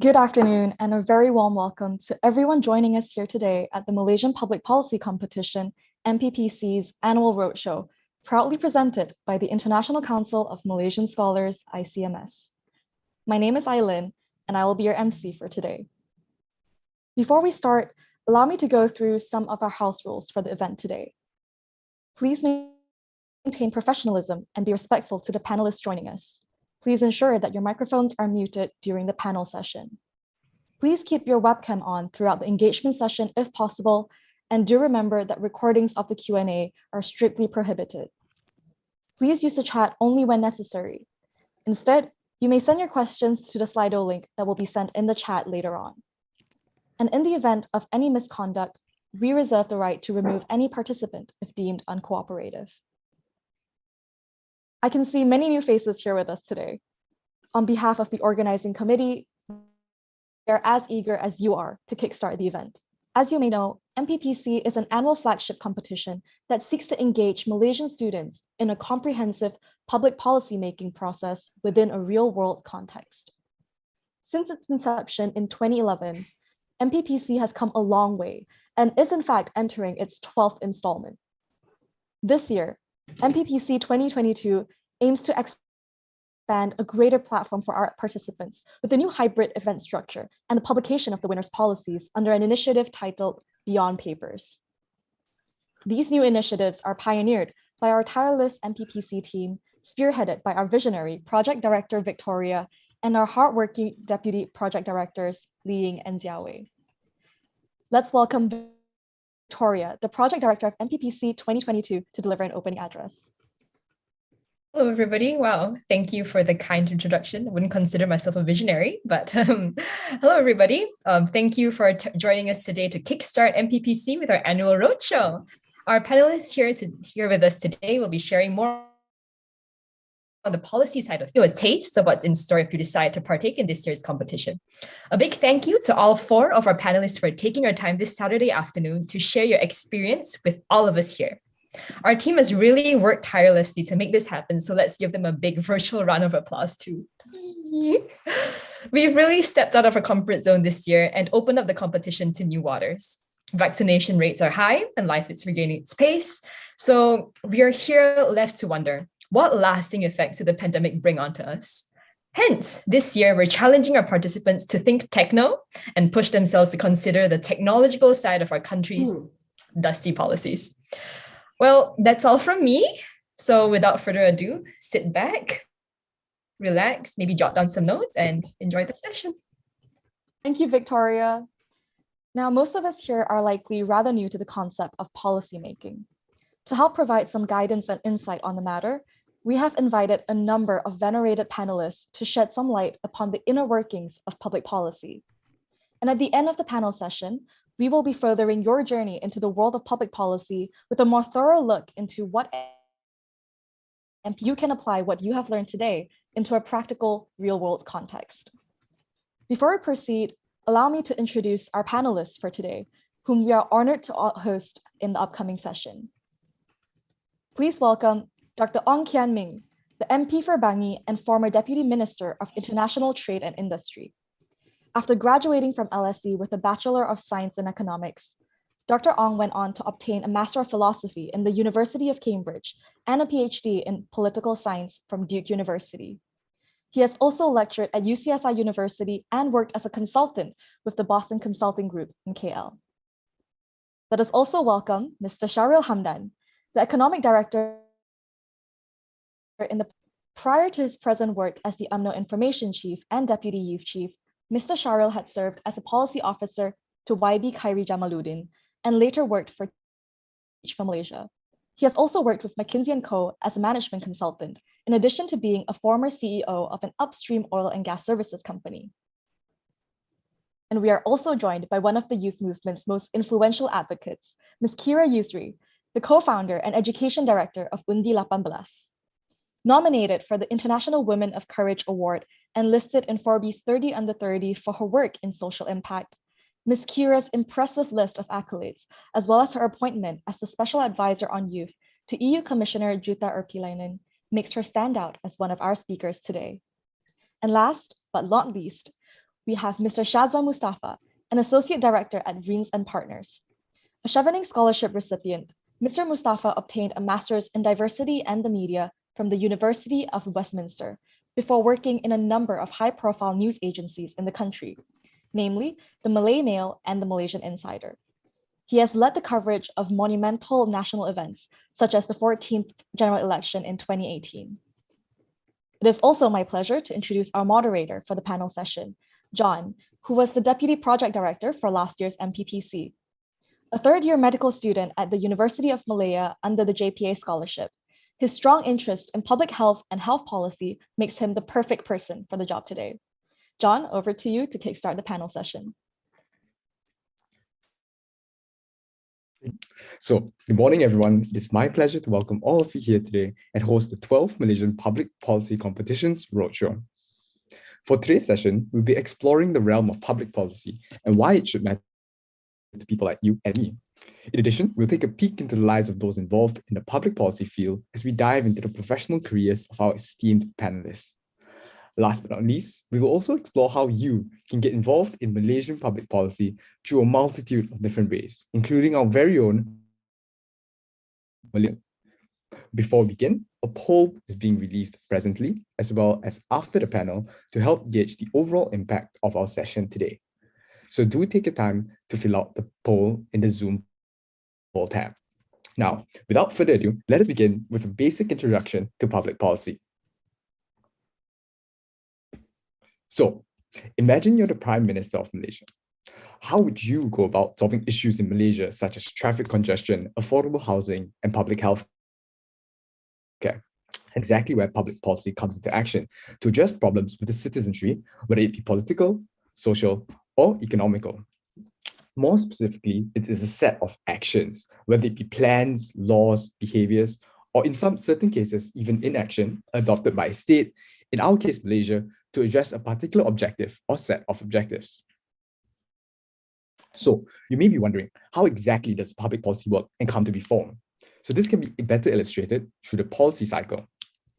Good afternoon and a very warm welcome to everyone joining us here today at the Malaysian Public Policy Competition, MPPC's annual roadshow, proudly presented by the International Council of Malaysian Scholars, ICMS. My name is Aileen and I will be your MC for today. Before we start, allow me to go through some of our house rules for the event today. Please maintain professionalism and be respectful to the panelists joining us. Please ensure that your microphones are muted during the panel session. Please keep your webcam on throughout the engagement session if possible, and do remember that recordings of the Q&A are strictly prohibited. Please use the chat only when necessary. Instead, you may send your questions to the Slido link that will be sent in the chat later on. And in the event of any misconduct, we reserve the right to remove any participant if deemed uncooperative. I can see many new faces here with us today. On behalf of the organizing committee, we are as eager as you are to kickstart the event. As you may know, MPPC is an annual flagship competition that seeks to engage Malaysian students in a comprehensive public policy making process within a real-world context. Since its inception in 2011, MPPC has come a long way and is in fact entering its 12th installment. This year, MPPC 2022 aims to expand a greater platform for our participants with a new hybrid event structure and the publication of the winners' policies under an initiative titled Beyond Papers. These new initiatives are pioneered by our tireless MPPC team, spearheaded by our visionary Project Director Victoria and our hardworking Deputy Project Directors Li Ying and Jia Wei. Let's welcome Victoria, the Project Director of MPPC 2022, to deliver an opening address. Hello, everybody. Wow, thank you for the kind introduction. I wouldn't consider myself a visionary, but hello, everybody. Thank you for joining us today to kickstart MPPC with our annual roadshow. Our panelists here with us today will be sharing more on the policy side of a taste of what's in store if you decide to partake in this year's competition. A big thank you to all 4 of our panelists for taking your time this Saturday afternoon to share your experience with all of us here. Our team has really worked tirelessly to make this happen, so let's give them a big virtual round of applause too. We've really stepped out of our comfort zone this year and opened up the competition to new waters. Vaccination rates are high and life is regaining its pace, so we are here left to wonder, what lasting effects did the pandemic bring onto us? Hence, this year, we're challenging our participants to think techno and push themselves to consider the technological side of our country's dusty policies. Well, that's all from me. So without further ado, sit back, relax, maybe jot down some notes and enjoy the session. Thank you, Victoria. Now, most of us here are likely rather new to the concept of policymaking. To help provide some guidance and insight on the matter, we have invited a number of venerated panelists to shed some light upon the inner workings of public policy. And at the end of the panel session, we will be furthering your journey into the world of public policy with a more thorough look into what you can apply what you have learned today into a practical real-world context. Before we proceed, allow me to introduce our panelists for today, whom we are honored to host in the upcoming session. Please welcome Dr. Kian Ming, the MP for Bangi and former Deputy Minister of International Trade and Industry. After graduating from LSE with a Bachelor of Science in Economics, Dr. Ong went on to obtain a Master of Philosophy in the University of Cambridge and a PhD in Political Science from Duke University. He has also lectured at UCSI University and worked as a consultant with the Boston Consulting Group in KL. Let us also welcome Mr. Shahril Hamdan, the Economic Director Prior to his present work as the UMNO Information Chief and Deputy Youth Chief, Mr. Shahril had served as a policy officer to YB Khairi Jamaluddin and later worked for Malaysia. He has also worked with McKinsey & Co. as a management consultant, in addition to being a former CEO of an upstream oil and gas services company. And we are also joined by one of the youth movement's most influential advocates, Ms. Kira Yusri, the co-founder and education director of Undi 18. Nominated for the International Women of Courage Award and listed in Forbes 30 Under 30 for her work in social impact, Ms. Kira's impressive list of accolades, as well as her appointment as the Special Advisor on Youth to EU Commissioner Jutta Urpilainen, makes her stand out as one of our speakers today. And last but not least, we have Mr. Shazwan Mustafa, an Associate Director at Reens and Partners. A Chevening Scholarship recipient, Mr. Mustafa obtained a Master's in Diversity and the Media from the University of Westminster before working in a number of high-profile news agencies in the country, namely the Malay Mail and the Malaysian Insider. He has led the coverage of monumental national events, such as the 14th general election in 2018. It is also my pleasure to introduce our moderator for the panel session, John, who was the Deputy Project Director for last year's MPPC. A third-year medical student at the University of Malaya under the JPA scholarship, his strong interest in public health and health policy makes him the perfect person for the job today. John, over to you to kickstart the panel session. So, good morning, everyone. It is my pleasure to welcome all of you here today and host the 12th Malaysian Public Policy Competitions Roadshow. For today's session, we'll be exploring the realm of public policy and why it should matter to people like you and me. In addition, we'll take a peek into the lives of those involved in the public policy field as we dive into the professional careers of our esteemed panelists. Last but not least, we will also explore how you can get involved in Malaysian public policy through a multitude of different ways, including our very own Malaysia. Before we begin, a poll is being released presently, as well as after the panel, to help gauge the overall impact of our session today. So do take your time to fill out the poll in the Zoom poll tab. Now, without further ado, let us begin with a basic introduction to public policy. So, imagine you're the Prime Minister of Malaysia. How would you go about solving issues in Malaysia such as traffic congestion, affordable housing, and public health care? Exactly where public policy comes into action to address problems with the citizenry, whether it be political, social, or economical. More specifically, it is a set of actions, whether it be plans, laws, behaviors, or in some certain cases, even inaction, adopted by a state, in our case, Malaysia, to address a particular objective or set of objectives. So you may be wondering, how exactly does public policy work and come to be formed? So this can be better illustrated through the policy cycle.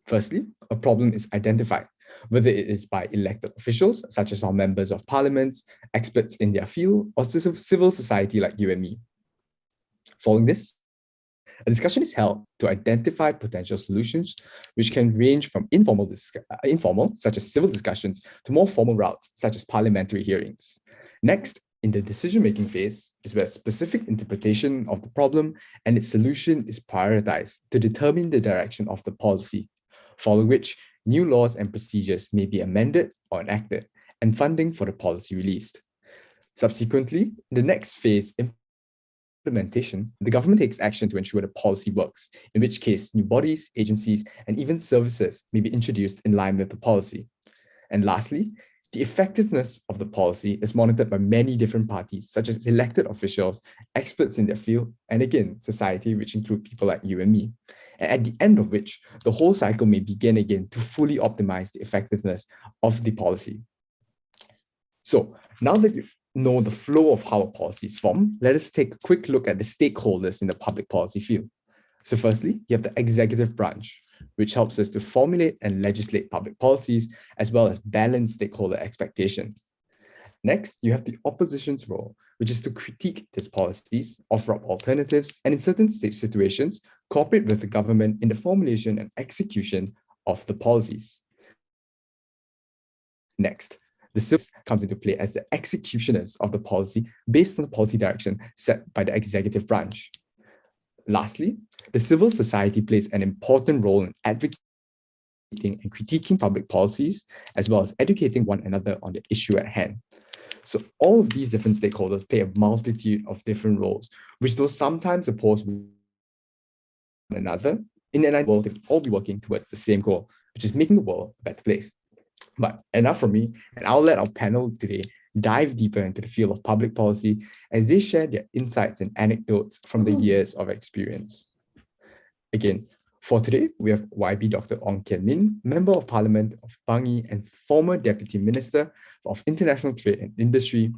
Firstly, a problem is identified, whether it is by elected officials, such as our members of parliaments, experts in their field, or civil society like you and me. Following this, a discussion is held to identify potential solutions, which can range from informal, such as civil discussions, to more formal routes, such as parliamentary hearings. Next, in the decision-making phase is where specific interpretation of the problem and its solution is prioritized to determine the direction of the policy, following which new laws and procedures may be amended or enacted, and funding for the policy released. Subsequently, the next phase, implementation, the government takes action to ensure the policy works, in which case new bodies, agencies, and even services may be introduced in line with the policy. And lastly, the effectiveness of the policy is monitored by many different parties, such as elected officials, experts in their field, and again, society, which include people like you and me. And at the end of which, the whole cycle may begin again to fully optimize the effectiveness of the policy. So now that you know the flow of how a policy is formed, let us take a quick look at the stakeholders in the public policy field. So firstly, you have the executive branch, which helps us to formulate and legislate public policies, as well as balance stakeholder expectations. Next, you have the opposition's role, which is to critique these policies, offer up alternatives, and in certain state situations, cooperate with the government in the formulation and execution of the policies. Next, the civil comes into play as the executioners of the policy based on the policy direction set by the executive branch. Lastly, the civil society plays an important role in advocating and critiquing public policies, as well as educating one another on the issue at hand. So all of these different stakeholders play a multitude of different roles, which though sometimes oppose one another, in an ideal world, they will all be working towards the same goal, which is making the world a better place. But enough from me, and I'll let our panel today dive deeper into the field of public policy as they share their insights and anecdotes from the years of experience. Again, for today, we have YB Dr. Ong Kian Min, Member of Parliament of Bangi and former Deputy Minister of International Trade and Industry,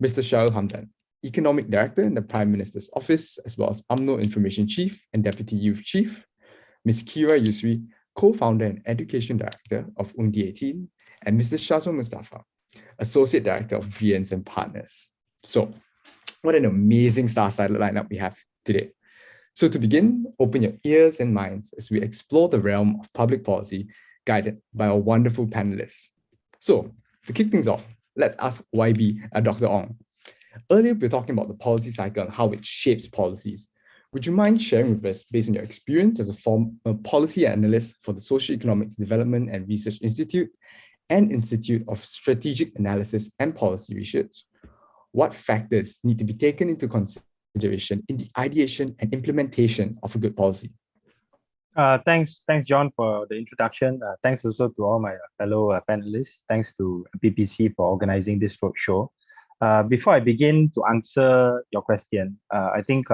Mr. Shahril Hamdan, Economic Director in the Prime Minister's Office, as well as UMNO Information Chief and Deputy Youth Chief, Ms. Kira Yusri, Co-Founder and Education Director of UNDI 18, and Mr. Shazwan Mustafa, Associate Director of VNs and Partners. So, what an amazing star-studded lineup we have today. So to begin, open your ears and minds as we explore the realm of public policy guided by our wonderful panelists. So to kick things off, let's ask YB, Dr. Ong. Earlier, we were talking about the policy cycle and how it shapes policies. Would you mind sharing with us, based on your experience as a former policy analyst for the Socioeconomics Development and Research Institute and Institute of Strategic Analysis and Policy Research, what factors need to be taken into consideration in the ideation and implementation of a good policy? Thanks, John, for the introduction. Thanks also to all my fellow panelists. Thanks to MPPC for organizing this roadshow. Before I begin to answer your question, I think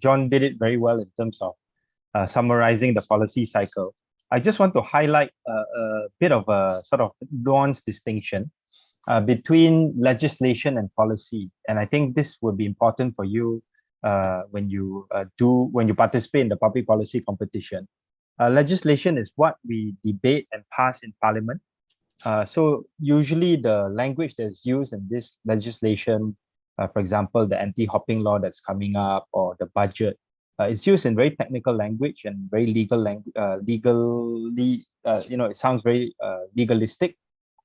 John did it very well in terms of summarizing the policy cycle. I just want to highlight a bit of a sort of nuanced distinction between legislation and policy. And I think this would be important for you when you participate in the public policy competition. Legislation is what we debate and pass in Parliament. So usually the language that's used in this legislation, for example, the anti-hopping law that's coming up or the budget, it's used in very technical language and very legally, it sounds very legalistic.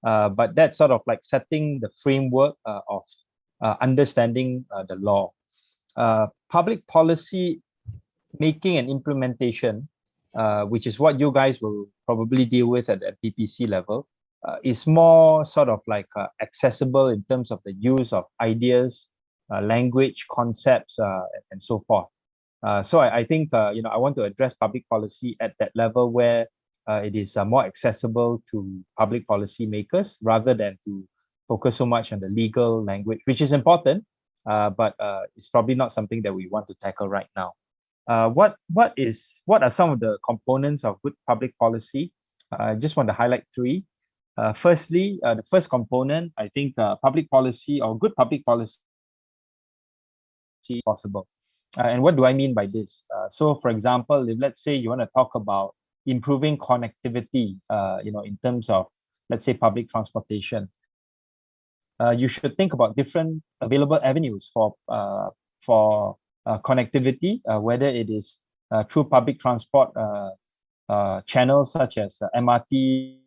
But that's sort of like setting the framework of understanding the law. Public policy making and implementation, which is what you guys will probably deal with at the PPC level, is more sort of like accessible in terms of the use of ideas, language, concepts, and so forth. So I think I want to address public policy at that level where it is more accessible to public policy makers rather than to focus so much on the legal language, which is important, but it's probably not something that we want to tackle right now. What are some of the components of good public policy? I just want to highlight three. Firstly, the first component, I think public policy or good public policy is possible. And what do I mean by this? So for example, if let's say you want to talk about improving connectivity, in terms of, let's say, public transportation, you should think about different available avenues for connectivity, whether it is through public transport channels such as MRT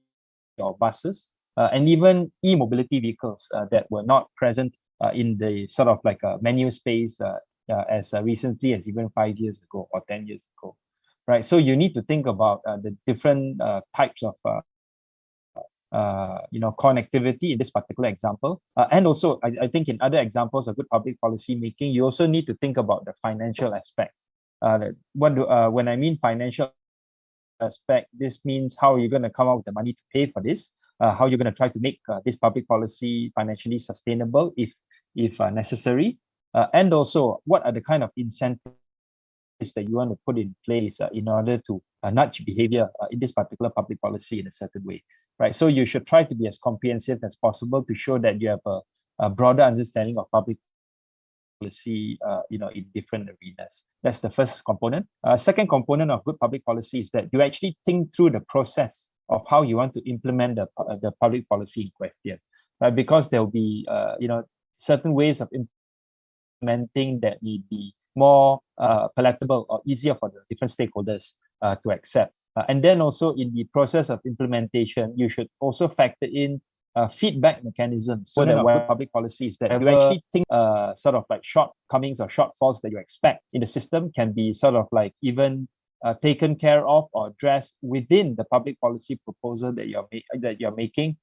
or buses, and even e-mobility vehicles that were not present in the sort of like a menu space as recently as even 5 years ago or 10 years ago, right? So you need to think about the different types of connectivity in this particular example. And also, I think in other examples of good public policy making, you also need to think about the financial aspect. When I mean financial aspect, this means how you're going to come up with the money to pay for this, how you're going to try to make this public policy financially sustainable if necessary, and also what are the kind of incentives that you want to put in place in order to nudge behavior in this particular public policy in a certain way, right? So you should try to be as comprehensive as possible to show that you have a broader understanding of public policy, in different arenas. That's the first component. Second component of good public policy is that you actually think through the process of how you want to implement the public policy in question, right? Because there will be, certain ways of implementing that may be more palatable or easier for the different stakeholders to accept. And then also in the process of implementation, you should also factor in feedback mechanisms. So that what public policy is that you actually think sort of like shortcomings or shortfalls that you expect in the system can be sort of like even taken care of or addressed within the public policy proposal that you're making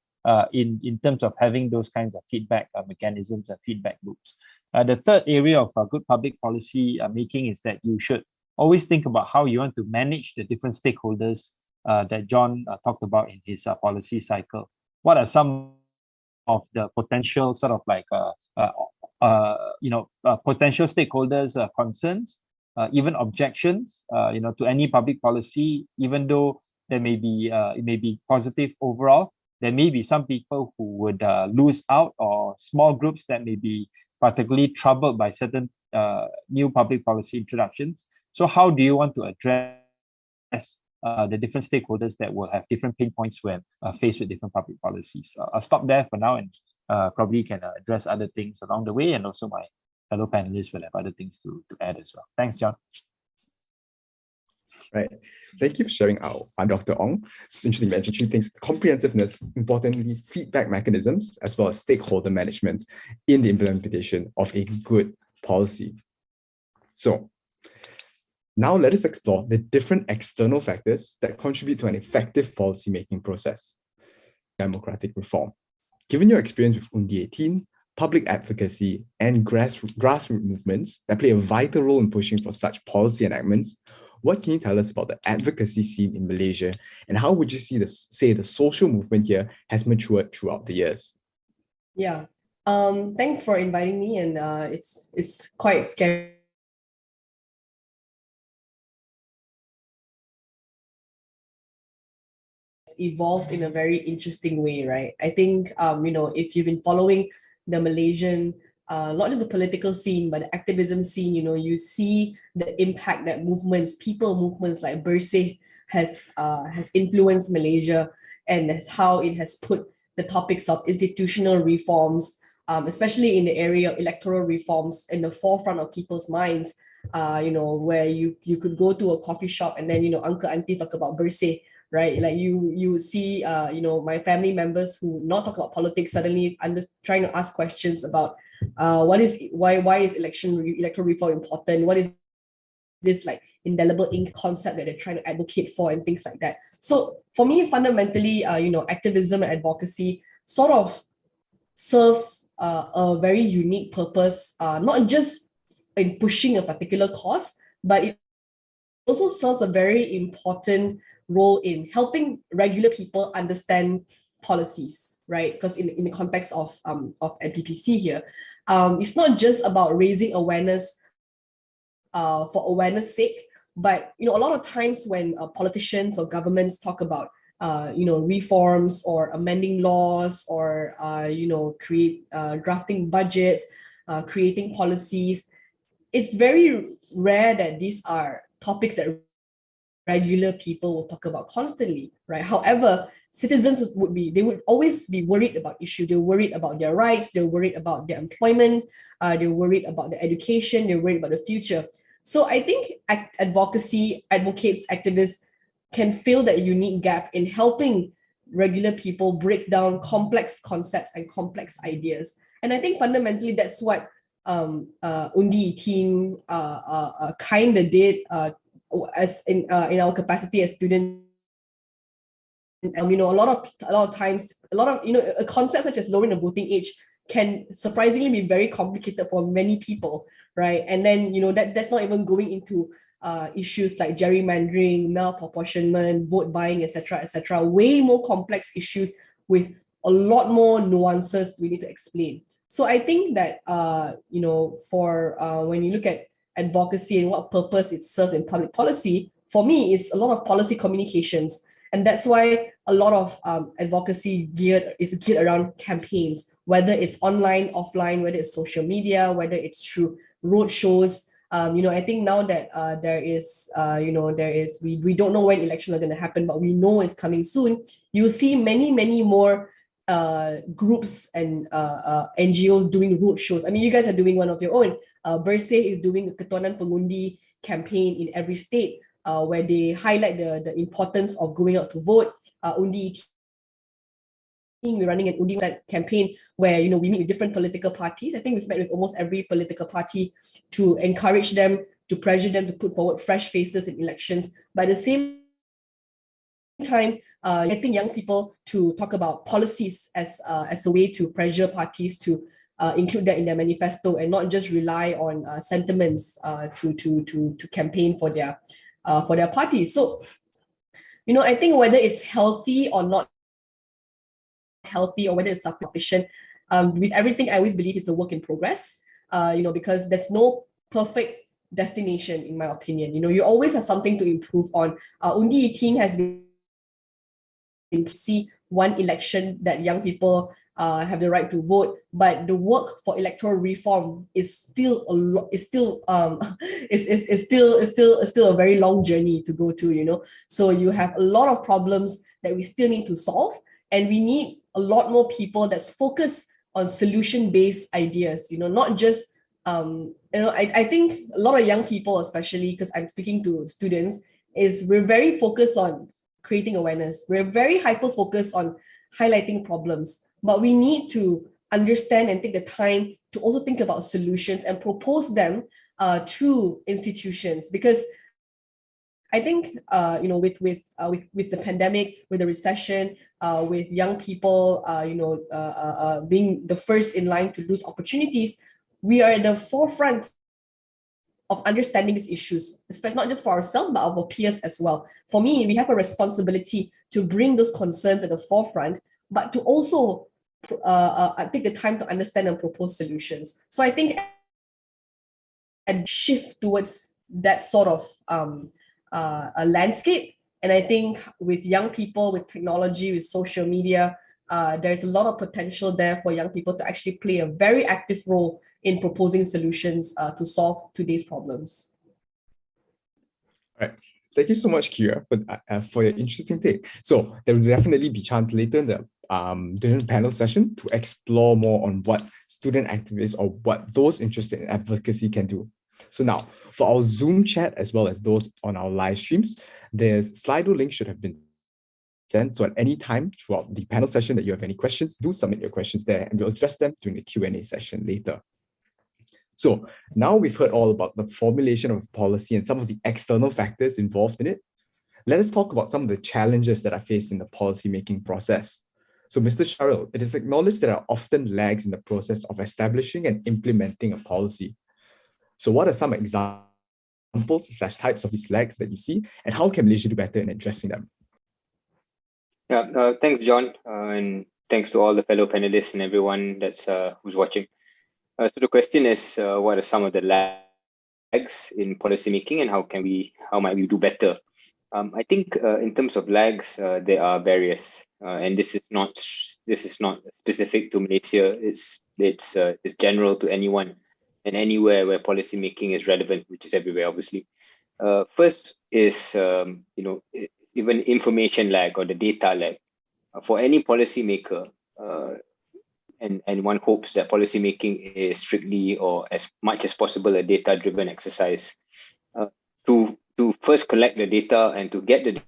in terms of having those kinds of feedback mechanisms and feedback loops. The third area of good public policy making is that you should always think about how you want to manage the different stakeholders that John talked about in his policy cycle. What are some of the potential sort of like potential stakeholders' concerns, even objections, to any public policy, even though there may be it may be positive overall. There may be some people who would lose out, or small groups that may be particularly troubled by certain new public policy introductions. So how do you want to address the different stakeholders that will have different pain points when faced with different public policies? I'll stop there for now and probably can address other things along the way, and also my fellow panelists will have other things to add as well. Thanks, John. Right. Thank you for sharing I'm Dr. Ong. It's interesting to mention three things: comprehensiveness, importantly, feedback mechanisms, as well as stakeholder management in the implementation of a good policy. So now let us explore the different external factors that contribute to an effective policymaking process. Democratic reform. Given your experience with Undi 18, public advocacy, and grassroots movements that play a vital role in pushing for such policy enactments, what can you tell us about the advocacy scene in Malaysia, and how would you say the social movement here has matured throughout the years? Yeah, thanks for inviting me, and it's quite scary. Evolved in a very interesting way, right? I think if you've been following the Malaysian not just the political scene but the activism scene, you see the impact that people movements like Bersih has influenced Malaysia, and how it has put the topics of institutional reforms, especially in the area of electoral reforms, in the forefront of people's minds. Where you could go to a coffee shop and then uncle auntie talk about Bersih, right? Like you see my family members who not talk about politics suddenly trying to ask questions about why is electoral reform important? What is this like indelible ink concept that they're trying to advocate for, and things like that. So for me, fundamentally, activism and advocacy sort of serves a very unique purpose, not just in pushing a particular cause, but it also serves a very important role in helping regular people understand policies, right? Because in the context of MPPC here, it's not just about raising awareness for awareness sake, but a lot of times when politicians or governments talk about reforms or amending laws or drafting budgets, creating policies, it's very rare that these are topics that regular people will talk about constantly, right? However, citizens would always be worried about issues. They're worried about their rights, they're worried about their employment, they're worried about their education, they're worried about the future. So I think advocates, activists can fill that unique gap in helping regular people break down complex concepts and complex ideas. And I think fundamentally that's what Undi team kind of did as in our capacity as students. A lot of times, a concept such as lowering the voting age can surprisingly be very complicated for many people, right? And then that's not even going into issues like gerrymandering, malapportionment, vote buying, etc., way more complex issues with a lot more nuances we need to explain. So I think that for when you look at advocacy and what purpose it serves in public policy, for me, it's a lot of policy communications. And that's why a lot of advocacy is geared around campaigns, whether it's online, offline, whether it's social media, whether it's through road shows. I think now that we don't know when elections are going to happen, but we know it's coming soon. You'll see many, many more groups and NGOs doing road shows. I mean, you guys are doing one of your own. Bersih is doing a Ketuanan Pengundi campaign in every state, where they highlight the importance of going out to vote. Undi we're running an Undi campaign where we meet with different political parties. I think we've met with almost every political party to encourage them, to pressure them to put forward fresh faces in elections. But at the same time, getting young people to talk about policies as a way to pressure parties to include that in their manifesto and not just rely on sentiments to campaign for their parties. So, I think whether it's healthy or not healthy, or whether it's sufficient, with everything, I always believe it's a work in progress. Because there's no perfect destination, in my opinion. You always have something to improve on. Undi 18 has been see one election that young people have the right to vote, but the work for electoral reform is still a very long journey to go to. So you have a lot of problems that we still need to solve, and we need a lot more people that's focused on solution-based ideas, not just, I think a lot of young people, especially because I'm speaking to students, is we're very focused on creating awareness. We're very hyper-focused on highlighting problems, but we need to understand and take the time to also think about solutions and propose them to institutions, because I think with the pandemic, with the recession, with young people being the first in line to lose opportunities, we are at the forefront of understanding these issues, especially not just for ourselves but our peers as well. For me, we have a responsibility to bring those concerns at the forefront, but to also take the time to understand and propose solutions. So I think a shift towards that sort of a landscape. And I think with young people, with technology, with social media, there's a lot of potential there for young people to actually play a very active role in proposing solutions to solve today's problems. All right. Thank you so much, Kira, for your interesting take. So there will definitely be chance later in the during the panel session to explore more on what student activists or what those interested in advocacy can do. So now, for our Zoom chat, as well as those on our live streams, the Slido link should have been sent. So at any time throughout the panel session that you have any questions, do submit your questions there and we'll address them during the Q&A session later. So now we've heard all about the formulation of policy and some of the external factors involved in it. Let us talk about some of the challenges that are faced in the policymaking process. So Mr. Shahril, it is acknowledged that there are often lags in the process of establishing and implementing a policy. So what are some examples/types of these lags that you see, and how can Malaysia do better in addressing them? Yeah, thanks, John, and thanks to all the fellow panelists and everyone that's who's watching. So the question is, what are some of the lags in policymaking, and how might we do better? I think in terms of lags, there are various, and this is not specific to Malaysia. It's general to anyone and anywhere where policymaking is relevant, which is everywhere, obviously. First is even information lag or the data lag. For any policymaker, and one hopes that policymaking is strictly or as much as possible a data-driven exercise. To first collect the data and to get the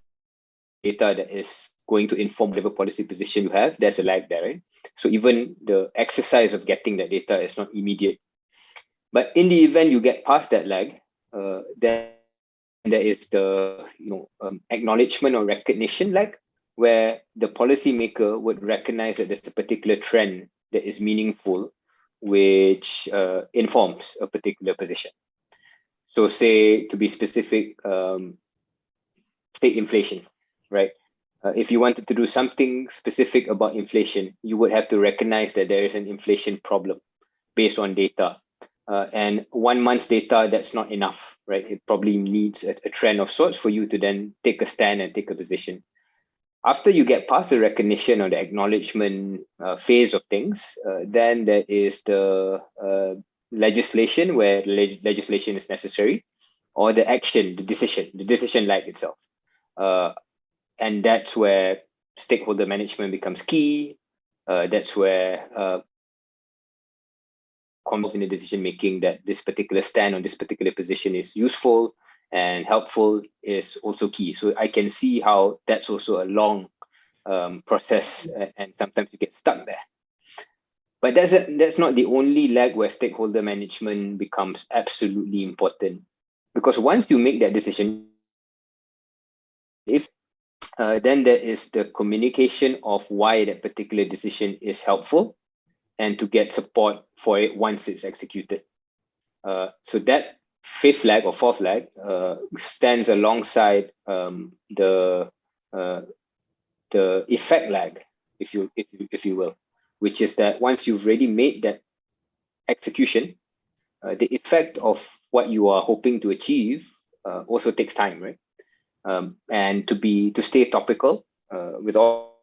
data that is going to inform whatever policy position you have, there's a lag there, right? So even the exercise of getting that data is not immediate. But in the event you get past that lag, then there is the acknowledgement or recognition lag, where the policymaker would recognize that there's a particular trend that is meaningful, which informs a particular position. So say, to be specific, state inflation, right? If you wanted to do something specific about inflation, you would have to recognize that there is an inflation problem based on data. And 1 month's data, that's not enough, right? It probably needs a trend of sorts for you to then take a stand and take a position. After you get past the recognition or the acknowledgement phase of things, then there is the legislation, where legislation is necessary, or the action, the decision lag itself. And that's where stakeholder management becomes key. That's where in the decision making that this particular stand on this particular position is useful and helpful is also key. So I can see how that's also a long process, and sometimes you get stuck there. But that's not the only lag where stakeholder management becomes absolutely important, because once you make that decision, then there is the communication of why that particular decision is helpful, and to get support for it once it's executed. So that fifth lag or fourth lag stands alongside the effect lag, if you will, which is that once you've already made that execution, the effect of what you are hoping to achieve also takes time, right? And to stay topical with all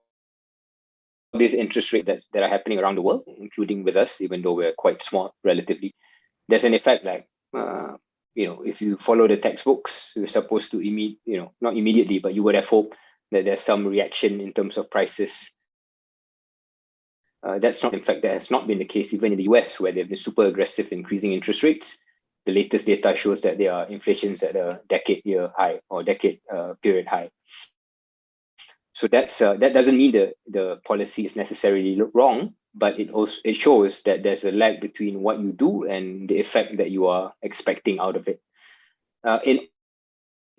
these interest rates that are happening around the world, including with us, even though we're quite small relatively, there's an effect lag. If you follow the textbooks, you're supposed to not immediately, but you would have hoped that there's some reaction in terms of prices In fact, that has not been the case even in the US, where they've been super aggressive in increasing interest rates. The latest data shows that inflation's at a decade-year high or decade period high. So that doesn't mean the policy is necessarily wrong, but it shows that there's a lag between what you do and the effect that you are expecting out of it. In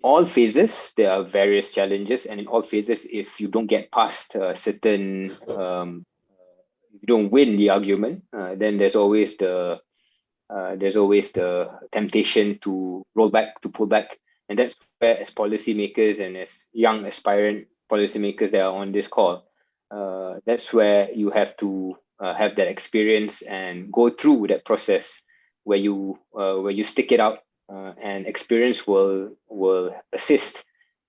all phases, there are various challenges, and in all phases, if you don't get past certain, if you don't win the argument, then there's always the temptation to roll back, to pull back, and that's where, as policymakers and as young aspirant policymakers that are on this call, that's where you have to have that experience and go through that process where you stick it out, and experience will assist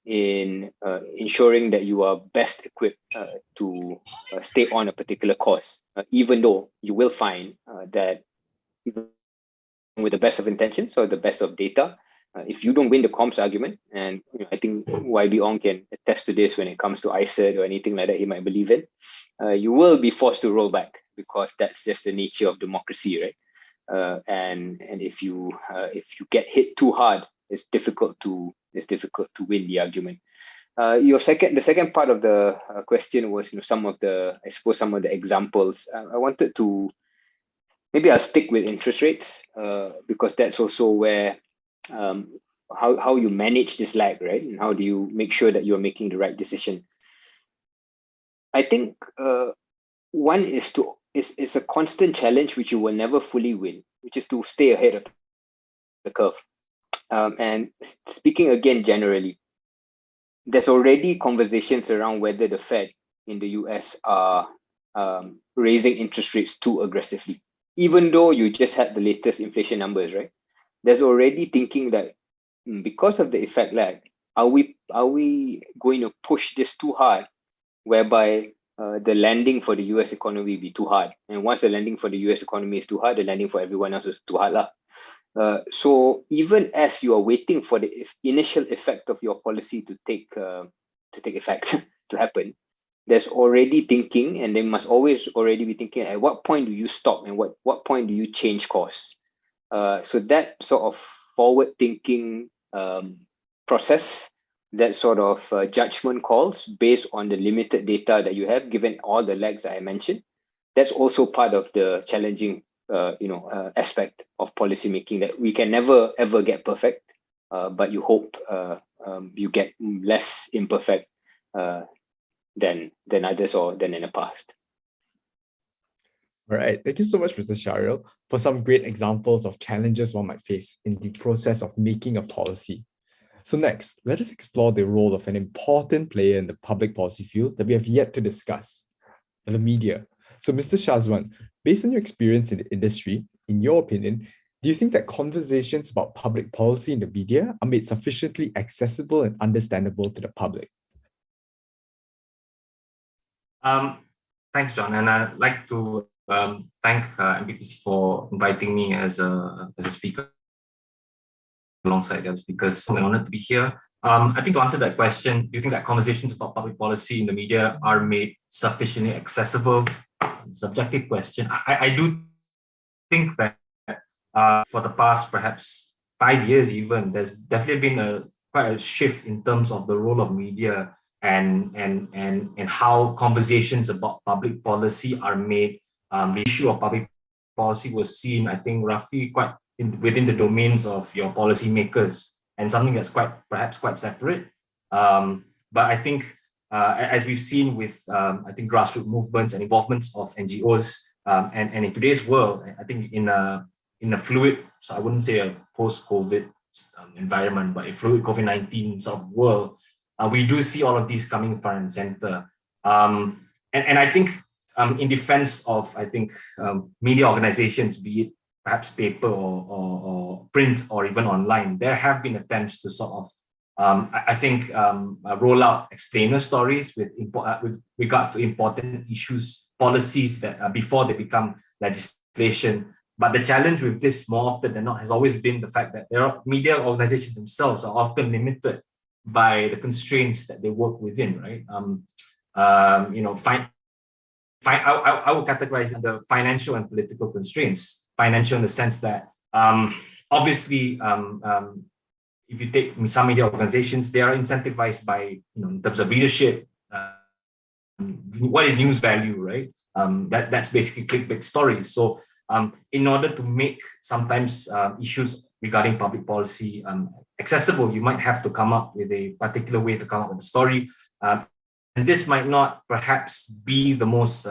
in ensuring that you are best equipped to stay on a particular course, even though you will find that with the best of intentions or the best of data, if you don't win the comms argument, and I think YB Ong can attest to this when it comes to ICET or anything like that he might believe in, you will be forced to roll back, because that's just the nature of democracy, right? And if you get hit too hard, it's difficult to win the argument. The second part of the question was some of the examples. I wanted to, maybe I'll stick with interest rates, because that's also where how you manage this lag, right? And how do you make sure that you're making the right decision? I think one is a constant challenge which you will never fully win, which is to stay ahead of the curve. And speaking again generally, there's already conversations around whether the Fed in the US are raising interest rates too aggressively. Even though you just had the latest inflation numbers, right? There's already thinking that because of the effect lag, are we going to push this too hard, whereby the landing for the US economy will be too hard? And once the landing for the US economy is too hard, the landing for everyone else is too hard lah. So even as you are waiting for the initial effect of your policy to take effect to happen, there's already thinking, and they must always already be thinking, at what point do you stop and what point do you change course? So that sort of forward-thinking process, that sort of judgment calls based on the limited data that you have, given all the lags that I mentioned, that's also part of the challenging aspect of policymaking, that we can never ever get perfect, but you hope you get less imperfect than others or than in the past. All right, thank you so much, Mr. Shahril, for some great examples of challenges one might face in the process of making a policy. So next, let us explore the role of an important player in the public policy field that we have yet to discuss, the media. So Mr. Shazwan, based on your experience in the industry, in your opinion, do you think that conversations about public policy in the media are made sufficiently accessible and understandable to the public? Thanks, John, and I'd like to thank MPPC for inviting me as a speaker alongside the other speakers. I'm honored to be here. I think to answer that question, do you think that conversations about public policy in the media are made sufficiently accessible? Subjective question. I do think that for the past perhaps 5 years even, there's definitely been quite a shift in terms of the role of media and how conversations about public policy are made. The issue of public policy was seen, I think, roughly quite within the domains of your policymakers, and something that's perhaps quite separate. But I think, as we've seen with, I think, grassroots movements and involvements of NGOs, and in today's world, I think in a fluid, so I wouldn't say a post-COVID environment, but a fluid COVID-19 sort of world, we do see all of these coming front and center. And I think in defense of, I think, media organizations, be it perhaps paper or print or even online, there have been attempts to sort of, I think, roll out explainer stories with regards to important issues, policies that before they become legislation. But the challenge with this, more often than not, has always been the fact that media organizations themselves are often limited by the constraints that they work within, right? I would categorize the financial and political constraints. Financial in the sense that obviously, if you take some media organizations, they are incentivized by, in terms of readership, what is news value, right? That's basically clickbait stories. So in order to make sometimes issues regarding public policy accessible, you might have to come up with a particular way to come up with a story. And this might not perhaps be the most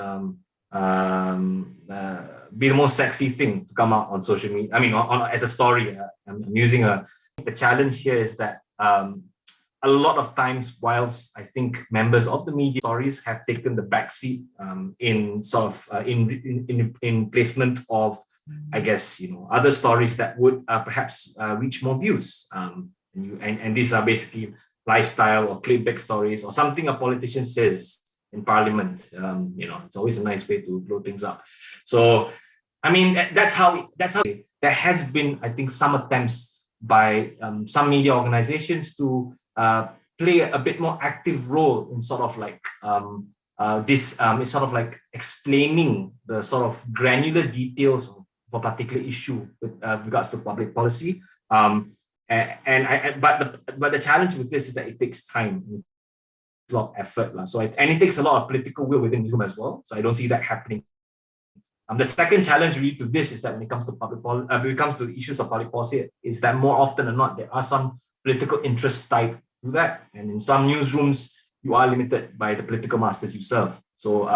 sexy thing to come out on social media. I mean, as a story, I'm using the challenge here is that a lot of times, whilst I think members of the media stories have taken the backseat in sort of in placement of, I guess, other stories that would perhaps reach more views. And these are basically lifestyle or clickbait stories or something a politician says in parliament. It's always a nice way to blow things up. So, I mean, that's how there has been, I think, some attempts by some media organizations to play a bit more active role in sort of like this sort of like explaining the sort of granular details of a particular issue with regards to public policy. But the challenge with this is that it takes time, it's a lot of effort, and it takes a lot of political will within the room as well. So I don't see that happening. The second challenge really to this is that when it comes to when it comes to the issues of public policy, is that more often than not there are some political interests tied to that, and in some newsrooms you are limited by the political masters you serve. So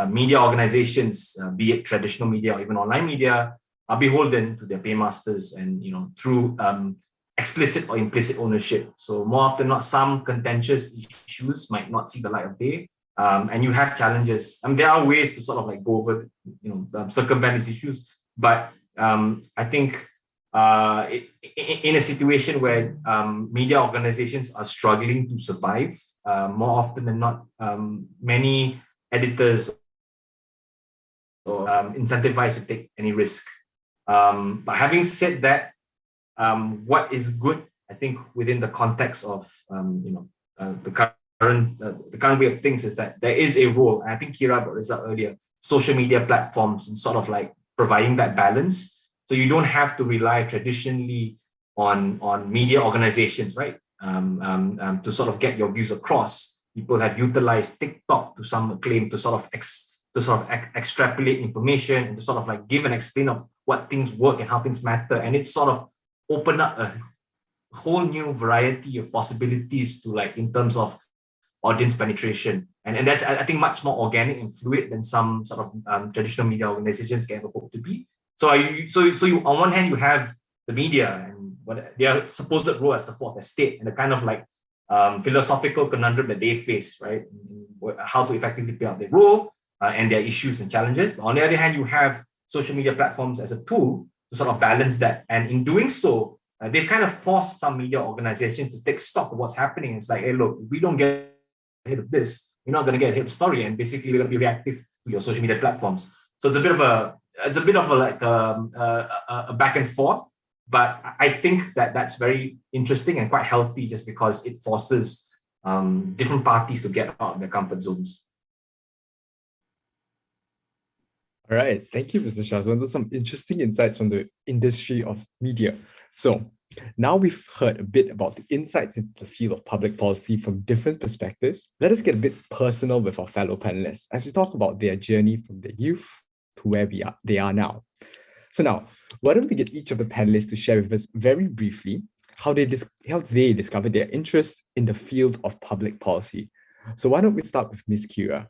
media organizations, be it traditional media or even online media, are beholden to their paymasters, and through explicit or implicit ownership. So more often than not, some contentious issues might not see the light of day, and you have challenges. There are ways to sort of like go over, circumvent these issues, but I think in a situation where media organizations are struggling to survive, more often than not, many editors are incentivized to take any risk. But having said that, what is good, I think, within the context of the current way of things is that there is a role, and I think Kira brought this up earlier, social media platforms and sort of like providing that balance. So you don't have to rely traditionally on media organizations, right? To sort of get your views across. People have utilized TikTok to some acclaim to sort of extrapolate information and to sort of like give and explain of what things work and how things matter. And it's sort of open up a whole new variety of possibilities to, like, in terms of audience penetration. And that's, I think, much more organic and fluid than some sort of traditional media organizations can ever hope to be. So you on one hand, you have the media and what their supposed role as the fourth estate and the kind of like philosophical conundrum that they face, right? How to effectively play out their role and their issues and challenges. But on the other hand, you have social media platforms as a tool to sort of balance that. And in doing so, they've kind of forced some media organizations to take stock of what's happening. It's like, hey, look, if we don't get ahead of this, you're not going to get ahead of the story. And basically, we're going to be reactive to your social media platforms. So it's a bit of a back and forth. But I think that that's very interesting and quite healthy, just because it forces different parties to get out of their comfort zones. All right, thank you, Mr. Shazwan. Those are some interesting insights from the industry of media. So now we've heard a bit about the insights into the field of public policy from different perspectives. Let us get a bit personal with our fellow panelists as we talk about their journey from their youth to where they are now. So now, why don't we get each of the panelists to share with us very briefly how they discovered their interest in the field of public policy. So why don't we start with Ms. Kira?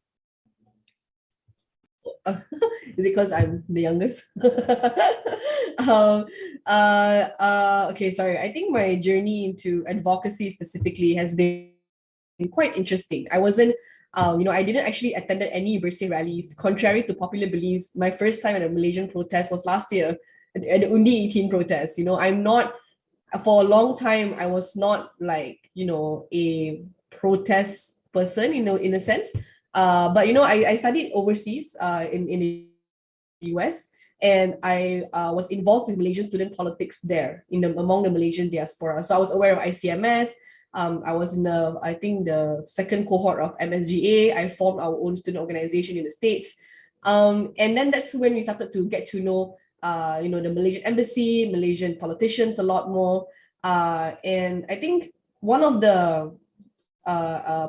Is it because I'm the youngest? Okay, sorry. I think my journey into advocacy specifically has been quite interesting. I wasn't, I didn't actually attend any university rallies. Contrary to popular beliefs, my first time at a Malaysian protest was last year at the Undi 18 protest. I'm not, for a long time, I was not like, a protest person, in a sense. But I studied overseas in the US, and I was involved in Malaysian student politics there among the Malaysian diaspora. So I was aware of ICMS. I was in the second cohort of MSGA. I formed our own student organization in the States. And then that's when we started to get to know, the Malaysian embassy, Malaysian politicians a lot more. And I think one of the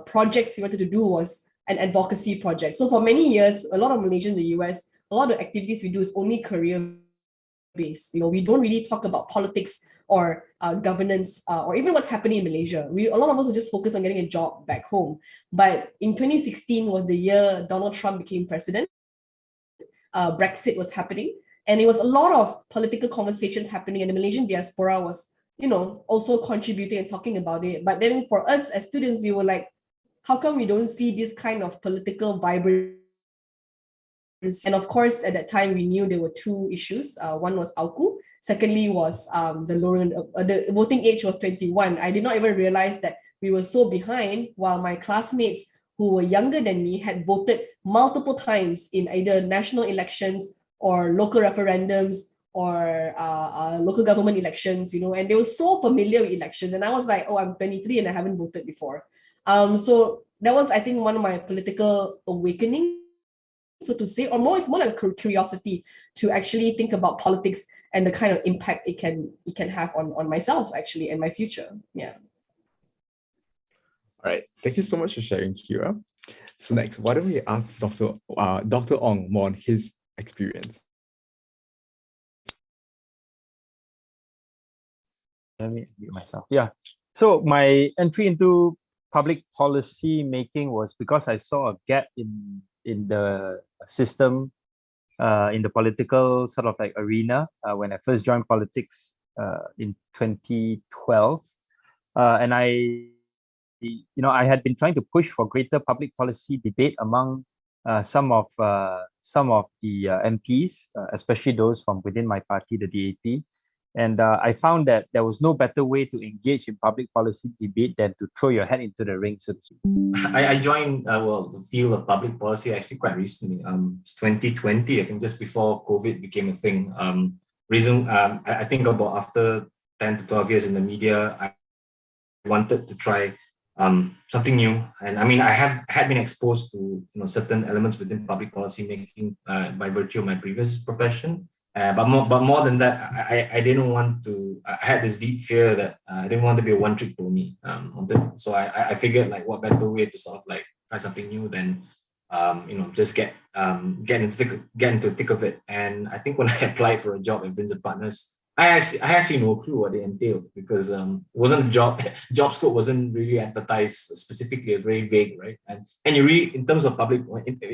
projects we wanted to do was an advocacy project. So for many years, a lot of Malaysians in the US, a lot of activities we do is only career based. We don't really talk about politics or governance or even what's happening in Malaysia. A lot of us are just focused on getting a job back home. But in 2016 was the year Donald Trump became president. Brexit was happening, and it was a lot of political conversations happening, and the Malaysian diaspora was, also contributing and talking about it. But then for us as students, we were like, how come we don't see this kind of political vibrance? And of course, at that time, we knew there were two issues. One was AUKU. Secondly was the voting age was 21. I did not even realize that we were so behind, while my classmates who were younger than me had voted multiple times in either national elections or local referendums or local government elections, and they were so familiar with elections. And I was like, oh, I'm 23 and I haven't voted before. So that was, I think, one of my political awakening, so to say, or it's more like curiosity to actually think about politics and the kind of impact it can have on myself, actually, and my future. Yeah. All right, thank you so much for sharing, Kira. So next, why don't we ask Dr. Ong more on his experience? Let me mute myself. Yeah. So my entry into public policy making was because I saw a gap in the system, in the political sort of like arena when I first joined politics in 2012, and I had been trying to push for greater public policy debate among some of the MPs, especially those from within my party, the DAP. And I found that there was no better way to engage in public policy debate than to throw your head into the ring, so to speak. I joined the field of public policy actually quite recently. 2020, I think, just before COVID became a thing. I think about after 10 to 12 years in the media, I wanted to try something new. And I mean, I had been exposed to certain elements within public policy making by virtue of my previous profession. But more than that, I didn't want to. I had this deep fear that I didn't want to be a one-trick pony. So I figured, like, what better way to sort of like try something new than just get into the thick of it. And I think when I applied for a job at Vincent Partners, I actually no clue what they entailed, because it wasn't a job scope wasn't really advertised specifically. It's very vague, right? And you read in terms of public,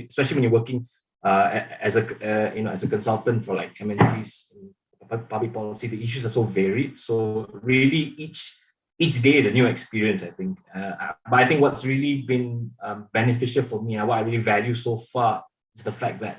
especially when you're working as a consultant for like MNCs in public policy, the issues are so varied. So really, each day is a new experience, I think. But I think what's really been beneficial for me and what I really value so far is the fact that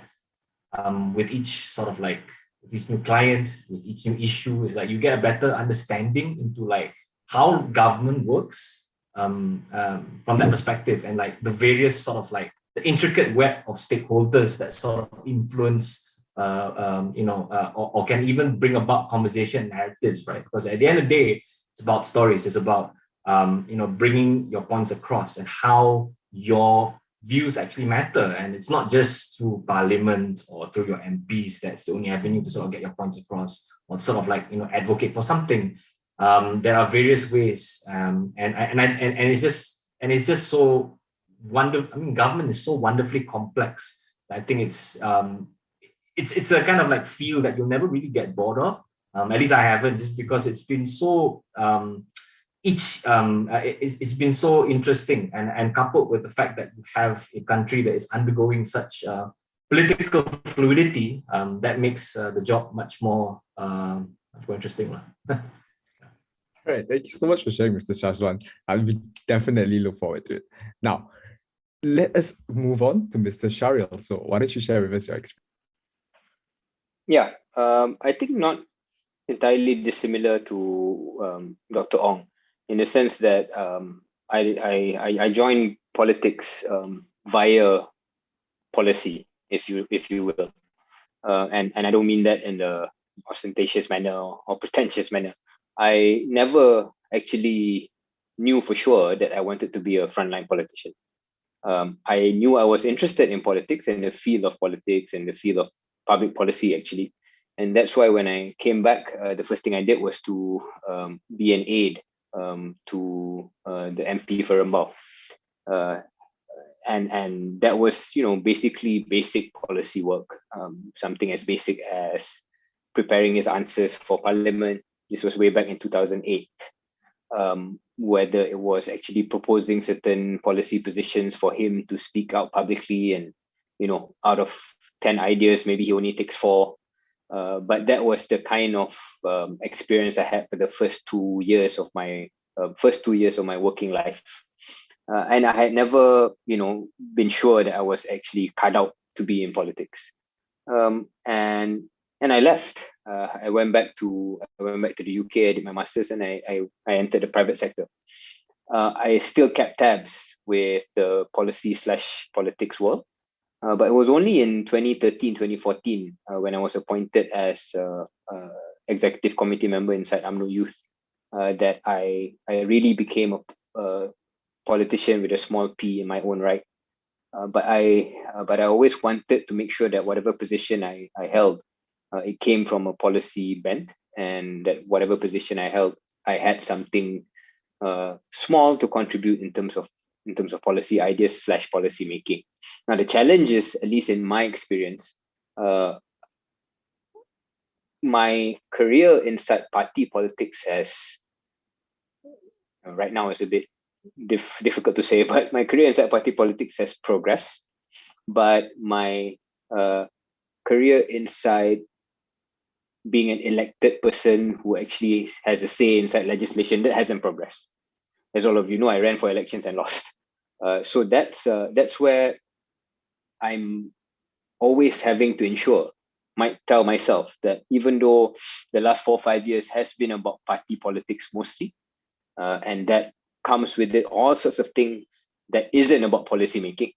with each sort of like this new client, with each new issue, is like you get a better understanding into like how government works from that perspective, and like the various sort of like the intricate web of stakeholders that sort of influence, or can even bring about conversation narratives, right? Because at the end of the day, it's about stories. It's about bringing your points across and how your views actually matter. And it's not just through parliament or through your MPs that's the only avenue to sort of get your points across or sort of like advocate for something. There are various ways, and it's just so wonderful. I mean, government is so wonderfully complex. I think it's a kind of like field that you'll never really get bored of. At least I haven't, just because it's been so it's been so interesting, and coupled with the fact that you have a country that is undergoing such political fluidity, that makes the job much more interesting. All right, thank you so much for sharing, Mr. Shashwan. We definitely look forward to it. Now, let us move on to Mr. Shahril. So why don't you share with us your experience? Yeah, I think not entirely dissimilar to Dr. Ong, in the sense that I joined politics via policy, if you will, and I don't mean that in the ostentatious manner or pretentious manner. I never actually knew for sure that I wanted to be a frontline politician. I knew I was interested in politics and the field of politics and the field of public policy, actually. And that's why when I came back, the first thing I did was to be an aide to the MP for Rembau. And that was, basically basic policy work, something as basic as preparing his answers for Parliament. This was way back in 2008. Whether it was actually proposing certain policy positions for him to speak out publicly, and out of 10 ideas, maybe he only takes 4. But that was the kind of experience I had for the first 2 years of my working life. And I had never, been sure that I was actually cut out to be in politics. And I left. I went back to the UK. I did my masters, and I entered the private sector. I still kept tabs with the policy/politics world, but it was only in 2013, 2014 when I was appointed as executive committee member inside UMNO Youth that I really became a politician with a small p in my own right. But I always wanted to make sure that whatever position I held, it came from a policy bent, and that whatever position I held, I had something small to contribute in terms of policy ideas/policy making. Now the challenge is, at least in my experience, my career inside party politics has, right now is a bit difficult to say, but my career inside party politics has progressed, but my career inside being an elected person who actually has a say inside legislation, that hasn't progressed. As all of you know, I ran for elections and lost. So that's where I'm always having to tell myself that even though the last 4 or 5 years has been about party politics mostly, and that comes with it all sorts of things that isn't about policy making,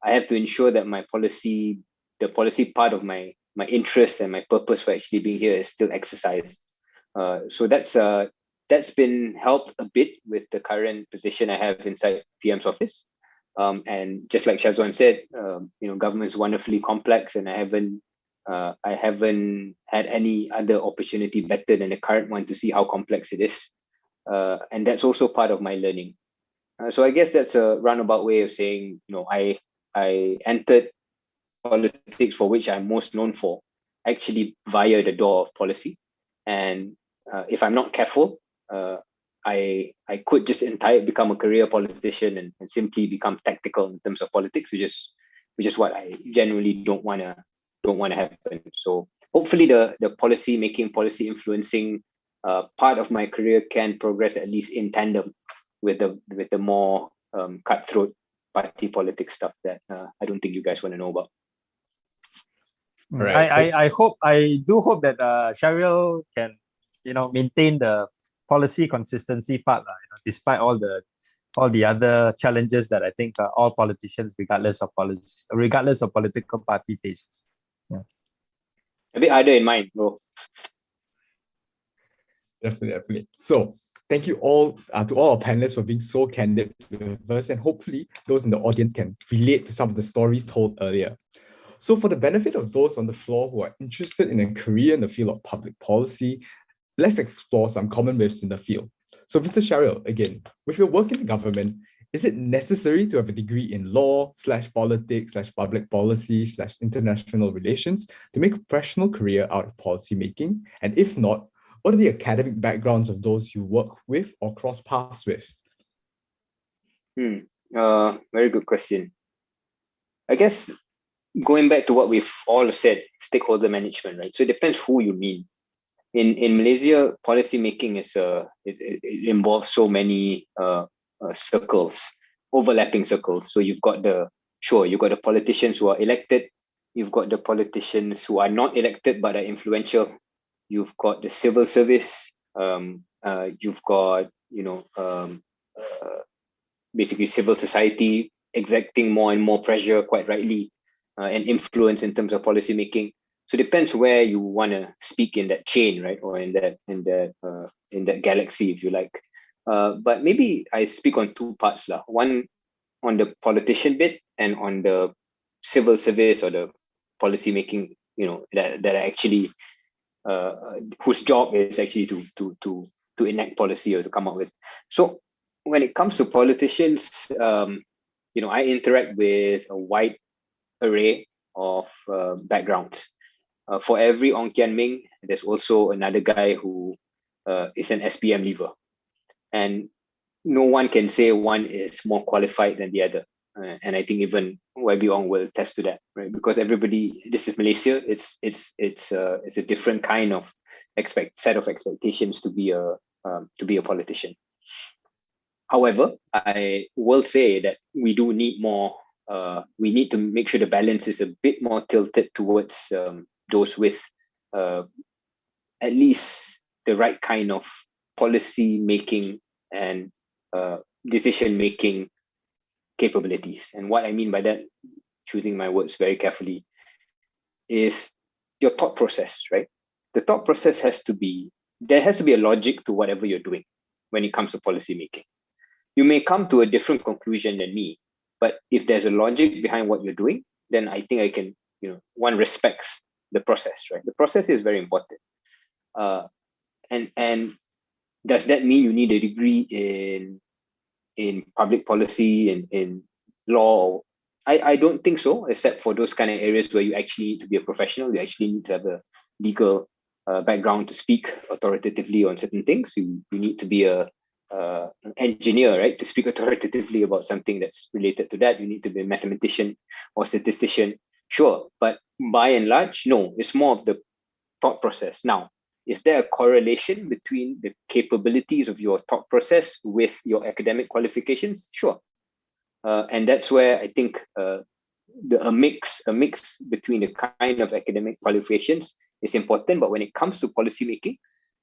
I have to ensure that the policy part of my interest and my purpose for actually being here is still exercised. So that's been helped a bit with the current position I have inside PM's office. And just like Shazwan said, government is wonderfully complex, and I haven't had any other opportunity better than the current one to see how complex it is. And that's also part of my learning. So I guess that's a roundabout way of saying, I entered politics, for which I'm most known for, actually via the door of policy. And if I'm not careful, I could just entirely become a career politician and simply become tactical in terms of politics, which is what I generally don't want to happen. So hopefully the policy making, policy influencing part of my career can progress at least in tandem with the more cutthroat party politics stuff that I don't think you guys want to know about. Right. I do hope that Shahril can maintain the policy consistency part, despite all the other challenges that I think all politicians, regardless of political party, faces. Yeah. A bit harder in mind, bro. Definitely. So thank you all to all our panelists for being so candid with us, and hopefully those in the audience can relate to some of the stories told earlier. So for the benefit of those on the floor who are interested in a career in the field of public policy, let's explore some common myths in the field. So Mr. Shahril, again, with your work in the government, is it necessary to have a degree in law/politics/public policy/international relations to make a professional career out of policy making? And if not, what are the academic backgrounds of those you work with or cross paths with? Very good question. I guess going back to what we've all said, stakeholder management, right? So it depends who you mean. In Malaysia, policy making it involves so many circles, overlapping circles. So you've got the politicians who are elected, you've got the politicians who are not elected but are influential, you've got the civil service, you've got basically civil society exacting more and more pressure, quite rightly, and influence in terms of policy making. So it depends where you want to speak in that chain, right, or in that galaxy, if you like. But maybe I speak on two parts lah. One on the politician bit and on the civil service or the policy making, that actually whose job is actually to enact policy or to come up with. So when it comes to politicians, I interact with a wide array of backgrounds. For every Ong Kian Ming, there's also another guy who is an SPM leaver. And no one can say one is more qualified than the other. And I think even YB Ong will attest to that, right? Because everybody, this is Malaysia. It's a different kind of set of expectations to be a politician. However, I will say that we do need more. We need to make sure the balance is a bit more tilted towards those with at least the right kind of policy making and decision making capabilities. And what I mean by that, choosing my words very carefully, is your thought process, right? The thought process there has to be a logic to whatever you're doing when it comes to policy making. You may come to a different conclusion than me, but if there's a logic behind what you're doing, then I think I can, one respects the process, right? The process is very important. And does that mean you need a degree in public policy and in law? I don't think so, except for those kind of areas where you actually need to be a professional. You actually need to have a legal background to speak authoritatively on certain things. You need to be an engineer, right, to speak authoritatively about something that's related to that. You need to be a mathematician or statistician, sure. But by and large, no, it's more of the thought process. Now, is there a correlation between the capabilities of your thought process with your academic qualifications? Sure. And that's where I think a mix between the kind of academic qualifications is important. But when it comes to policy making,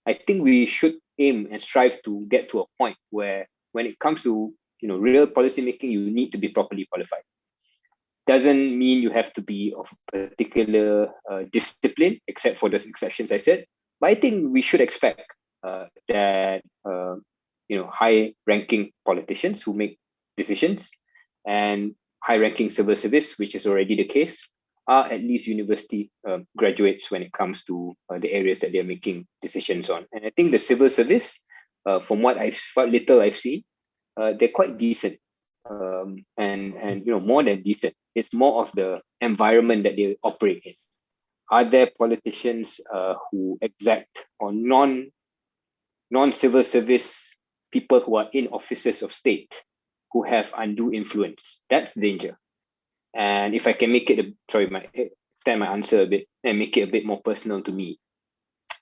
I think we should aim and strive to get to a point where when it comes to real policy making, you need to be properly qualified. Doesn't mean you have to be of a particular discipline, except for those exceptions I said. But I think we should expect that high-ranking politicians who make decisions and high-ranking civil service, which is already the case, are at least university graduates when it comes to the areas that they're making decisions on. And I think the civil service, from what little I've seen, they're quite decent, and more than decent. It's more of the environment that they operate in. Are there politicians who exact on non-civil service people who are in offices of state who have undue influence? That's danger. And if I can make it, extend my answer a bit and make it a bit more personal to me.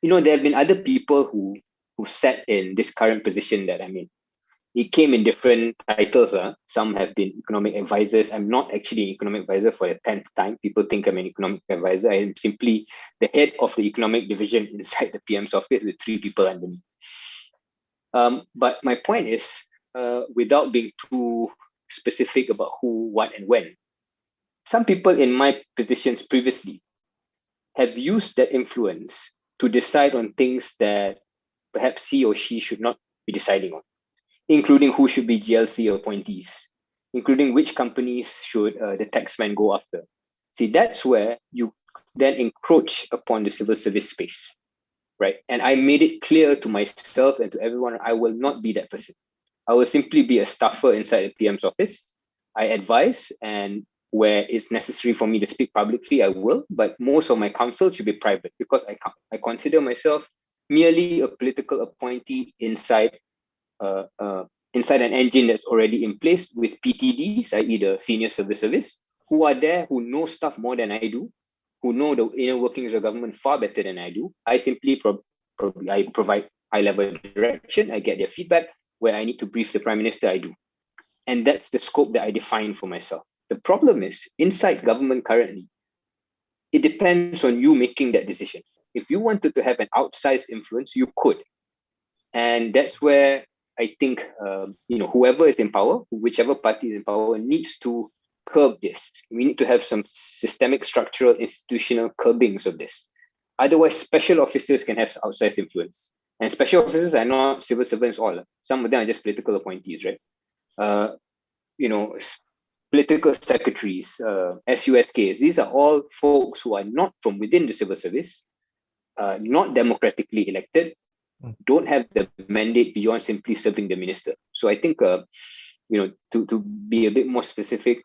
There have been other people who sat in this current position that I'm in. It came in different titles. Some have been economic advisors. I'm not actually an economic advisor for the 10th time. People think I'm an economic advisor. I am simply the head of the economic division inside the PM's office with 3 people under me. But my point is, without being too specific about who, what, and when, some people in my positions previously have used that influence to decide on things that perhaps he or she should not be deciding on, including who should be GLC appointees, including which companies should the taxman go after. See, that's where you then encroach upon the civil service space, right? And I made it clear to myself and to everyone, I will not be that person. I will simply be a staffer inside the PM's office. I advise, and where it's necessary for me to speak publicly, I will, but most of my counsel should be private because I consider myself merely a political appointee inside an engine that's already in place with PTDs, i.e. the senior civil service, who are there, who know stuff more than I do, who know the inner workings of government far better than I do. I simply I provide high-level direction. I get their feedback. Where I need to brief the Prime Minister, I do. And that's the scope that I define for myself. The problem is, inside government currently, it depends on you making that decision. If you wanted to have an outsized influence, you could. And that's where I think, whoever is in power, whichever party is in power, needs to curb this. We need to have some systemic, structural, institutional curbings of this. Otherwise, special officers can have outsized influence. And special officers are not civil servants all. Some of them are just political appointees, right? political secretaries, SUSKs, these are all folks who are not from within the civil service, not democratically elected, don't have the mandate beyond simply serving the minister. So I think, to be a bit more specific,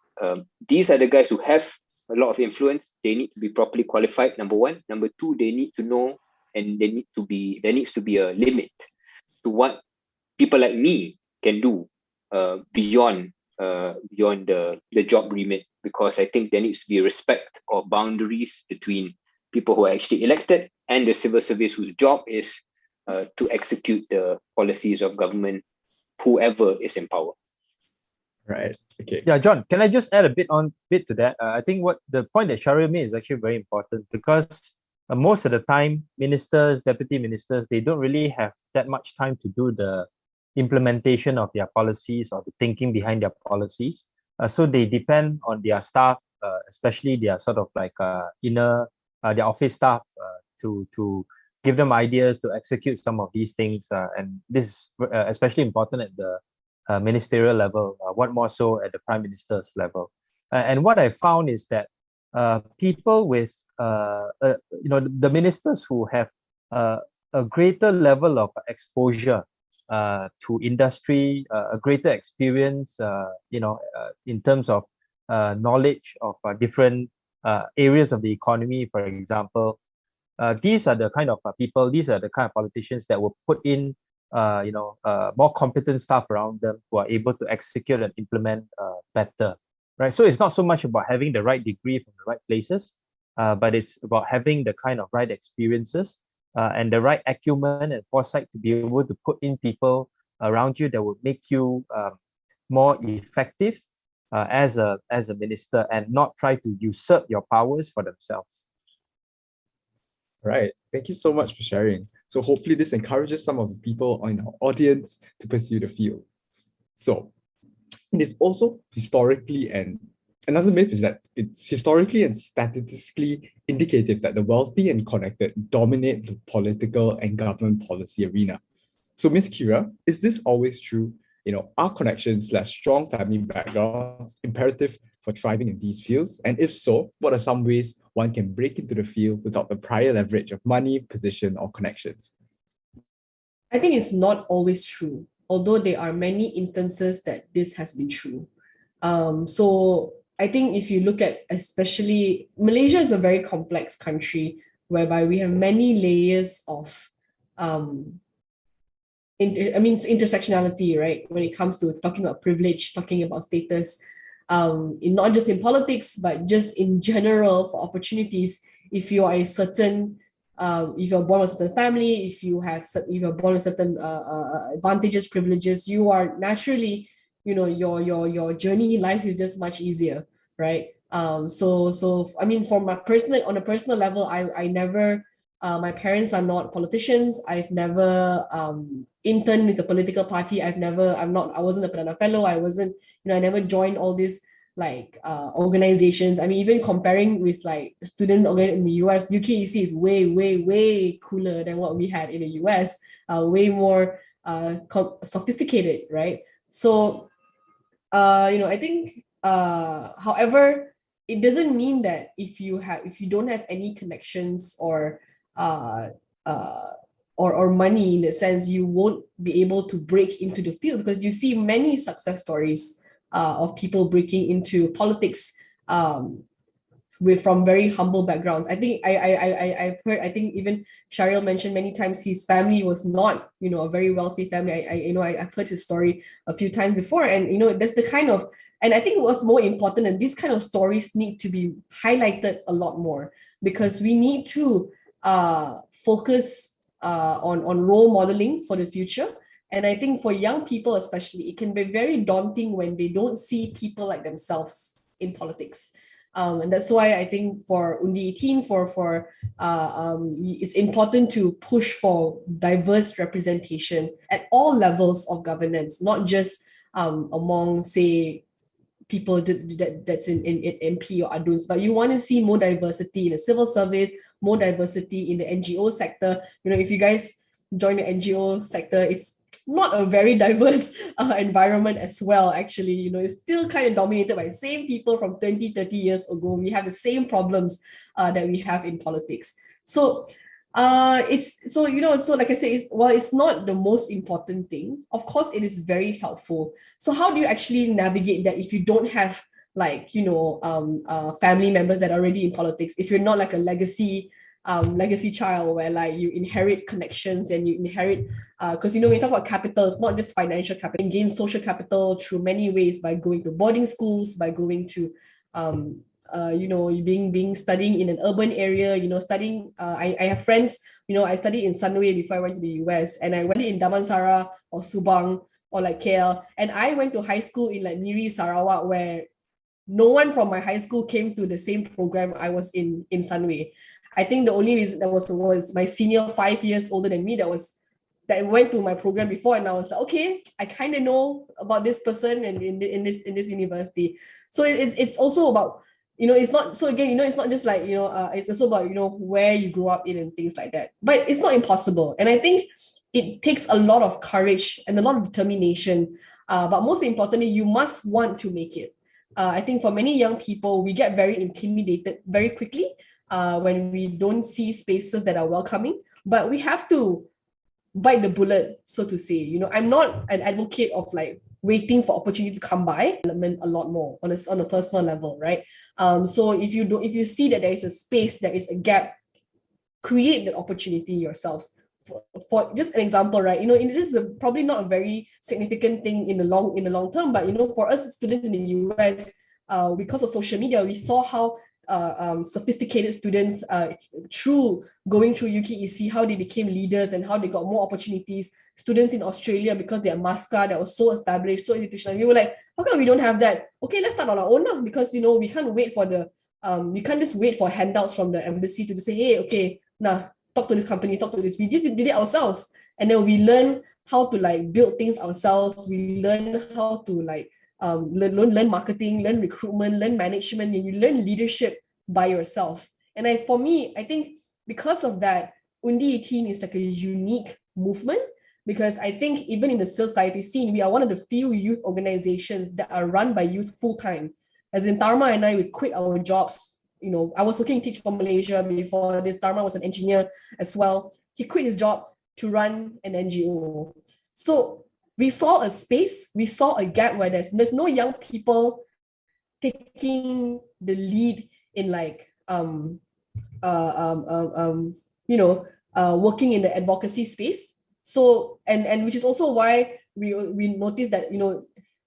these are the guys who have a lot of influence. They need to be properly qualified, number one. Number two, they need to know, and there needs to be a limit to what people like me can do beyond the job remit, because I think there needs to be respect or boundaries between people who are actually elected and the civil service whose job is to execute the policies of government, whoever is in power. Right. Okay. Yeah, John, can I just add a bit to that? I think what the point that Shahril made is actually very important, because most of the time, ministers, deputy ministers, they don't really have that much time to do the implementation of their policies or the thinking behind their policies. So they depend on their staff, especially their sort of like their office staff, to give them ideas to execute some of these things. And this is especially important at the ministerial level, what more so at the prime minister's level. And what I found is that people with, the ministers who have a greater level of exposure to industry, a greater experience, in terms of knowledge of different areas of the economy, for example. These are the kind of people, these are the kind of politicians that will put in more competent staff around them who are able to execute and implement better, right? So it's not so much about having the right degree from the right places, but it's about having the kind of right experiences and the right acumen and foresight to be able to put in people around you that will make you more effective as a minister, and not try to usurp your powers for themselves. Right. Thank you so much for sharing. So hopefully this encourages some of the people in our audience to pursue the field. So it is also historically, and another myth is that it's historically and statistically indicative that the wealthy and connected dominate the political and government policy arena. So Ms. Kira, is this always true? Are connections / strong family backgrounds imperative for thriving in these fields? And if so, what are some ways one can break into the field without the prior leverage of money, position, or connections? I think it's not always true, although there are many instances that this has been true. So I think if you look at, especially Malaysia is a very complex country whereby we have many layers of intersectionality, right? When it comes to talking about privilege, talking about status, not just in politics, but just in general for opportunities. If you are a certain, if you're born with a certain family, if you're born with certain advantages, privileges, you are naturally, your journey in life is just much easier, right? So I mean, on a personal level, I never. My parents are not politicians. I've never interned with a political party. I wasn't a Perdana Fellow. I wasn't, I never joined all these organizations. I mean, even comparing with like student organizations in the US, UKEC is way, way, way cooler than what we had in the US, way more sophisticated, right? So, I think, however, it doesn't mean that if you don't have any connections or money, in the sense, you won't be able to break into the field, because you see many success stories of people breaking into politics from very humble backgrounds. I think I've heard, I think even Shahril mentioned many times his family was not, a very wealthy family. I've heard his story a few times before, and that's the kind of, and I think what's more important, and these kind of stories need to be highlighted a lot more, because we need to focus on role modeling for the future. And I think for young people especially, it can be very daunting when they don't see people like themselves in politics. And that's why I think for Undi 18, it's important to push for diverse representation at all levels of governance, not just among, say, people that's in MP or ADUNS, but you want to see more diversity in the civil service, more diversity in the NGO sector. If you guys join the NGO sector, it's not a very diverse environment as well, actually. You know, it's still kind of dominated by the same people from 20, 30 years ago. We have the same problems that we have in politics. So it's so, you know, so like I said, while it's not the most important thing, of course it is very helpful. So how do you actually navigate that if you don't have like, you know, family members that are already in politics, if you're not like a legacy child where like you inherit connections and you inherit because, you know, when you talk about capital, it's not just financial capital. You gain social capital through many ways, by going to boarding schools, by going to you know, being studying in an urban area, you know, studying I have friends, you know, I studied in Sunway before I went to the US, and I went in Damansara or Subang or like KL, and I went to high school in like Miri, Sarawak, where no one from my high school came to the same program I was in Sunway. I think the only reason that was my senior 5 years older than me that went to my program before, and I was like, okay, I kind of know about this person and in this university. So it's also about, you know, it's not, so again, you know, it's not just like, you know, it's also about, you know, where you grew up in and things like that. But it's not impossible. And I think it takes a lot of courage and a lot of determination. But most importantly, you must want to make it. I think for many young people, we get very intimidated very quickly when we don't see spaces that are welcoming. But we have to bite the bullet, so to say. You know, I'm not an advocate of like waiting for opportunity to come by, development a lot more on a personal level, right? So if you see that there is a space, there is a gap, create that opportunity yourselves. For just an example, right? You know, this is probably not a very significant thing in the long term, but you know, for us students in the US, because of social media, we saw how sophisticated students through going through UKEC, how they became leaders and how they got more opportunities. Students in Australia, because their MASCA that was so established, so institutional, we were like, how come we don't have that? Okay, let's start on our own now, because you know, we can't wait for we can't just wait for handouts from the embassy to say, hey, okay, nah, talk to this company, talk to this. We just did it ourselves, and then we learn how to like build things ourselves. We learn how to like learn marketing, learn recruitment, learn management, and you learn leadership by yourself. And for me, I think because of that, Undi 18 is like a unique movement, because I think even in the civil society scene, we are one of the few youth organizations that are run by youth full-time. As in Dharma and I, we quit our jobs. You know, I was working in Teach for Malaysia before this. Dharma was an engineer as well. He quit his job to run an NGO. So we saw a space, we saw a gap where there's no young people taking the lead in like you know, working in the advocacy space. So and which is also why we noticed that, you know,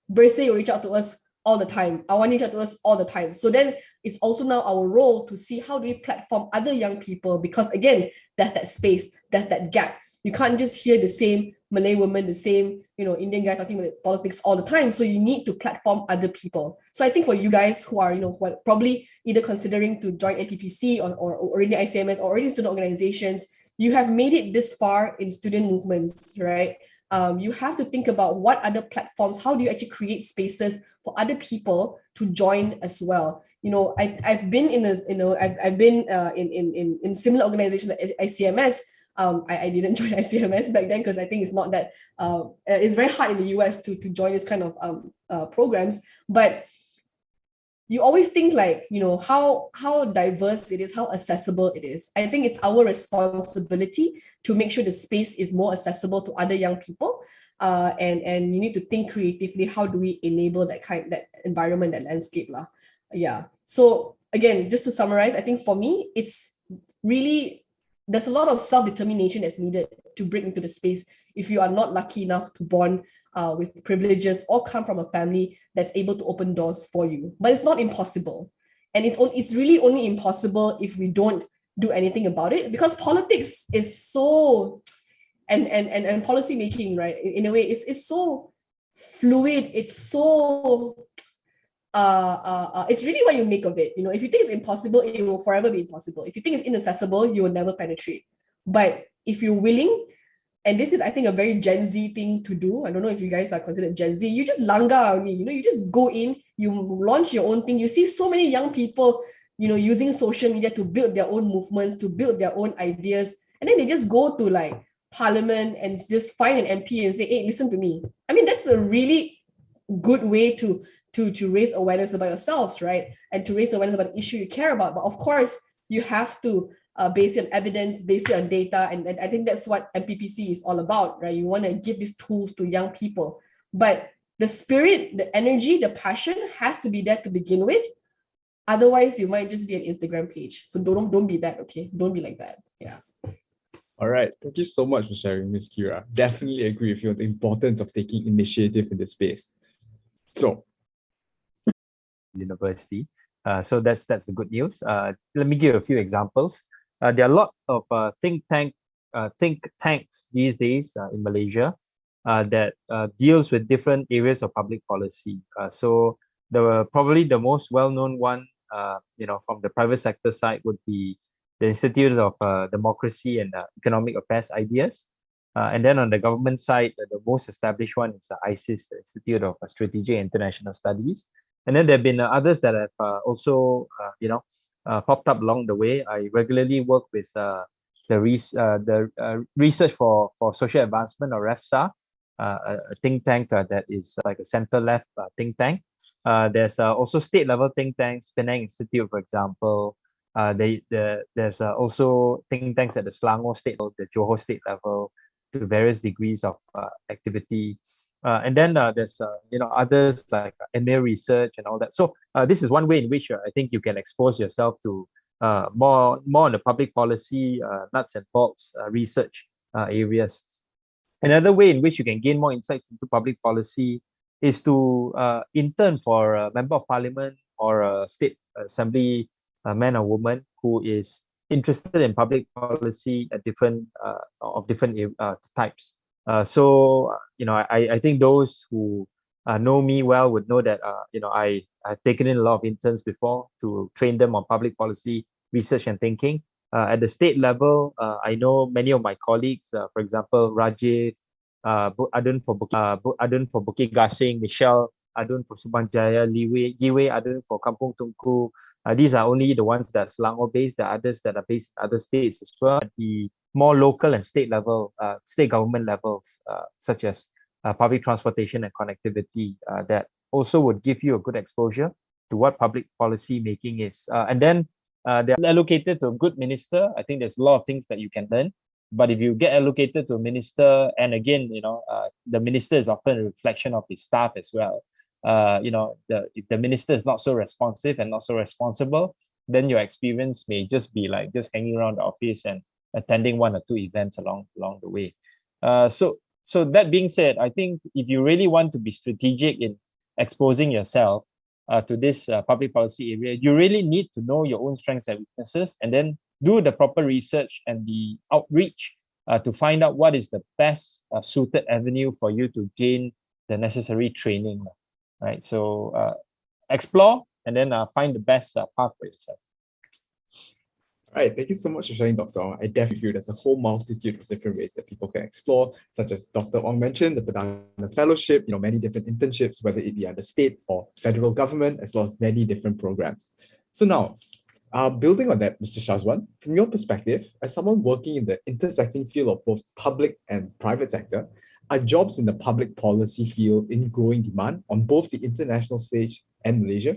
Berse will reach out to us all the time. Awan reach out to us all the time. So then it's also now our role to see how do we platform other young people, because again, there's that space, there's that gap. You can't just hear the same Malay woman, the same, you know, Indian guy talking about politics all the time. So you need to platform other people. So I think for you guys who are, you know, who are probably either considering to join MPPC or already ICMS or already student organizations, you have made it this far in student movements, right? You have to think about what other platforms, how do you actually create spaces for other people to join as well. You know, I've been in similar organizations like ICMS. I didn't join ICMS back then because I think it's not that it's very hard in the US to join this kind of programs. But you always think like, you know, how diverse it is, how accessible it is. I think it's our responsibility to make sure the space is more accessible to other young people. And you need to think creatively, how do we enable that environment, that landscape lah. Yeah. So again, just to summarize, I think for me, it's really, there's a lot of self-determination that's needed to break into the space if you are not lucky enough to born with privileges or come from a family that's able to open doors for you. But it's not impossible. And it's really only impossible if we don't do anything about it, because politics is so, and policy making, right, in a way, it's so fluid, it's so, it's really what you make of it. You know, if you think it's impossible, it will forever be impossible. If you think it's inaccessible, you will never penetrate. But if you're willing, and this is, I think, a very Gen Z thing to do. I don't know if you guys are considered Gen Z. You just langa only, you know, you just go in, you launch your own thing. You see so many young people, you know, using social media to build their own movements, to build their own ideas. And then they just go to like parliament and just find an MP and say, hey, listen to me. I mean, that's a really good way to raise awareness about yourselves, right? And to raise awareness about the issue you care about. But of course, you have to base it on evidence, base it on data. And I think that's what MPPC is all about, right? You want to give these tools to young people. But the spirit, the energy, the passion has to be there to begin with. Otherwise, you might just be an Instagram page. So don't be that, okay? Don't be like that. Yeah. All right. Thank you so much for sharing, Ms. Kira. Definitely agree with you on the importance of taking initiative in this space. So, university. So that's the good news. Let me give a few examples. There are a lot of think tanks these days in Malaysia that deals with different areas of public policy. So probably the most well-known one, from the private sector side would be the Institute of Democracy and Economic Affairs Ideas. And then on the government side, the most established one is the ISIS, the Institute of Strategic International Studies. And then there have been others that have also, popped up along the way. I regularly work with the Research for Social Advancement, or REFSA, a think tank that is like a center-left think tank. There's also state-level think tanks, Penang Institute, for example. There's also think tanks at the Selangor state level, the Johor state level, to various degrees of activity. And then there's others like MA research and all that. So this is one way in which I think you can expose yourself to more on the public policy nuts and bolts research areas. Another way in which you can gain more insights into public policy is to intern for a member of parliament or a state assembly man or woman who is interested in public policy at different types. I think those who know me well would know that I've taken in a lot of interns before to train them on public policy research and thinking. At the state level, I know many of my colleagues, for example, Rajiv, Adun for Bukit Gasing, Michelle Adun for Subang Jaya, Yiwei Adun for Kampung Tungku. These are only the ones that are Selangor based. There are others that are based in other states as well. The more local and state level, state government levels, such as public transportation and connectivity, that also would give you a good exposure to what public policy making is. And then they're allocated to a good minister. I think there's a lot of things that you can learn. But if you get allocated to a minister, and again, the minister is often a reflection of his staff as well. If the minister is not so responsive and not so responsible, then your experience may just be like just hanging around the office and attending one or two events along the way. So that being said, I think if you really want to be strategic in exposing yourself to this public policy area, you really need to know your own strengths and weaknesses, and then do the proper research and the outreach to find out what is the best suited avenue for you to gain the necessary training. Right, so explore and then find the best path for yourself. All right, thank you so much for sharing, Dr. Ong. I definitely feel there's a whole multitude of different ways that people can explore, such as Dr. Ong mentioned, the Perdana Fellowship, many different internships, whether it be at the state or federal government, as well as many different programs. So now, building on that, Mr. Shazwan, from your perspective, as someone working in the intersecting field of both public and private sector, are jobs in the public policy field in growing demand on both the international stage and Malaysia?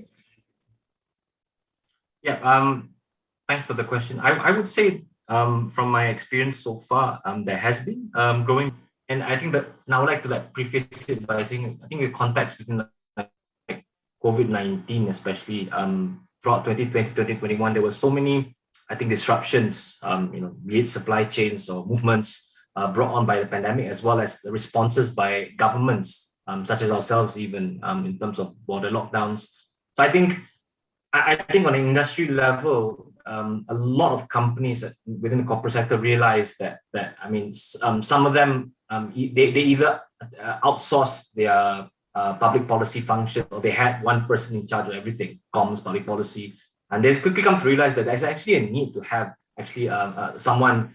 Yeah, thanks for the question. I would say from my experience so far, there has been growing. And I think that now I would like to preface it by saying, I think the context between COVID-19 especially, throughout 2020, 2021, there were so many, I think, disruptions, be it supply chains or movements brought on by the pandemic, as well as the responses by governments, such as ourselves, even in terms of border lockdowns. So I think on an industry level, a lot of companies within the corporate sector realize that some of them they either outsource their public policy function, or they had one person in charge of everything, comms, public policy, and they've quickly come to realize that there's actually a need to have someone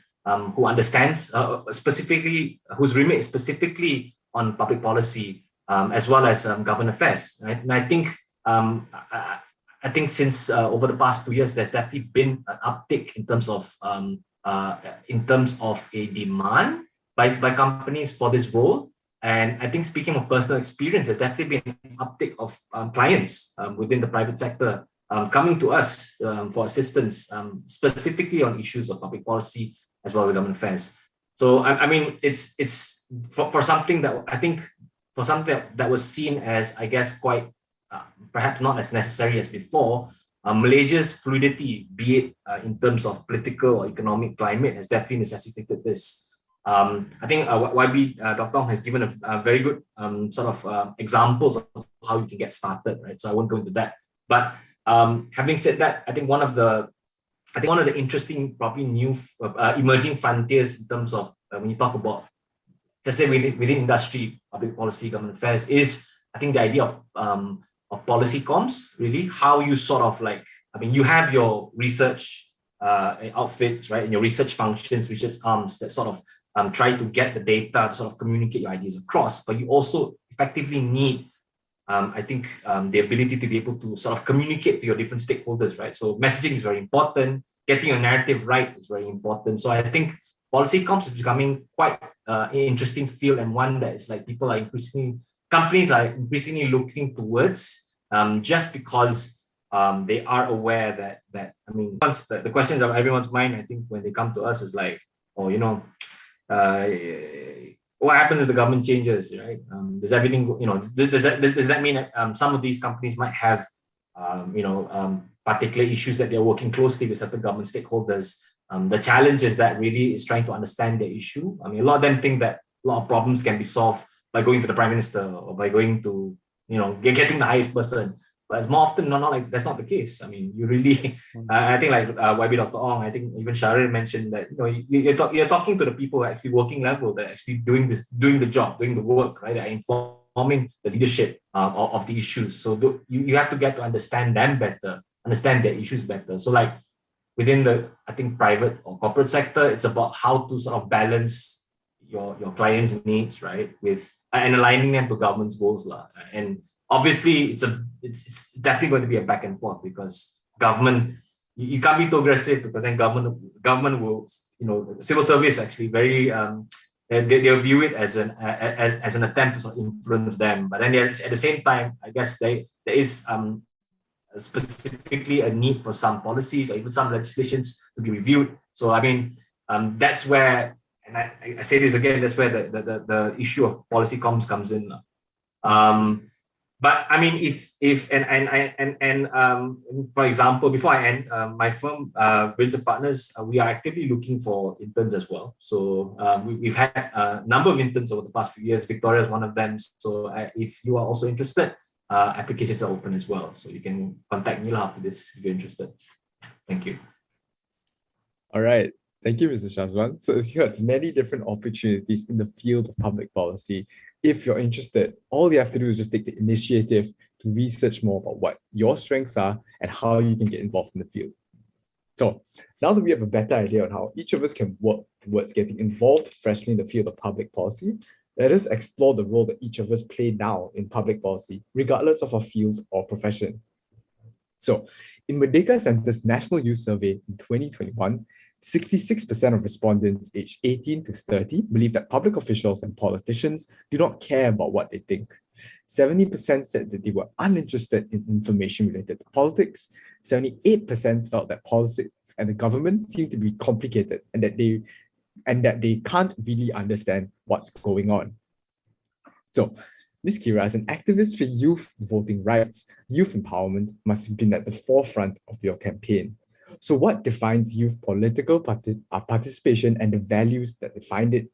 who understands specifically, whose remit is specifically on public policy, as well as government affairs. Right? And I think since over the past 2 years, there's definitely been an uptick in terms of a demand, by companies for this role. And I think, speaking of personal experience, there's definitely been an uptick of clients within the private sector coming to us for assistance, specifically on issues of public policy as well as government affairs. So I mean, it's for something that I think, for something that was seen as, I guess, quite perhaps not as necessary as before. Malaysia's fluidity, be it in terms of political or economic climate, has definitely necessitated this. I think YB Dr. Ong has given a very good sort of examples of how you can get started, right? So I won't go into that. But having said that, I think one of the interesting, probably new emerging frontiers in terms of when you talk about, let's say, within industry, public policy, government affairs, is I think the idea of policy comms, really, how you sort of like, I mean, you have your research outfits, right, and your research functions, research arms that sort of try to get the data to sort of communicate your ideas across, but you also effectively need, I think, the ability to be able to sort of communicate to your different stakeholders, right? So messaging is very important. Getting your narrative right is very important. So I think policy comms is becoming quite an interesting field, and one that is like companies are increasingly looking towards, just because they are aware that I mean, once the questions of everyone's mind, I think, when they come to us is like, oh, you know, what happens if the government changes, right? Does everything, you know, does that mean that some of these companies might have, particular issues that they're working closely with certain government stakeholders? The challenge is that really is trying to understand the issue. I mean, a lot of them think that a lot of problems can be solved by going to the prime minister or by going to, you know, getting the highest person. But it's more often not like that's not the case. I mean, you really, I think like YB Dr. Ong, I think even Shahril mentioned that, you know, you're talking to the people who are actually working level, that are actually doing the job, doing the work, right? That are informing the leadership of the issues. So you have to get to understand them better, understand their issues better. So like within the, I think, private or corporate sector, it's about how to sort of balance your clients' needs, right, with and aligning them to government's goals, and obviously, it's definitely going to be a back and forth, because government, you can't be too aggressive, because then government will, you know, civil service actually very they'll view it as an attempt to sort of influence them. But then at the same time, I guess there is specifically a need for some policies or even some legislations to be reviewed. So I mean, that's where, and I say this again, that's where the issue of policy comms comes in. But I mean, for example, before I end, my firm, Bridge of Partners, we are actively looking for interns as well. So we've had a number of interns over the past few years. Victoria is one of them. So if you are also interested, applications are open as well. So you can contact me after this if you're interested. Thank you. All right. Thank you, Mr. Shazwan. So as you heard, many different opportunities in the field of public policy. If you're interested, all you have to do is just take the initiative to research more about what your strengths are and how you can get involved in the field. So now that we have a better idea on how each of us can work towards getting involved freshly in the field of public policy, let us explore the role that each of us play now in public policy, regardless of our field or profession. So in Merdeka Centre's National Youth Survey in 2021, 66% of respondents aged 18 to 30 believe that public officials and politicians do not care about what they think. 70% said that they were uninterested in information related to politics. 78% felt that politics and the government seem to be complicated and that they can't really understand what's going on. So, Ms. Kira, as an activist for youth voting rights, youth empowerment must have been at the forefront of your campaign. So what defines youth political participation and the values that define it,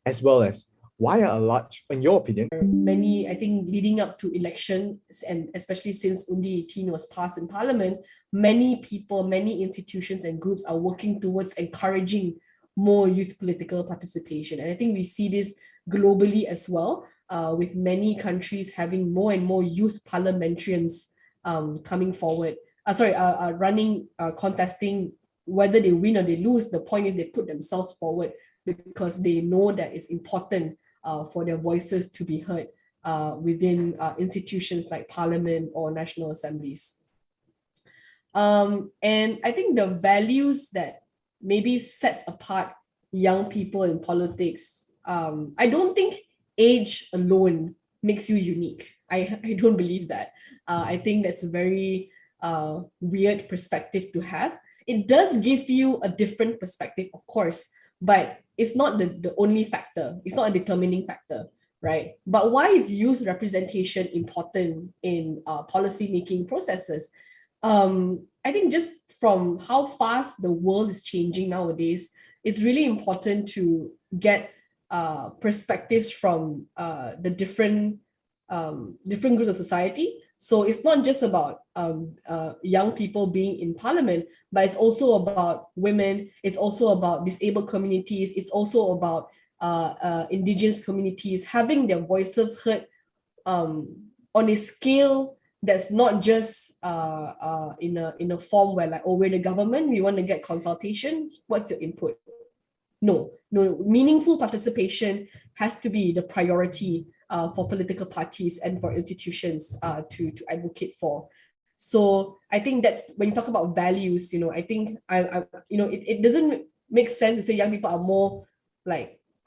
as well as why are a large, in your opinion? Many, I think, leading up to elections, and especially since Undi 18 was passed in Parliament, many people, many institutions and groups are working towards encouraging more youth political participation. And I think we see this globally as well, with many countries having more and more youth parliamentarians coming forward. Running, contesting, whether they win or they lose. The point is they put themselves forward because they know that it's important for their voices to be heard within institutions like Parliament or national assemblies. And I think the values that maybe sets apart young people in politics I don't think age alone makes you unique. I don't believe that. I think that's a very weird perspective to have. It does give you a different perspective, of course, but it's not the only factor. It's not a determining factor, right? But why is youth representation important in policy making processes? I think just from how fast the world is changing nowadays, it's really important to get perspectives from the different groups of society. So it's not just about young people being in parliament, but it's also about women. It's also about disabled communities. It's also about indigenous communities having their voices heard on a scale that's not just in a form where like, oh, we're the government, we want to get consultation. What's your input? No, meaningful participation has to be the priority for political parties and for institutions to advocate for. So I think that's when you talk about values, I think it doesn't make sense to say young people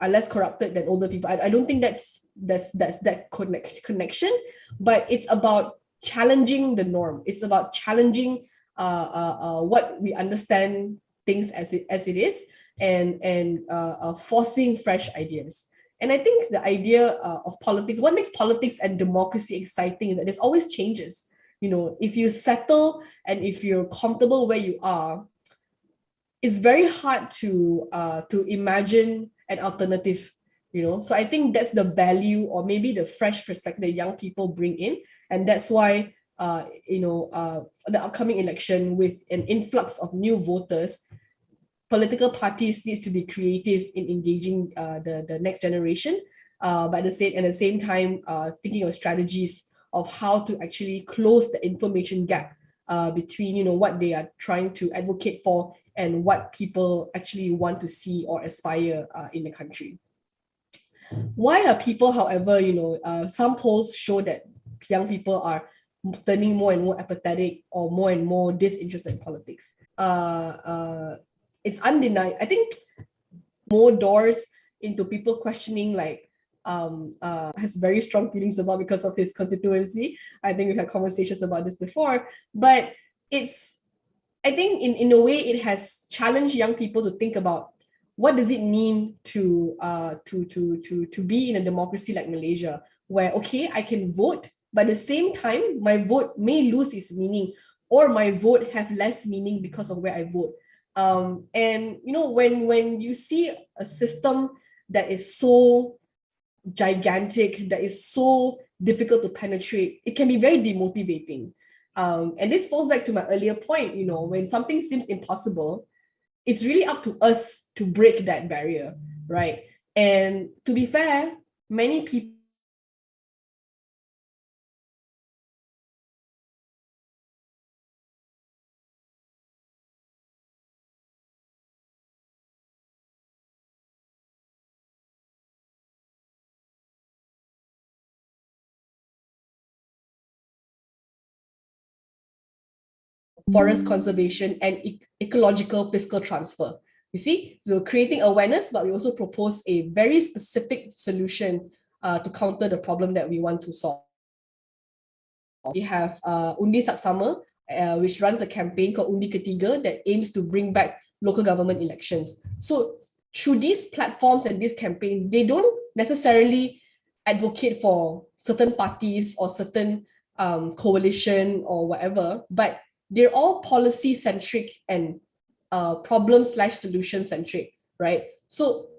are less corrupted than older people. I don't think that's that connection, but it's about challenging the norm. It's about challenging what we understand things as it is, and forcing fresh ideas. And I think the idea of politics, what makes politics and democracy exciting is that there's always changes. If you settle and if you're comfortable where you are, it's very hard to imagine an alternative. So I think that's the value, or maybe the fresh perspective that young people bring in, and that's why the upcoming election with an influx of new voters, political parties needs to be creative in engaging the next generation, but at the same time thinking of strategies of how to actually close the information gap between what they are trying to advocate for and what people actually want to see or aspire in the country. Why are people, however, some polls show that young people are turning more and more apathetic or more and more disinterested in politics. It's undeniable. I think more doors into people questioning has very strong feelings about because of his constituency. I think we've had conversations about this before, but I think in a way it has challenged young people to think about what does it mean to be in a democracy like Malaysia, where, okay, I can vote, but at the same time, my vote may lose its meaning, or my vote have less meaning because of where I vote. And when you see a system that is so gigantic, that is so difficult to penetrate, it can be very demotivating. And this falls back to my earlier point, when something seems impossible, it's really up to us to break that barrier, right? And to be fair, many people forest conservation and ecological fiscal transfer. You see, so creating awareness, but we also propose a very specific solution to counter the problem that we want to solve. We have Undi Saksama, which runs a campaign called Undi Ketiga that aims to bring back local government elections. So through these platforms and this campaign, they don't necessarily advocate for certain parties or certain coalition or whatever, but they're all policy-centric and problem/solution-centric, right? So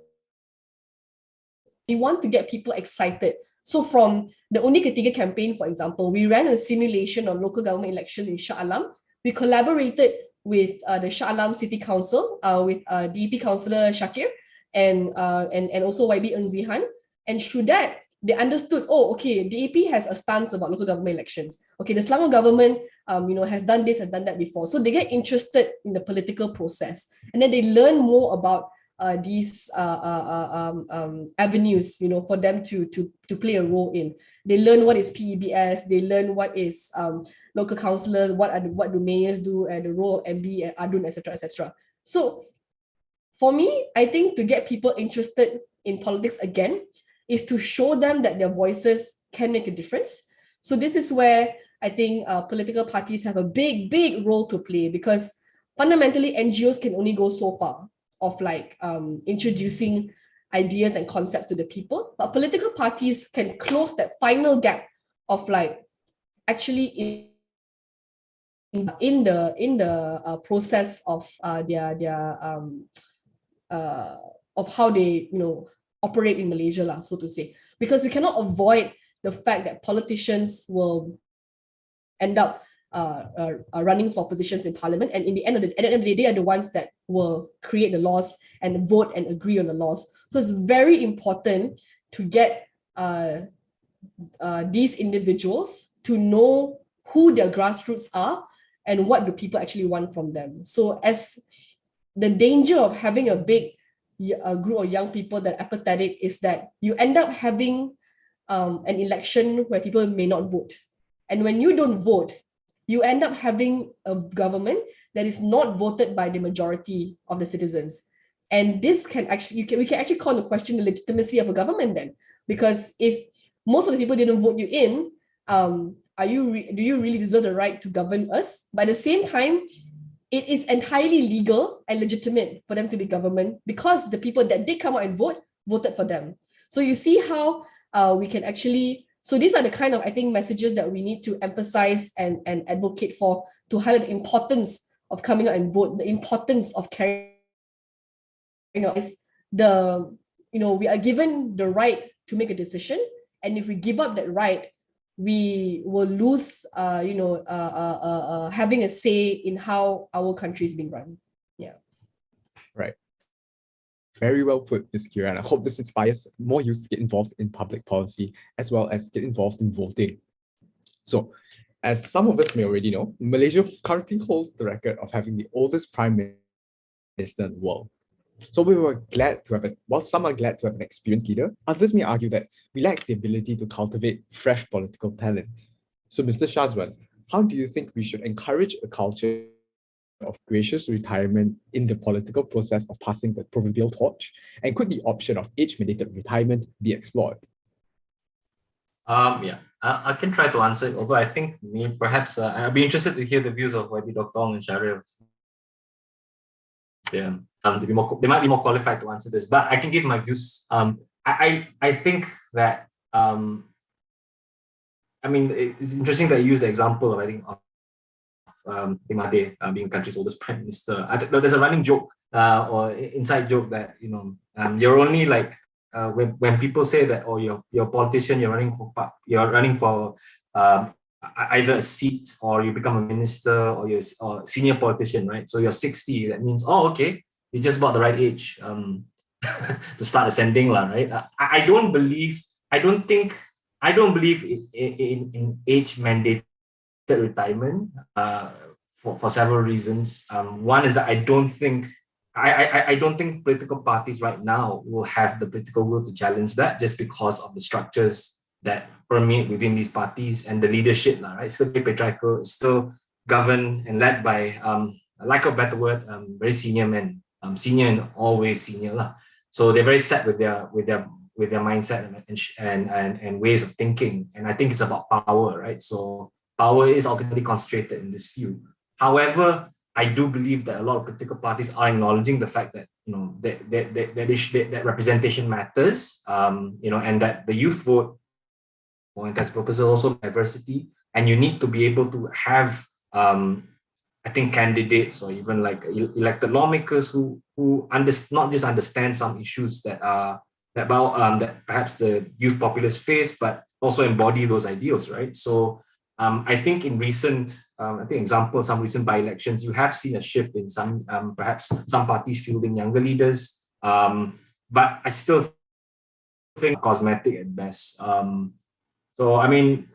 we want to get people excited. So from the Undi Ketiga campaign, for example, we ran a simulation of local government election in Shah Alam. We collaborated with the Shah Alam City Council, with DEP Councillor Shakir and also YB Eng Zihan. And through that, they understood, oh, okay, DEP has a stance about local government elections. Okay, the Selangor government, has done this, has done that before. So they get interested in the political process, and then they learn more about these avenues, for them to play a role in. They learn what is PEBS. They learn what is local councillors, what do mayors do, and the role of MD and ADUN, etc., etc. So for me, I think to get people interested in politics again is to show them that their voices can make a difference. So this is where I think political parties have a big role to play, because fundamentally NGOs can only go so far of like introducing ideas and concepts to the people, but political parties can close that final gap of like actually in the process of of how they operate in Malaysia lah, so to say, because we cannot avoid the fact that politicians will end up running for positions in parliament, and at the end of the day, they are the ones that will create the laws and vote and agree on the laws. So it's very important to get these individuals to know who their grassroots are and what do people actually want from them. So as the danger of having a big group of young people that are apathetic is that you end up having an election where people may not vote. And when you don't vote, you end up having a government that is not voted by the majority of the citizens. And this can actually, we can actually call into question the legitimacy of a government then. Because if most of the people didn't vote you in, do you really deserve the right to govern us? But at the same time, it is entirely legal and legitimate for them to be government because the people that did come out and vote, voted for them. So you see how we can actually, so these are the kind of, I think, messages that we need to emphasize and advocate for, to highlight the importance of coming out and vote, the importance of carrying out we are given the right to make a decision. And if we give up that right, we will lose, having a say in how our country is being run. Yeah. Right. Very well put, Ms. Kian. I hope this inspires more youth to get involved in public policy as well as get involved in voting. So, as some of us may already know, Malaysia currently holds the record of having the oldest Prime Minister in the world. So we were glad to have while some are glad to have an experienced leader, others may argue that we lack the ability to cultivate fresh political talent. So Mr. Shazwan, how do you think we should encourage a culture of gracious retirement in the political process of passing the proverbial torch? And could the option of age-mandated retirement be explored? I can try to answer it, although I think perhaps I'd be interested to hear the views of maybe Dr. Ong and Shahril. Yeah, they might be more qualified to answer this, but I can give my views. I think that it's interesting that you use the example of Mahathir being the country's oldest prime minister. There's a running joke or inside joke that you're only like when people say that you're a politician, you're running for either a seat or you become a minister or you're a senior politician, right? So you're 60. That means okay, you're just about the right age to start ascending, right? I don't believe in age mandated retirement for several reasons. One is that I don't think political parties right now will have the political will to challenge that, just because of the structures that permeate within these parties and the leadership, right? It's still patriarchal, it's still governed and led by, lack of a better word, very senior men, senior and always senior. So they're very set with their mindset and ways of thinking. And I think it's about power, right? So power is ultimately concentrated in this few. However, I do believe that a lot of political parties are acknowledging the fact that that representation matters, and that the youth vote for intensive purposes also diversity, and you need to be able to have I think candidates or even like elected lawmakers who not just understand some issues that perhaps the youth populace face, but also embody those ideals, right? So I think in recent, some recent by-elections, you have seen a shift in some, perhaps some parties fielding younger leaders, but I still think cosmetic at best. So, I mean,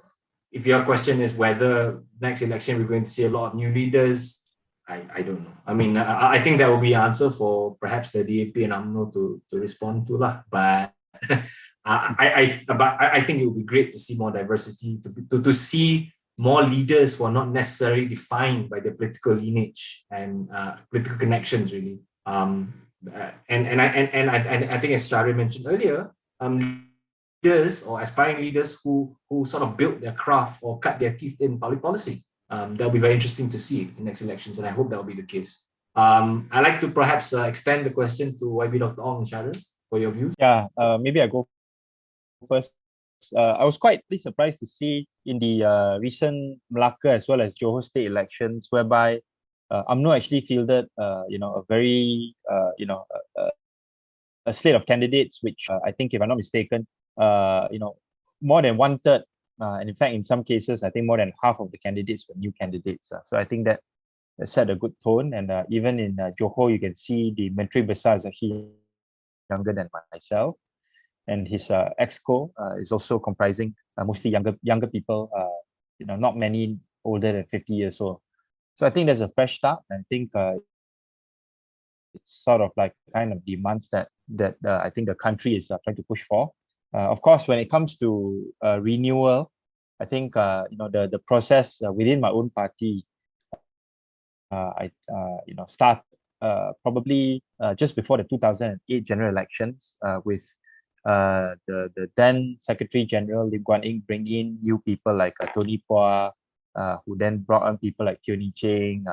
if your question is whether next election we're going to see a lot of new leaders, I don't know. I mean, I think that will be an answer for perhaps the DAP and UMNO to respond to lah. But I think it would be great to see more diversity, to see more leaders who are not necessarily defined by their political lineage and political connections, really. I think as Shahril mentioned earlier, leaders or aspiring leaders who sort of built their craft or cut their teeth in public policy. That'll be very interesting to see in next elections, and I hope that'll be the case. I'd like to perhaps extend the question to YB Dr. Ong and Shahril for your views. Yeah, maybe I go first. I was quite surprised to see in the recent Malacca as well as Johor state elections, whereby UMNO actually fielded, a very, a slate of candidates, which I think, if I'm not mistaken, more than one third, and in fact, in some cases, I think more than half of the candidates were new candidates. So I think that set a good tone. And even in Johor, you can see the Menteri Besar is actually younger than myself, and his exco is also comprising mostly younger people. Not many older than 50 years old. So I think there's a fresh start. I think it's sort of like kind of demands that I think the country is trying to push for. Of course, when it comes to renewal, I think the process within my own party, I start probably just before the 2008 general elections with the then Secretary General Lim Guan Eng bring in new people like Tony Phua, who then brought on people like Teo Ni Cheng,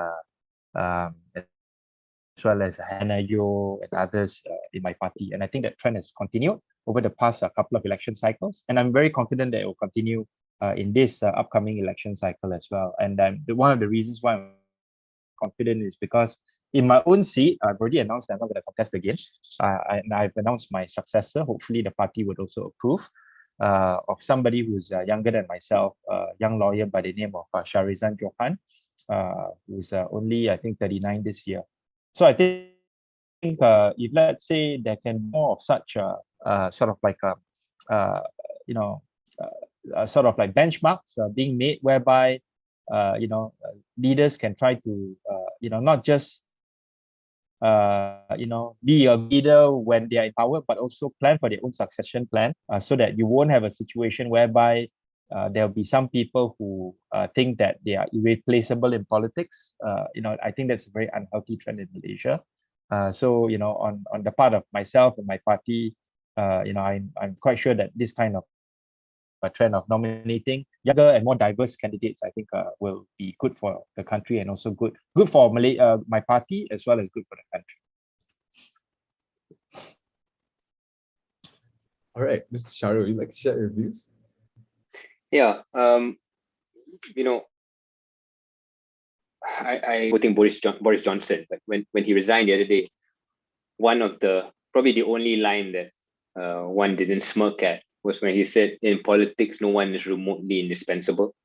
as well as Hannah Yo and others in my party. And I think that trend has continued over the past couple of election cycles. And I'm very confident that it will continue in this upcoming election cycle as well. And one of the reasons why I'm confident is because in my own seat, I've already announced that I'm not going to contest again. And I've announced my successor. Hopefully the party would also approve of somebody who's younger than myself, a young lawyer by the name of Shahrizan Johan, who's only, I think, 39 this year. So I think if, let's say, there can be more of such sort of like sort of like benchmarks being made, whereby leaders can try to not just be a leader when they are in power, but also plan for their own succession plan, so that you won't have a situation whereby there'll be some people who think that they are irreplaceable in politics. I think that's a very unhealthy trend in Malaysia. So on the part of myself and my party, I'm quite sure that this kind of a trend of nominating younger and more diverse candidates, I think will be good for the country, and also good for my party, as well as good for the country. All right, Mr. Shahril, would you like to share your views? Yeah, I quoting Boris Johnson, but when he resigned the other day, one of probably the only line that one didn't smirk at was when he said, in politics, no one is remotely indispensable.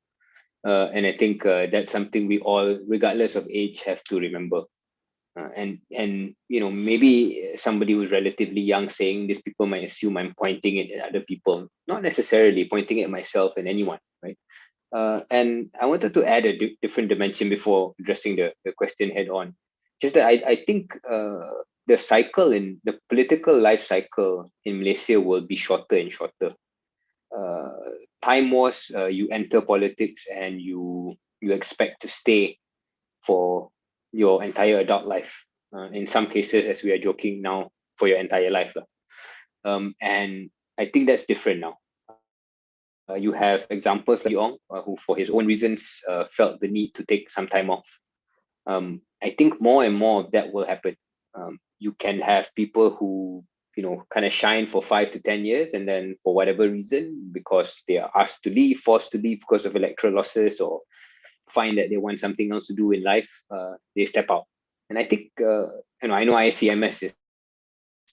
And I think that's something we all, regardless of age, have to remember. And maybe somebody who's relatively young saying this, people might assume I'm pointing it at other people, not necessarily pointing at myself and anyone, right? And I wanted to add a different dimension before addressing the question head on. Just that I think the cycle in the political life cycle in Malaysia will be shorter and shorter. Time was you enter politics and you expect to stay for your entire adult life. In some cases, as we are joking now, for your entire life. And I think that's different now. You have examples like Yong, who for his own reasons felt the need to take some time off. I think more and more of that will happen. You can have people who kind of shine for 5 to 10 years, and then for whatever reason, because they are asked to leave, forced to leave because of electoral losses, or find that they want something else to do in life, they step out. And I think I know ICMS is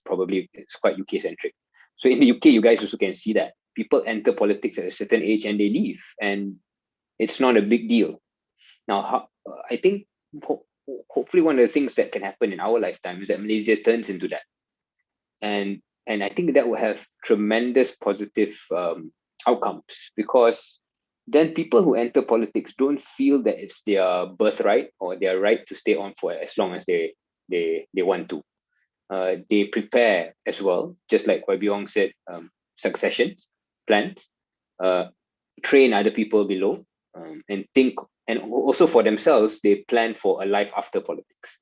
probably, it's quite UK centric. So in the UK, you guys also can see that people enter politics at a certain age and they leave, and it's not a big deal. Now, I think hopefully one of the things that can happen in our lifetime is that Malaysia turns into that. And I think that will have tremendous positive outcomes, because then people who enter politics don't feel that it's their birthright or their right to stay on for as long as they want to. They prepare as well, just like YB Ong said, succession plans, train other people below, and think, and also for themselves, they plan for a life after politics.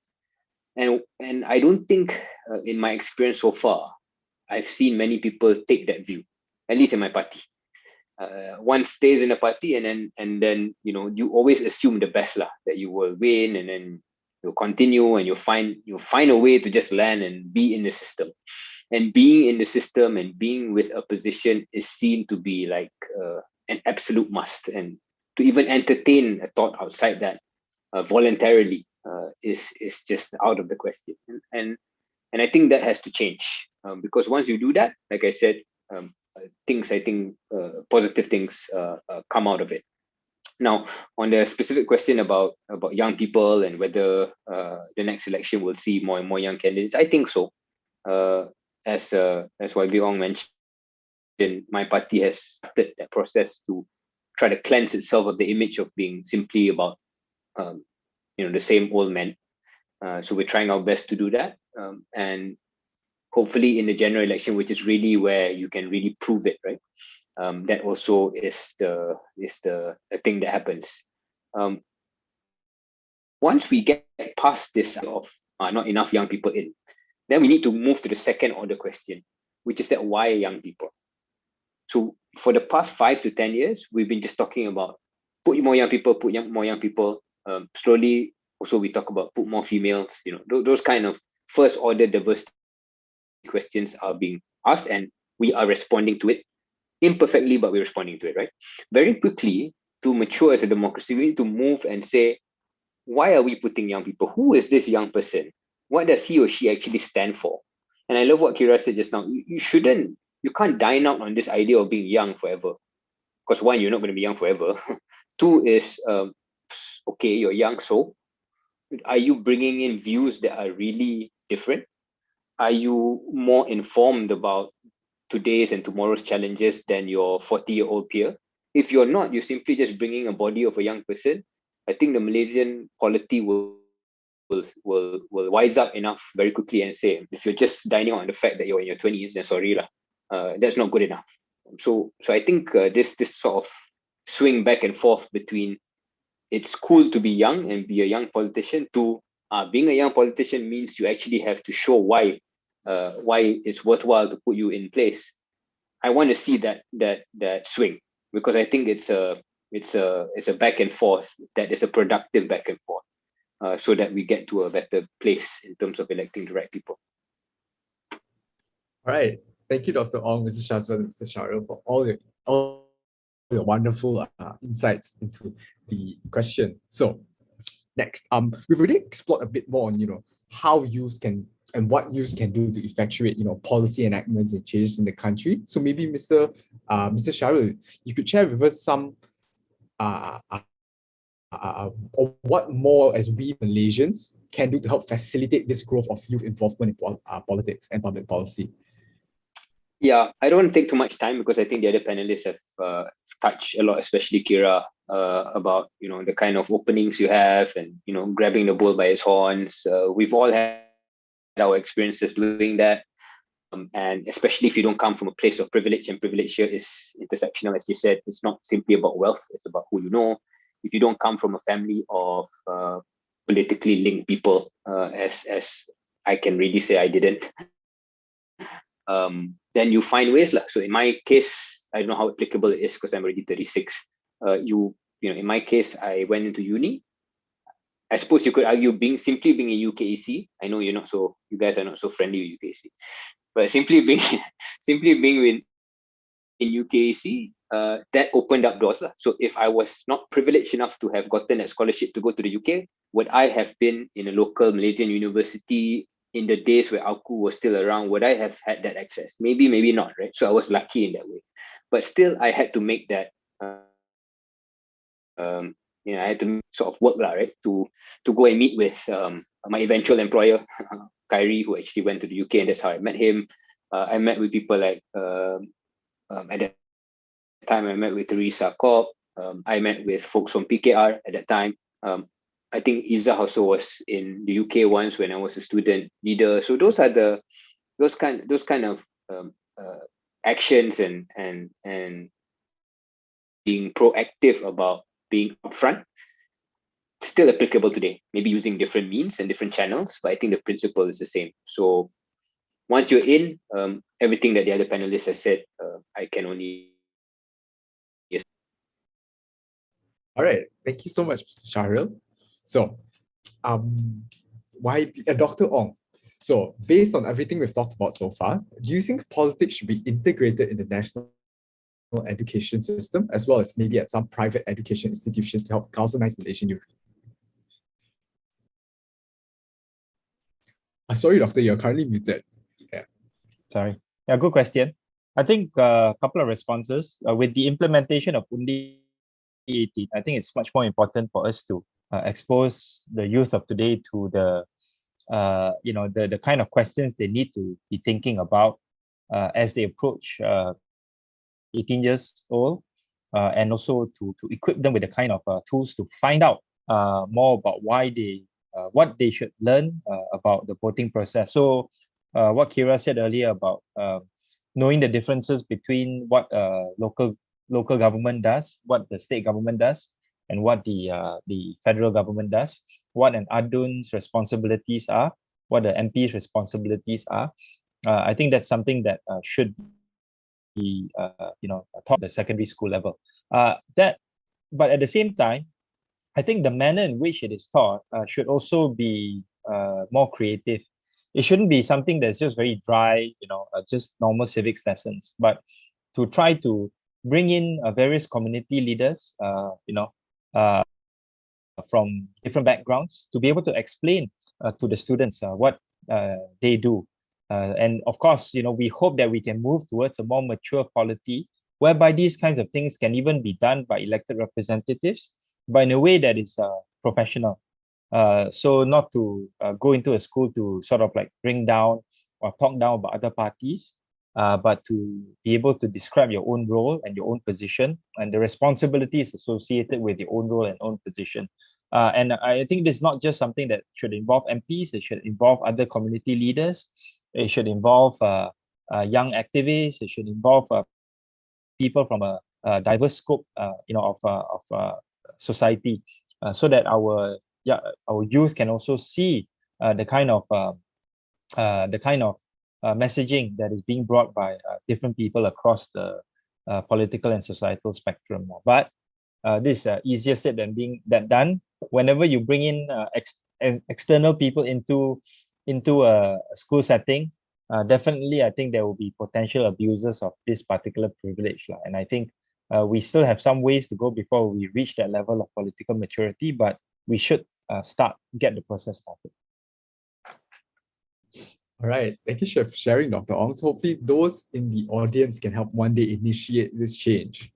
And I don't think, in my experience so far, I've seen many people take that view, at least in my party. One stays in a party, and then you always assume the best lah, that you will win, and then you'll continue, and you'll find a way to just land and be in the system. And being in the system and being with a position is seen to be like an absolute must, and to even entertain a thought outside that voluntarily is just out of the question. And I think that has to change, because once you do that, like I said, positive things come out of it. Now, on the specific question about young people and whether the next election will see more and more young candidates, I think so. As YB Ong mentioned, my party has started that process to try to cleanse itself of the image of being simply about the same old men. So we're trying our best to do that, and hopefully in the general election, which is really where you can really prove it, right? That also is the thing that happens. Once we get past this of not enough young people in, then we need to move to the second order question, which is that why young people? So for the past 5 to 10 years, we've been just talking about put more young people. Slowly, also we talk about put more females. Those kind of first order diversity questions are being asked, and we are responding to it imperfectly, but we're responding to it, right? Very quickly, to mature as a democracy, we need to move and say, why are we putting young people? Who is this young person? What does he or she actually stand for? And I love what Kira said just now. You can't dine out on this idea of being young forever. Because one, you're not going to be young forever. Two is, okay, you're young, so are you bringing in views that are really different? Are you more informed about today's and tomorrow's challenges than your 40-year-old peer? If you're not, you're simply just bringing a body of a young person. I think the Malaysian polity will wise up enough very quickly and say, if you're just dining on the fact that you're in your 20s, then sorry lah, that's not good enough. So I think this sort of swing back and forth between it's cool to be young and be a young politician to being a young politician means you actually have to show why it's worthwhile to put you in place. I want to see that swing, because I think it's a back and forth that is a productive back and forth, so that we get to a better place in terms of electing the right people. All right. Thank you, Dr. Ong, Mr. Shazwan, and Mr. Shahril, for all your wonderful insights into the question. So next, we've already explored a bit more on how youth can and what youth can do to effectuate policy enactments and changes in the country. So maybe Mr. Shahril, you could share with us some what more as we Malaysians can do to help facilitate this growth of youth involvement in politics and public policy. Yeah, I don't want to take too much time because I think the other panelists have touched a lot, especially Kira, about the kind of openings you have and grabbing the bull by its horns. We've all had our experiences doing that, and especially if you don't come from a place of privilege, and privilege here is intersectional, as you said. It's not simply about wealth; it's about who you know. If you don't come from a family of politically linked people, as I can really say I didn't. Then you find ways lah. So in my case, I don't know how applicable it is because I'm already 36. In my case, I went into uni. I suppose you could argue simply being a UKEC. I know you guys are not so friendly with UKEC, but simply being in UKEC, that opened up doors lah. So if I was not privileged enough to have gotten that scholarship to go to the UK, would I have been in a local Malaysian university in the days where AUKU was still around? Would I have had that access? Maybe, maybe not, right? So I was lucky in that way. But still, I had to make that, I had to sort of work, right? To go and meet with my eventual employer, Kyrie, who actually went to the UK, and that's how I met him. I met with people like, at that time, I met with Teresa Kopp. I met with folks from PKR at that time. I think Izzah also was in the UK once when I was a student leader. So those are those kind of actions and being proactive about being upfront still applicable today, maybe using different means and different channels, but I think the principle is the same. So once you're in, everything that the other panelists have said, I can only yes. All right, thank you so much, Mr. Shahril. So, Dr. Ong? So, based on everything we've talked about so far, do you think politics should be integrated in the national education system, as well as maybe at some private education institutions to help galvanize Malaysian youth? Sorry, Doctor, you're currently muted. Yeah. Sorry. Yeah, good question. I think a couple of responses. With the implementation of Undi 18, I think it's much more important for us to expose the youth of today to the the kind of questions they need to be thinking about as they approach 18 years old, and also to equip them with the kind of tools to find out more about what they should learn about the voting process. So what Kira said earlier about knowing the differences between what local government does, what the state government does, and what the federal government does, what an ADUN's responsibilities are, what the MP's responsibilities are. I think that's something that should be taught at the secondary school level. But at the same time, I think the manner in which it is taught should also be more creative. It shouldn't be something that's just very dry, just normal civics lessons, but to try to bring in various community leaders, from different backgrounds to be able to explain to the students what they do. And of course, we hope that we can move towards a more mature polity whereby these kinds of things can even be done by elected representatives, but in a way that is professional. So not to go into a school to sort of like bring down or talk down about other parties, but to be able to describe your own role and your own position and the responsibilities associated with your own role and own position. And I think this is not just something that should involve MPs, it should involve other community leaders, it should involve young activists, it should involve people from a diverse scope of society, so that our youth can also see the kind of messaging that is being brought by different people across the political and societal spectrum. But this is easier said than done. Whenever you bring in external people into a school setting, definitely I think there will be potential abusers of this particular privilege. And I think we still have some ways to go before we reach that level of political maturity, but we should get the process started. All right, thank you for sharing, Dr. Ong. So hopefully those in the audience can help one day initiate this change.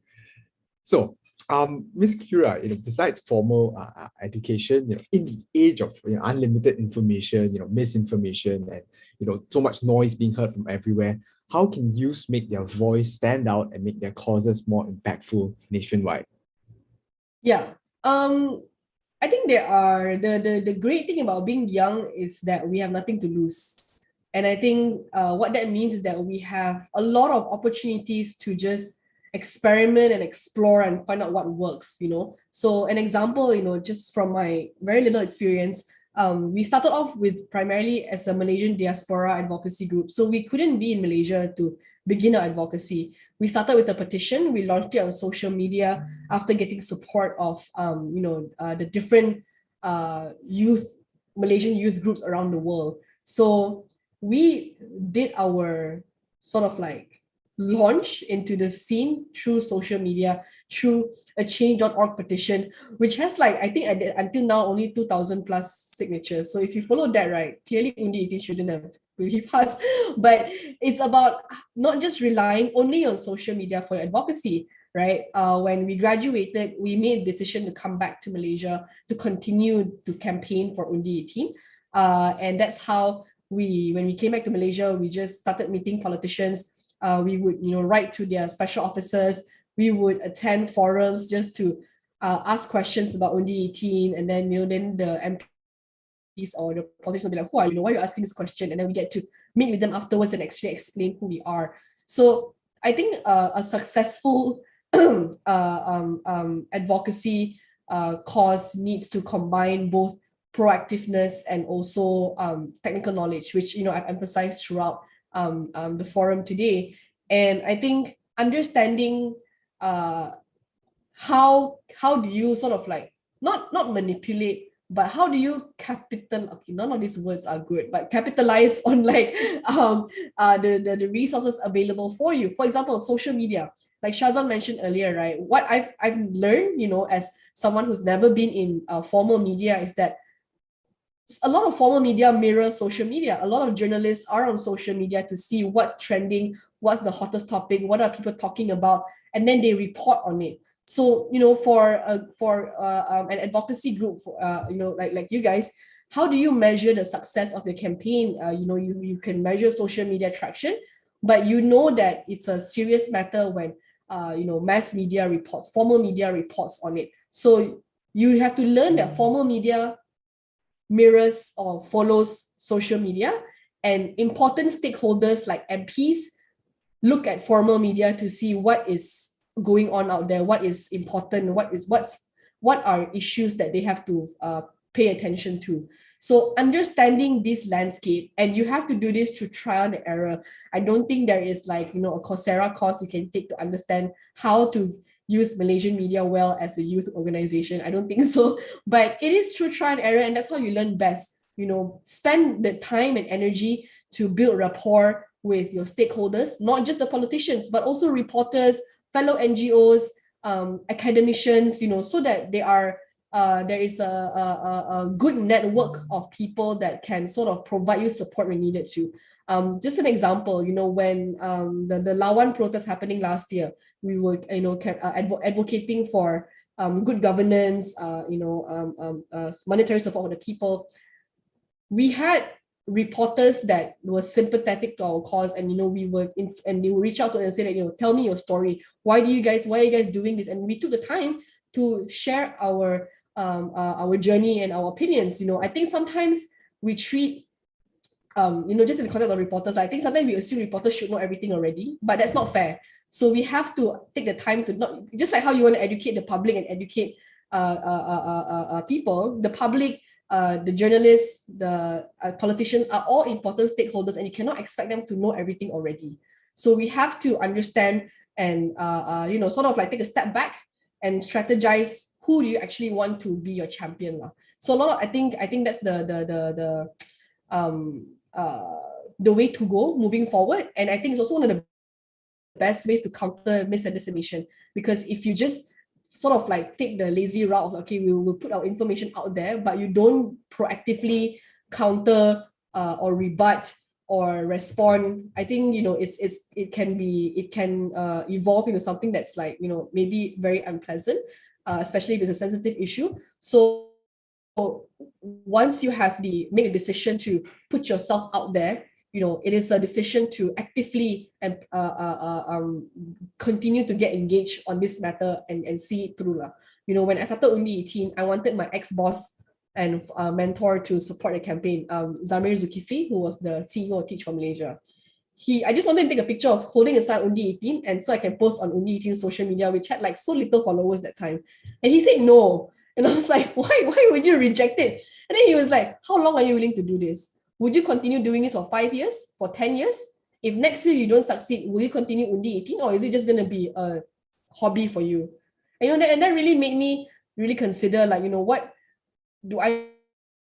So, Ms. Kira, besides formal education, in the age of unlimited information, misinformation, and so much noise being heard from everywhere, how can youth make their voice stand out and make their causes more impactful nationwide? Yeah. I think there are the great thing about being young is that we have nothing to lose. And I think what that means is that we have a lot of opportunities to just experiment and explore and find out what works, So an example, just from my very little experience, we started off with primarily as a Malaysian diaspora advocacy group. So we couldn't be in Malaysia to begin our advocacy. We started with a petition. We launched it on social media after getting support of, the different Malaysian youth groups around the world. So we did our sort of like launch into the scene through social media, through a change.org petition, which has I think until now only 2,000 plus signatures. So if you follow that, right, clearly Undi 18 shouldn't have really passed. But it's about not just relying only on social media for advocacy, right? When we graduated, we made a decision to come back to Malaysia to continue to campaign for Undi 18. And that's how when we came back to Malaysia, we just started meeting politicians. We would, write to their special officers. We would attend forums just to ask questions about Undi 18, and then, then the MPs or the politicians will be like, who are you? Why are you asking this question? And then we get to meet with them afterwards and actually explain who we are. So I think a successful advocacy cause needs to combine both proactiveness and also technical knowledge, which I've emphasized throughout the forum today. And I think understanding how do you sort of like not manipulate, but how do you none of these words are good, but capitalize on like the resources available for you. For example, social media, like Shazan mentioned earlier, right? What I've learned, as someone who's never been in formal media, is that a lot of formal media mirrors social media. A lot of journalists are on social media to see what's trending, what's the hottest topic, what are people talking about, and then they report on it. So, for an advocacy group, like you guys, how do you measure the success of your campaign? You can measure social media traction, but that it's a serious matter when, mass media reports, formal media reports on it. So you have to learn that formal media mirrors or follows social media, and important stakeholders like MPs look at formal media to see what is going on out there, what is important, what are issues that they have to pay attention to. So understanding this landscape, and you have to do this through trial and error. I don't think there is like, a Coursera course you can take to understand how to use Malaysian media well as a youth organization. I don't think so, but it is through trial and error, and that's how you learn best. Spend the time and energy to build rapport with your stakeholders, not just the politicians, but also reporters, fellow NGOs, academicians, so that there is a good network of people that can sort of provide you support when needed to. Just an example, when the Lawan protest happening last year, we were advocating for good governance, monetary support for the people. We had reporters that were sympathetic to our cause, and and they would reach out to us and say that, tell me your story. Why are you guys doing this? And we took the time to share our journey and our opinions. I think sometimes we treat just in the context of reporters, I think sometimes we assume reporters should know everything already, but that's not fair. So we have to take the time to not, just like how you want to educate the public and educate people, the public, the journalists, the politicians are all important stakeholders, and you cannot expect them to know everything already. So we have to understand and sort of like take a step back and strategize who do you actually want to be your champion. So a lot of I think that's the way to go moving forward. And I think it's also one of the best ways to counter misinformation, because if you just sort of like take the lazy route of, okay, we will put our information out there, but you don't proactively counter or rebut or respond, I think it can evolve into something that's like maybe very unpleasant, especially if it's a sensitive issue. So once you have make a decision to put yourself out there, it is a decision to actively and continue to get engaged on this matter and see it through. When I started Undi 18, I wanted my ex-boss and mentor to support the campaign, Zamir Zulkifli, who was the CEO of Teach for Malaysia. I just wanted to take a picture of holding aside Undi 18, and so I can post on Undi 18 social media, which had like so little followers that time. And he said no. And I was like, why would you reject it? And then he was like, how long are you willing to do this? Would you continue doing this for 5 years, for 10 years? If next year you don't succeed, will you continue Undi 18, or is it just going to be a hobby for you? And that really made me really consider, like, what do I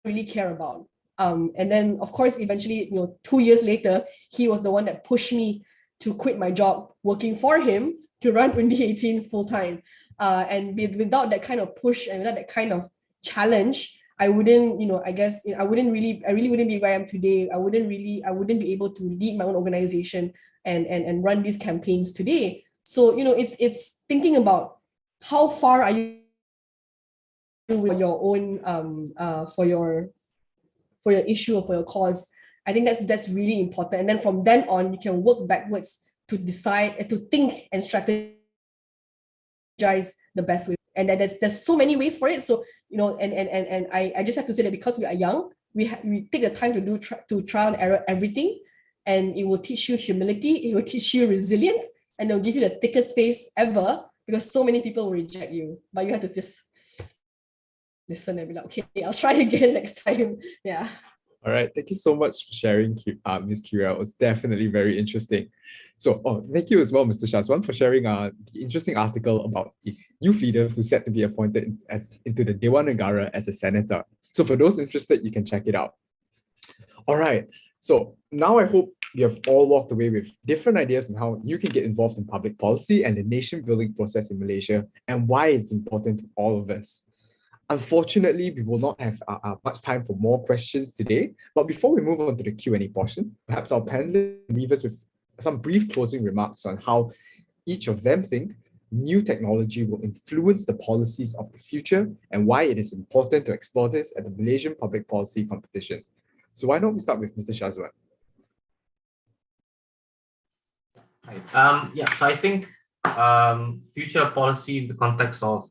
really care about? And then, of course, eventually, 2 years later, he was the one that pushed me to quit my job working for him to run Undi 18 full time. And without that kind of push and without that kind of challenge, I wouldn't, I really wouldn't be where I am today. I wouldn't be able to lead my own organization and run these campaigns today. So, it's thinking about how far are you with your own, for your issue or for your cause. I think that's really important. And then from then on, you can work backwards to decide and to think and strategize the best way. And then there's so many ways for it. So, and I just have to say that because we are young, we take the time to trial and error everything, and it will teach you humility, it will teach you resilience, and it'll give you the thickest face ever, because so many people will reject you, but you have to just listen and be like, okay, I'll try again next time. Yeah. All right, thank you so much for sharing, Ms. Kira. It was definitely very interesting. So, thank you as well, Mr. Shazwan, for sharing the interesting article about a youth leader who's set to be appointed into the Dewan Negara as a senator. So, for those interested, you can check it out. All right, so now I hope you have all walked away with different ideas on how you can get involved in public policy and the nation-building process in Malaysia and why it's important to all of us. Unfortunately, we will not have much time for more questions today, but before we move on to the Q&A portion, perhaps our panelists leave us with some brief closing remarks on how each of them think new technology will influence the policies of the future and why it is important to explore this at the Malaysian Public Policy Competition. So why don't we start with Mr. Shazwan? Right. Yeah, so I think future policy in the context of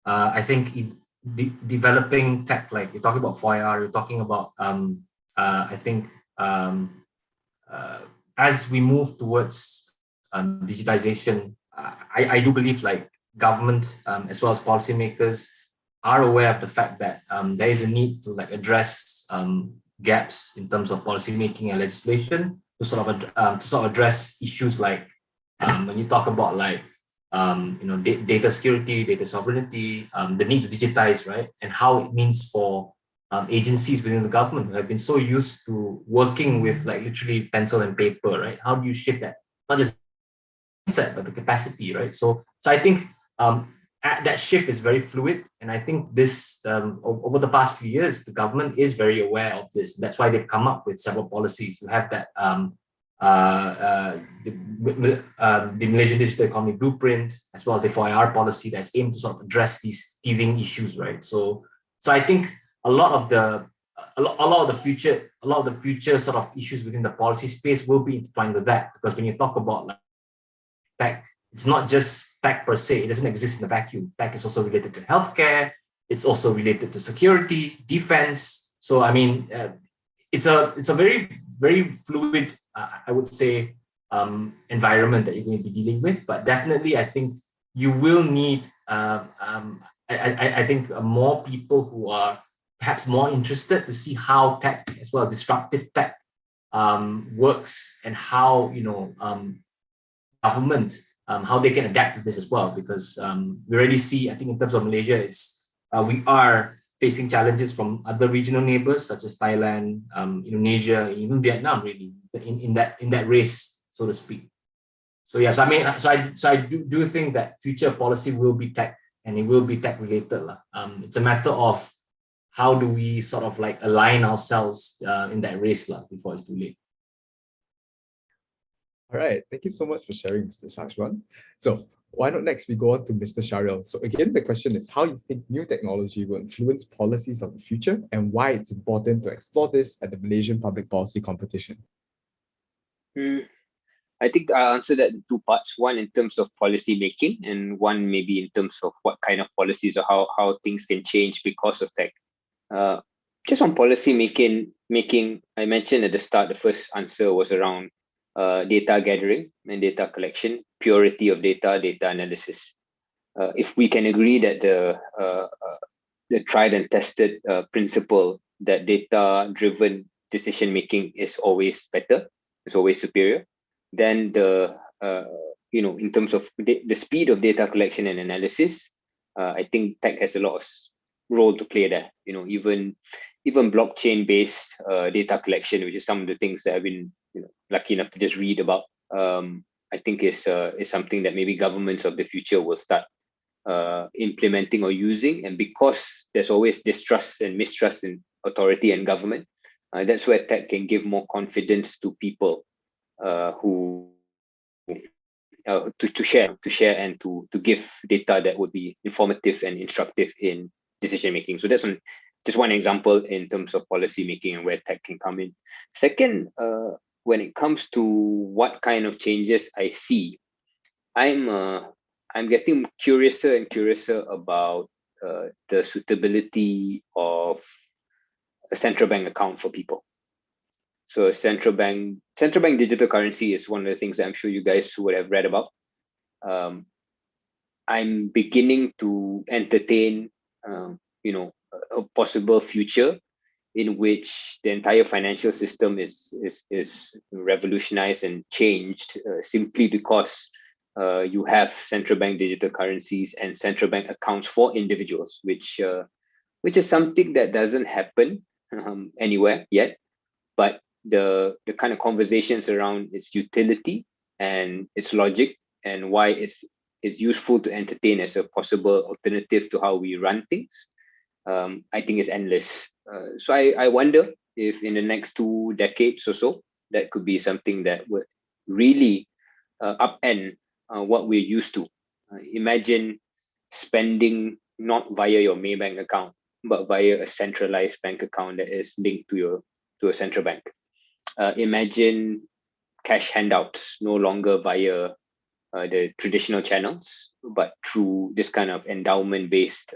I think developing tech, like you're talking about 4IR, you're talking about, I think as we move towards digitization, I do believe like government as well as policymakers are aware of the fact that there is a need to like address gaps in terms of policymaking and legislation to sort of address issues like when you talk about like data security, data sovereignty, the need to digitize, right? And how it means for agencies within the government who have been so used to working with like literally pencil and paper, right? How do you shift that? Not just mindset, but the capacity, right? So I think that shift is very fluid. And I think this, over the past few years, the government is very aware of this. That's why they've come up with several policies. You have that the Malaysian Digital Economy Blueprint, as well as the 4IR policy that's aimed to sort of address these teething issues, right? So I think a lot of the future sort of issues within the policy space will be intertwined with that, because when you talk about like tech, it's not just tech per se. It doesn't exist in a vacuum. Tech is also related to healthcare. It's also related to security, defense. So I mean, it's a very, very fluid, I would say, environment that you're going to be dealing with. But definitely, I think you will need, I think, more people who are perhaps more interested to see how tech, as well as disruptive tech, works, and how government, how they can adapt to this as well. Because we already see, I think, in terms of Malaysia, it's we are facing challenges from other regional neighbors such as Thailand, Indonesia, even Vietnam, really, in that race, so to speak. So yes, I mean, I do think that future policy will be tech, and it will be tech related. It's a matter of how do we sort of like align ourselves in that race before it's too late. All right, thank you so much for sharing, Mr. Shashwan. So why not next we go on to Mr. Shahril. So again, the question is how you think new technology will influence policies of the future and why it's important to explore this at the Malaysian Public Policy Competition. I think I'll answer that in two parts. One in terms of policy making, and one maybe in terms of what kind of policies or how things can change because of tech. Just on policy making, I mentioned at the start, the first answer was around data gathering and data collection, purity of data analysis. If we can agree that the tried and tested principle that data-driven decision making is always better, is always superior, then in terms of the speed of data collection and analysis, I think tech has a lot of role to play there. Even blockchain-based data collection, which is some of the things that I've been lucky enough to just read about, I think is something that maybe governments of the future will start implementing or using. And because there's always distrust and mistrust in authority and government, that's where tech can give more confidence to people who to share and to give data that would be informative and instructive in decision making. So that's just one example in terms of policy making and where tech can come in. Second, when it comes to what kind of changes I see, I'm getting curiouser and curiouser about the suitability of a central bank account for people. So central bank digital currency is one of the things that I'm sure you guys would have read about. I'm beginning to entertain a possible future in which the entire financial system is revolutionized and changed simply because you have central bank digital currencies and central bank accounts for individuals, which is something that doesn't happen anywhere yet. But the kind of conversations around its utility and its logic and why it's useful to entertain as a possible alternative to how we run things, I think is endless. So I wonder if in the next 2 decades or so, that could be something that would really upend what we're used to. Imagine spending not via your Maybank account, but via a centralized bank account that is linked to a central bank. Imagine cash handouts no longer via the traditional channels, but through this kind of endowment-based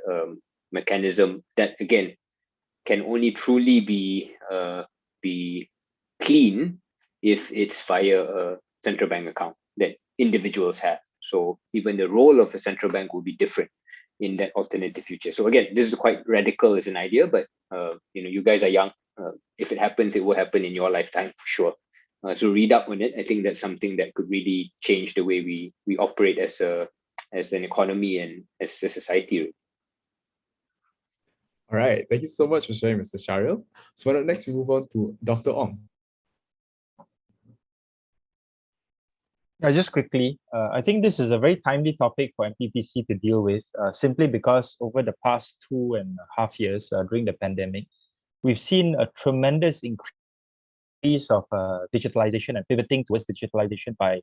mechanism that, again, can only truly be clean if it's via a central bank account that individuals have. So even the role of a central bank will be different in that alternative future. So again, this is quite radical as an idea, but you guys are young. If it happens, it will happen in your lifetime for sure. So read up on it. I think that's something that could really change the way we operate as an economy and as a society. All right, thank you so much for sharing, Mr. Shahril. So next we move on to Dr. Ong. Just quickly, I think this is a very timely topic for MPPC to deal with, simply because over the past 2.5 years during the pandemic, we've seen a tremendous increase of digitalization and pivoting towards digitalization by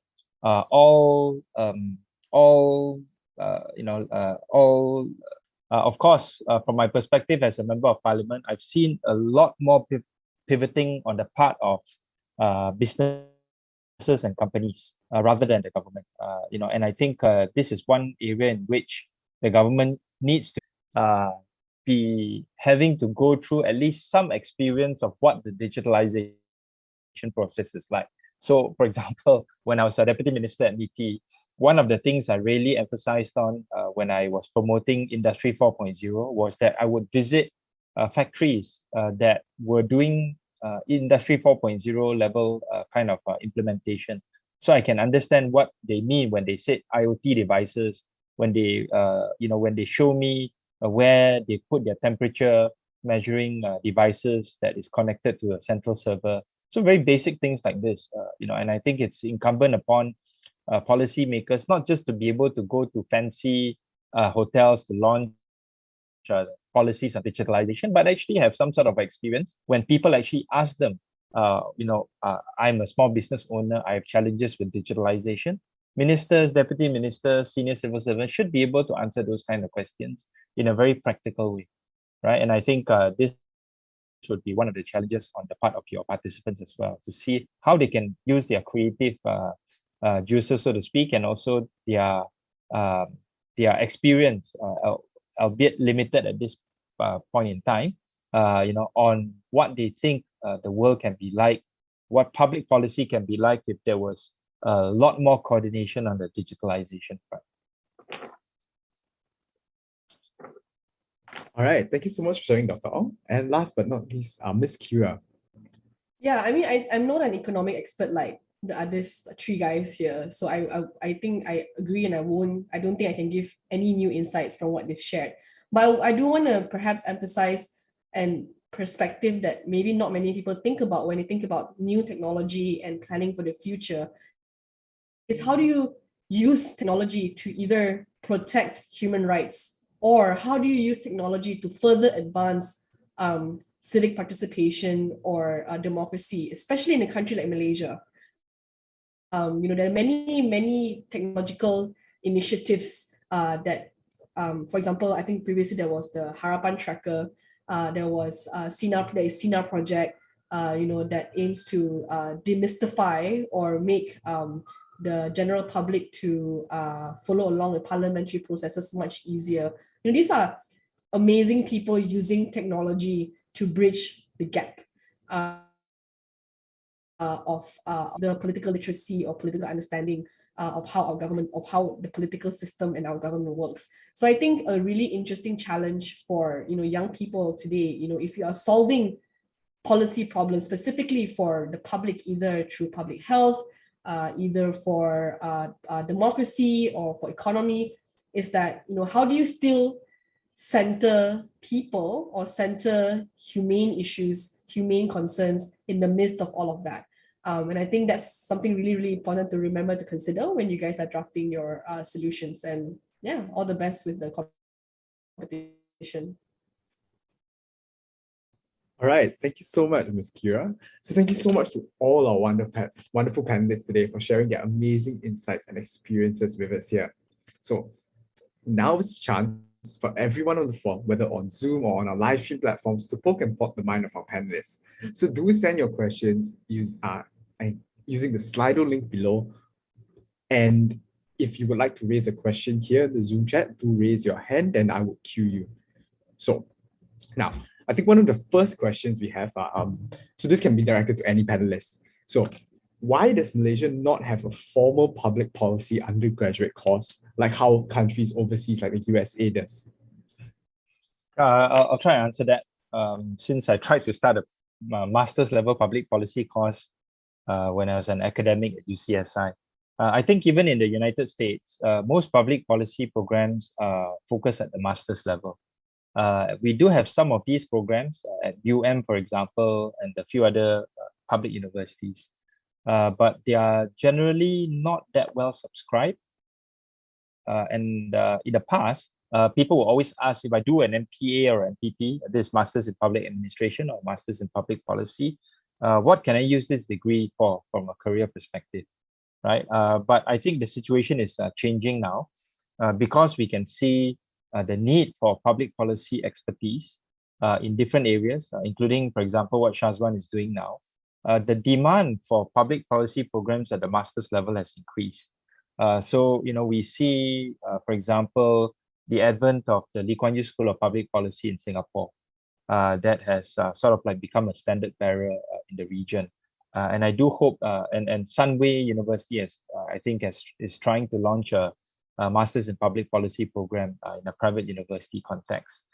of course, from my perspective as a member of parliament, I've seen a lot more pivoting on the part of businesses and companies rather than the government. And I think this is one area in which the government needs to be having to go through at least some experience of what the digitalization process is like. So, for example, when I was a deputy minister at MITI, one of the things I really emphasized on when I was promoting Industry 4.0 was that I would visit factories that were doing Industry 4.0 level kind of implementation, so I can understand what they mean when they say IoT devices. When they when they show me where they put their temperature measuring devices that is connected to a central server. So very basic things like this, and I think it's incumbent upon policymakers not just to be able to go to fancy hotels to launch policies on digitalization, but actually have some sort of experience when people actually ask them, I'm a small business owner, I have challenges with digitalization. Ministers, deputy ministers, senior civil servants should be able to answer those kind of questions in a very practical way, right? And I think this would be one of the challenges on the part of your participants as well, to see how they can use their creative juices, so to speak, and also their experience, albeit limited at this point in time, on what they think the world can be like, what public policy can be like if there was a lot more coordination on the digitalization front. All right, thank you so much for sharing, Dr. Ong. And last but not least, Ms. Kira. Yeah, I mean, I'm not an economic expert like the others 3 guys here. So I think I agree, and I don't think I can give any new insights from what they've shared. But I do want to perhaps emphasize an perspective that maybe not many people think about when they think about new technology and planning for the future, is how do you use technology to either protect human rights, or how do you use technology to further advance civic participation or democracy, especially in a country like Malaysia. There are many technological initiatives that, for example, I think previously there was the Harapan Tracker, there was Sinar project, that aims to demystify or make the general public to follow along with parliamentary processes much easier. These are amazing people using technology to bridge the gap of the political literacy or political understanding of how our government, of how the political system and our government works. So I think a really interesting challenge for young people today, if you are solving policy problems specifically for the public, either through public health, either for democracy or for economy, is that how do you still center people or center humane issues, humane concerns in the midst of all of that? And I think that's something really, really important to remember to consider when you guys are drafting your solutions. And yeah, all the best with the competition. All right, thank you so much, Ms. Kira. So thank you so much to all our wonderful panelists today for sharing their amazing insights and experiences with us here. So now is the chance for everyone on the floor, whether on Zoom or on our live stream platforms, to poke and prod the mind of our panelists. So do send your questions using the Slido link below. And if you would like to raise a question here in the Zoom chat, do raise your hand and I will cue you. So now, I think one of the first questions we have so this can be directed to any panelist. So why does Malaysia not have a formal public policy undergraduate course like how countries overseas like the USA does? I'll try and answer that. Since I tried to start a master's level public policy course when I was an academic at UCSI. I think even in the United States, most public policy programs focus at the master's level. We do have some of these programs at for example, and a few other public universities, but they are generally not that well subscribed. And in the past, people will always ask, if I do an MPA or MPP, this Masters in Public Administration or Masters in Public Policy, what can I use this degree for from a career perspective, right? But I think the situation is changing now because we can see the need for public policy expertise in different areas, including, for example, what Shazwan is doing now. The demand for public policy programs at the master's level has increased. So, we see, for example, the advent of the Lee Kuan Yew School of Public Policy in Singapore that has sort of like become a standard bearer in the region. And I do hope, and Sunway University is trying to launch a Masters in Public Policy program in a private university context.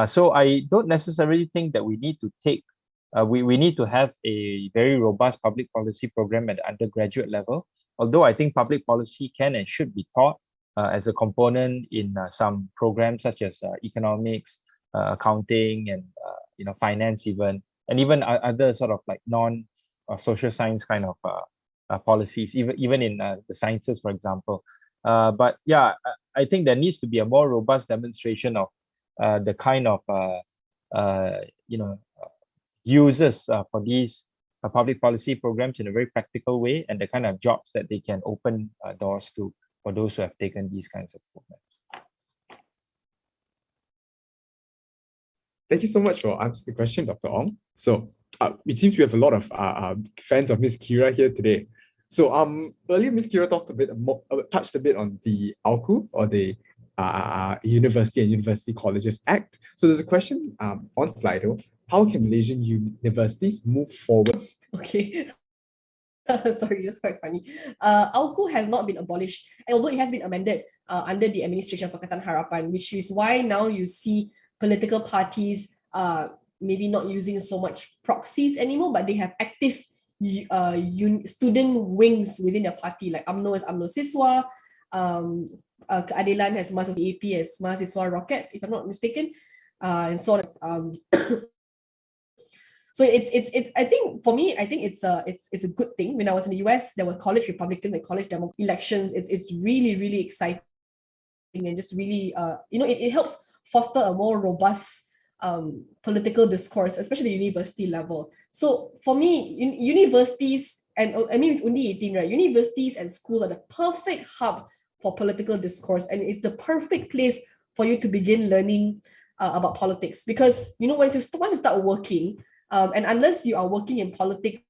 So I don't necessarily think that we need to we need to have a very robust public policy program at the undergraduate level, although I think public policy can and should be taught as a component in some programs such as economics, accounting, and finance even, and even other sort of like non-social science kind of policies, even in the sciences, for example. But yeah, I think there needs to be a more robust demonstration of the kind of uses for these public policy programs in a very practical way, and the kind of jobs that they can open doors to for those who have taken these kinds of programs. Thank you so much for answering the question, Dr. Ong. So it seems we have a lot of fans of Ms. Kira here today. So earlier Ms. Kira touched a bit on the AUKU, or the University and University Colleges Act. So there's a question on Slido: how can Malaysian universities move forward? Okay. Sorry, that's quite funny. AUKU has not been abolished, although it has been amended under the administration of Pakatan Harapan, which is why now you see political parties maybe not using so much proxies anymore, but they have active student wings within their party, like UMNO as UMNO Siswa, Keadilan has Mahasiswa AP as Mahasiswa Rocket, if I'm not mistaken, and so on. So it's I think for me, I think it's a good thing. When I was in the US, there were college Republican and college Democrat elections. It's really, really exciting, and just really it helps foster a more robust political discourse, especially the university level. So for me, universities, and I mean with Undi 18, right? Universities and schools are the perfect hub for political discourse, and it's the perfect place for you to begin learning about politics. Because once you start working, and unless you are working in politics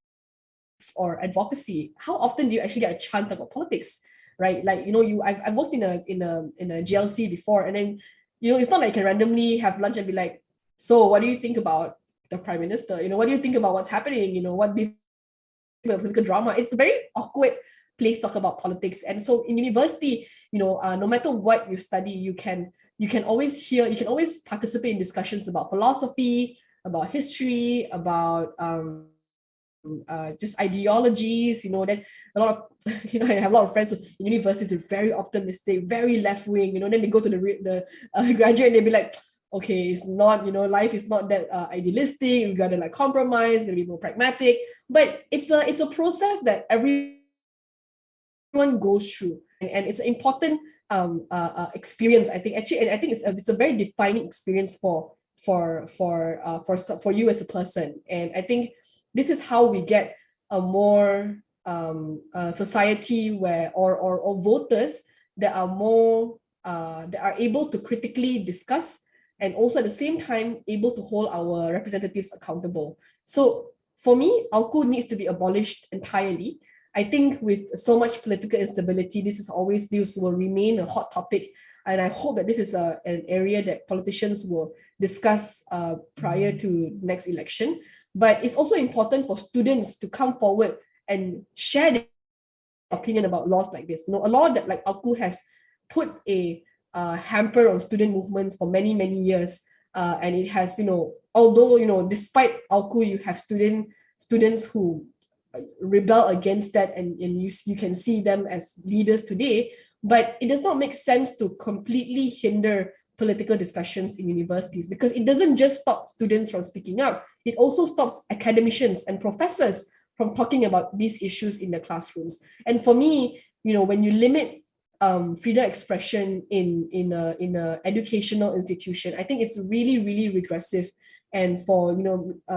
or advocacy, how often do you actually get a chance about politics, right? Like I've worked in a GLC before, and then it's not like you can randomly have lunch and be like, so what do you think about the Prime Minister? What do you think about what's happening? What do you think about political drama? It's very awkward place to talk about politics. And so in university, no matter what you study, you can always participate in discussions about philosophy, about history, about just ideologies. Then a lot of I have a lot of friends in universities who are very optimistic, very left wing. Then they go to the graduate and they be like, okay, it's not, life is not that idealistic. We gotta compromise, gotta be more pragmatic. But it's a process that everyone goes through, and it's an important experience. I think actually, and I think it's a very defining experience for you as a person. And I think this is how we get a more society where or voters that are more that are able to critically discuss, and also at the same time able to hold our representatives accountable. So for me, ALCU needs to be abolished entirely. I think with so much political instability, this will remain a hot topic. And I hope that this is an area that politicians will discuss prior to next election. But it's also important for students to come forward and share their opinion about laws like this. A law that like ALCU has put a hamper on student movements for many, many years. And it has, although, despite ALCU, you have students who rebel against that, and you can see them as leaders today. But it does not make sense to completely hinder political discussions in universities, because it doesn't just stop students from speaking out. It also stops academicians and professors from talking about these issues in the classrooms. And for me, when you limit freedom of expression in a educational institution, I think it's really, really regressive. And for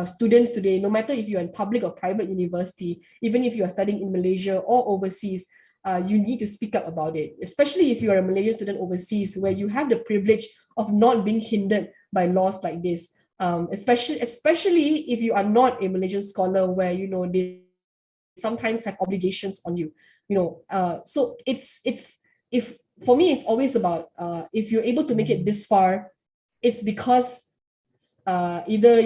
students today, no matter if you're in public or private university, even if you are studying in Malaysia or overseas, you need to speak up about it, especially if you are a Malaysian student overseas, where you have the privilege of not being hindered by laws like this. Especially if you are not a Malaysian scholar, where they sometimes have obligations on you. So for me, it's always about if you're able to make it this far, it's because either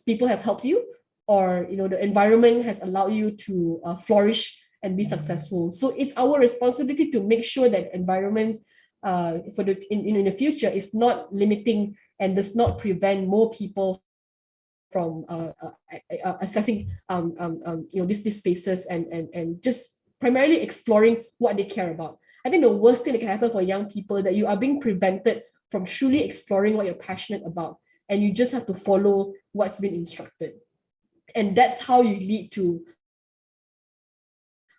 people have helped you, or the environment has allowed you to flourish and be successful. So it's our responsibility to make sure that environment in the future is not limiting and does not prevent more people from assessing these spaces and just primarily exploring what they care about. I think the worst thing that can happen for young people is that you are being prevented from truly exploring what you're passionate about, and you just have to follow what's been instructed. And that's how you lead to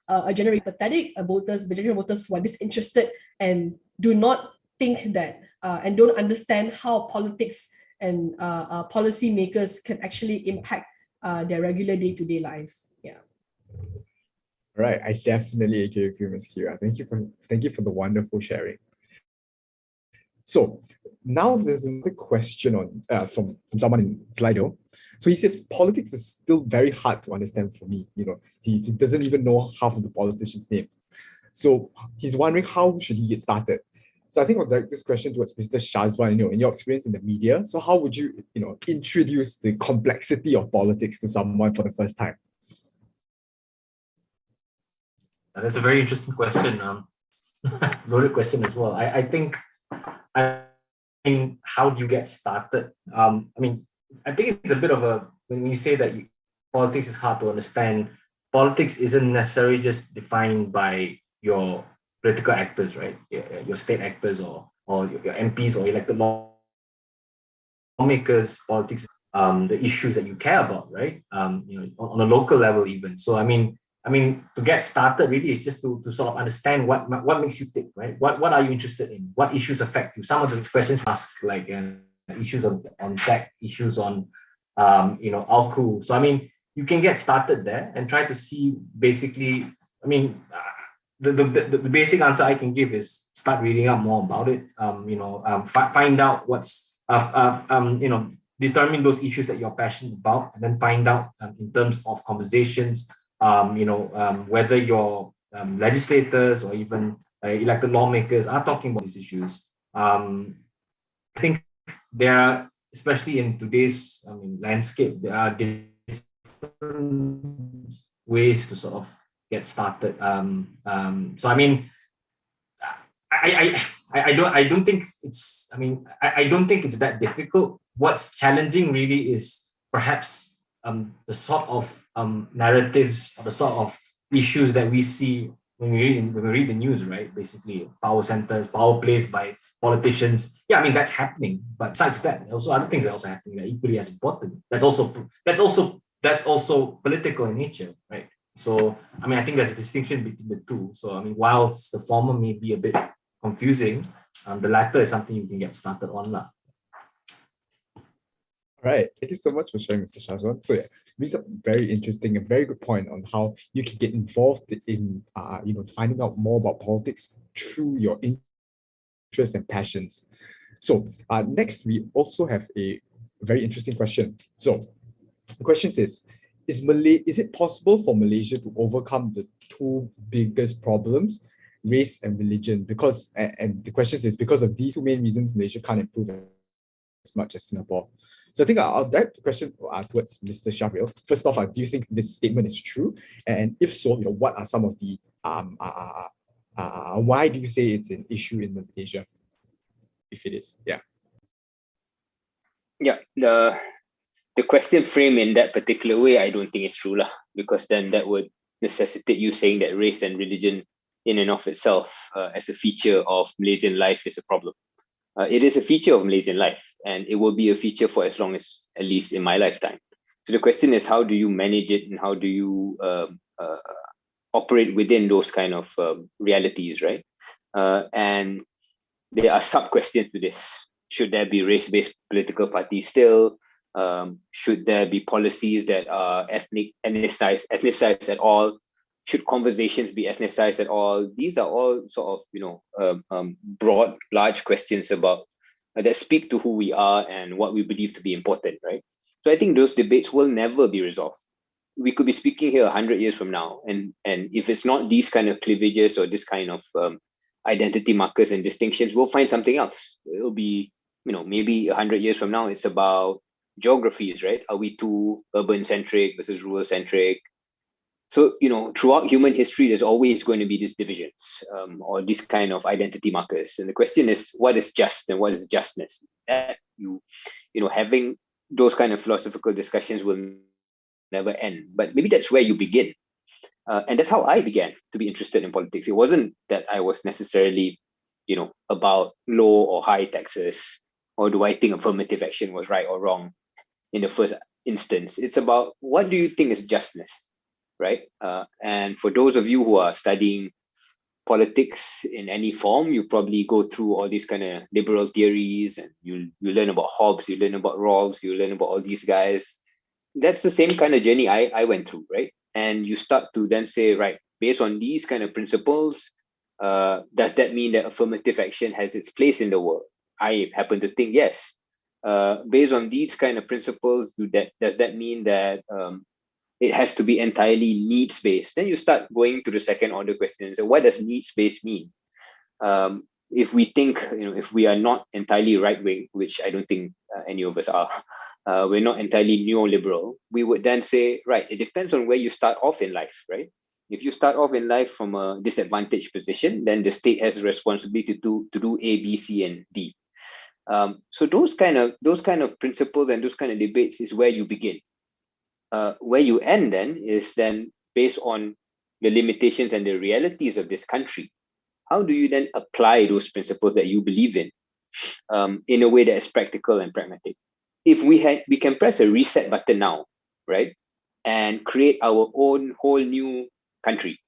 a generation of pathetic voters who are disinterested and do not think that and don't understand how politics and policy makers can actually impact their regular day-to-day lives. Yeah. Right, I definitely agree with you, Ms. Kira. Thank you for the wonderful sharing. So now there's another question from someone in Slido. So he says politics is still very hard to understand for me. He doesn't even know half of the politicians' names. So he's wondering, how should he get started? So I think I'll direct this question towards Mr. Shazwan. In your experience in the media, so how would you introduce the complexity of politics to someone for the first time? That's a very interesting question. Loaded question as well. I think how do you get started? I think it's a bit of when you say that politics is hard to understand, politics isn't necessarily just defined by your political actors, right? Your state actors or your MPs or elected lawmakers. Politics, the issues that you care about, right? On a local level even. So to get started, really, is just to sort of understand what makes you tick, right? What are you interested in? What issues affect you? Some of the questions ask, like issues on tech, issues on ALCU. So you can get started there and try to see basically. The basic answer I can give is start reading up more about it. Find out what's determine those issues that you're passionate about, and then find out in terms of conversations. Whether your legislators or even elected lawmakers are talking about these issues. I think there are, especially in today's landscape, there are different ways to sort of get started. So I mean, I don't think it's, I don't think it's that difficult. What's challenging really is perhaps the sort of narratives or the sort of issues that we see when we read the news, right? Basically, power centers, power plays by politicians. Yeah, I mean that's happening. But besides that, also other things are also happening that are equally as important. That's also political in nature, right? So I mean, I think there's a distinction between the two. So I mean, whilst the former may be a bit confusing, the latter is something you can get started on lah. All right, thank you so much for sharing, Mr. Shazwan. So yeah, these are very interesting and very good point on how you can get involved in finding out more about politics through your interests and passions. So next, we also have a very interesting question. So the question is it possible for Malaysia to overcome the two biggest problems, race and religion? Because, and the question is, because of these two main reasons, Malaysia can't improve as much as Singapore. So I think I'll direct the question towards Mr. Shahril. First off, do you think this statement is true? And if so, what are some of the why do you say it's an issue in Malaysia? If it is, yeah. Yeah, the question framed in that particular way, I don't think it's true lah, because then that would necessitate you saying that race and religion in and of itself as a feature of Malaysian life is a problem. It is a feature of Malaysian life, and it will be a feature for as long as, at least in my lifetime. So the question is, how do you manage it, and how do you operate within those kind of realities, right? And there are sub-questions to this. Should there be race-based political parties still? Should there be policies that are ethnicized at all? Should conversations be ethnicized at all? These are all sort of, broad, large questions about that speak to who we are and what we believe to be important, right? So I think those debates will never be resolved. We could be speaking here 100 years from now, and if it's not these kind of cleavages or this kind of identity markers and distinctions, we'll find something else. It'll be, maybe 100 years from now, it's about geographies, right? Are we too urban-centric versus rural-centric? So, throughout human history, there's always going to be these divisions or these kind of identity markers. And the question is, what is just and what is justness? That having those kind of philosophical discussions will never end. But maybe that's where you begin. And that's how I began to be interested in politics. It wasn't that I was necessarily, about low or high taxes, or do I think affirmative action was right or wrong in the first instance. It's about, what do you think is justness? Right? And for those of you who are studying politics in any form, you probably go through all these kind of liberal theories, and you learn about Hobbes, you learn about Rawls, you learn about all these guys. That's the same kind of journey I went through, right? And you start to then say, right, based on these kind of principles, does that mean that affirmative action has its place in the world? I happen to think yes. Based on these kind of principles, does that mean that it has to be entirely needs-based? Then you start going to the second order questions. So what does needs-based mean? If we think, if we are not entirely right-wing, which I don't think any of us are, we're not entirely neoliberal, we would then say, right, it depends on where you start off in life, right? If you start off in life from a disadvantaged position, then the state has a responsibility to do A, B, C, and D. So those kind of principles and those kind of debates is where you begin. Where you end then is then based on the limitations and the realities of this country. How do you then apply those principles that you believe in a way that is practical and pragmatic? If we can press a reset button now, right, and create our own whole new country,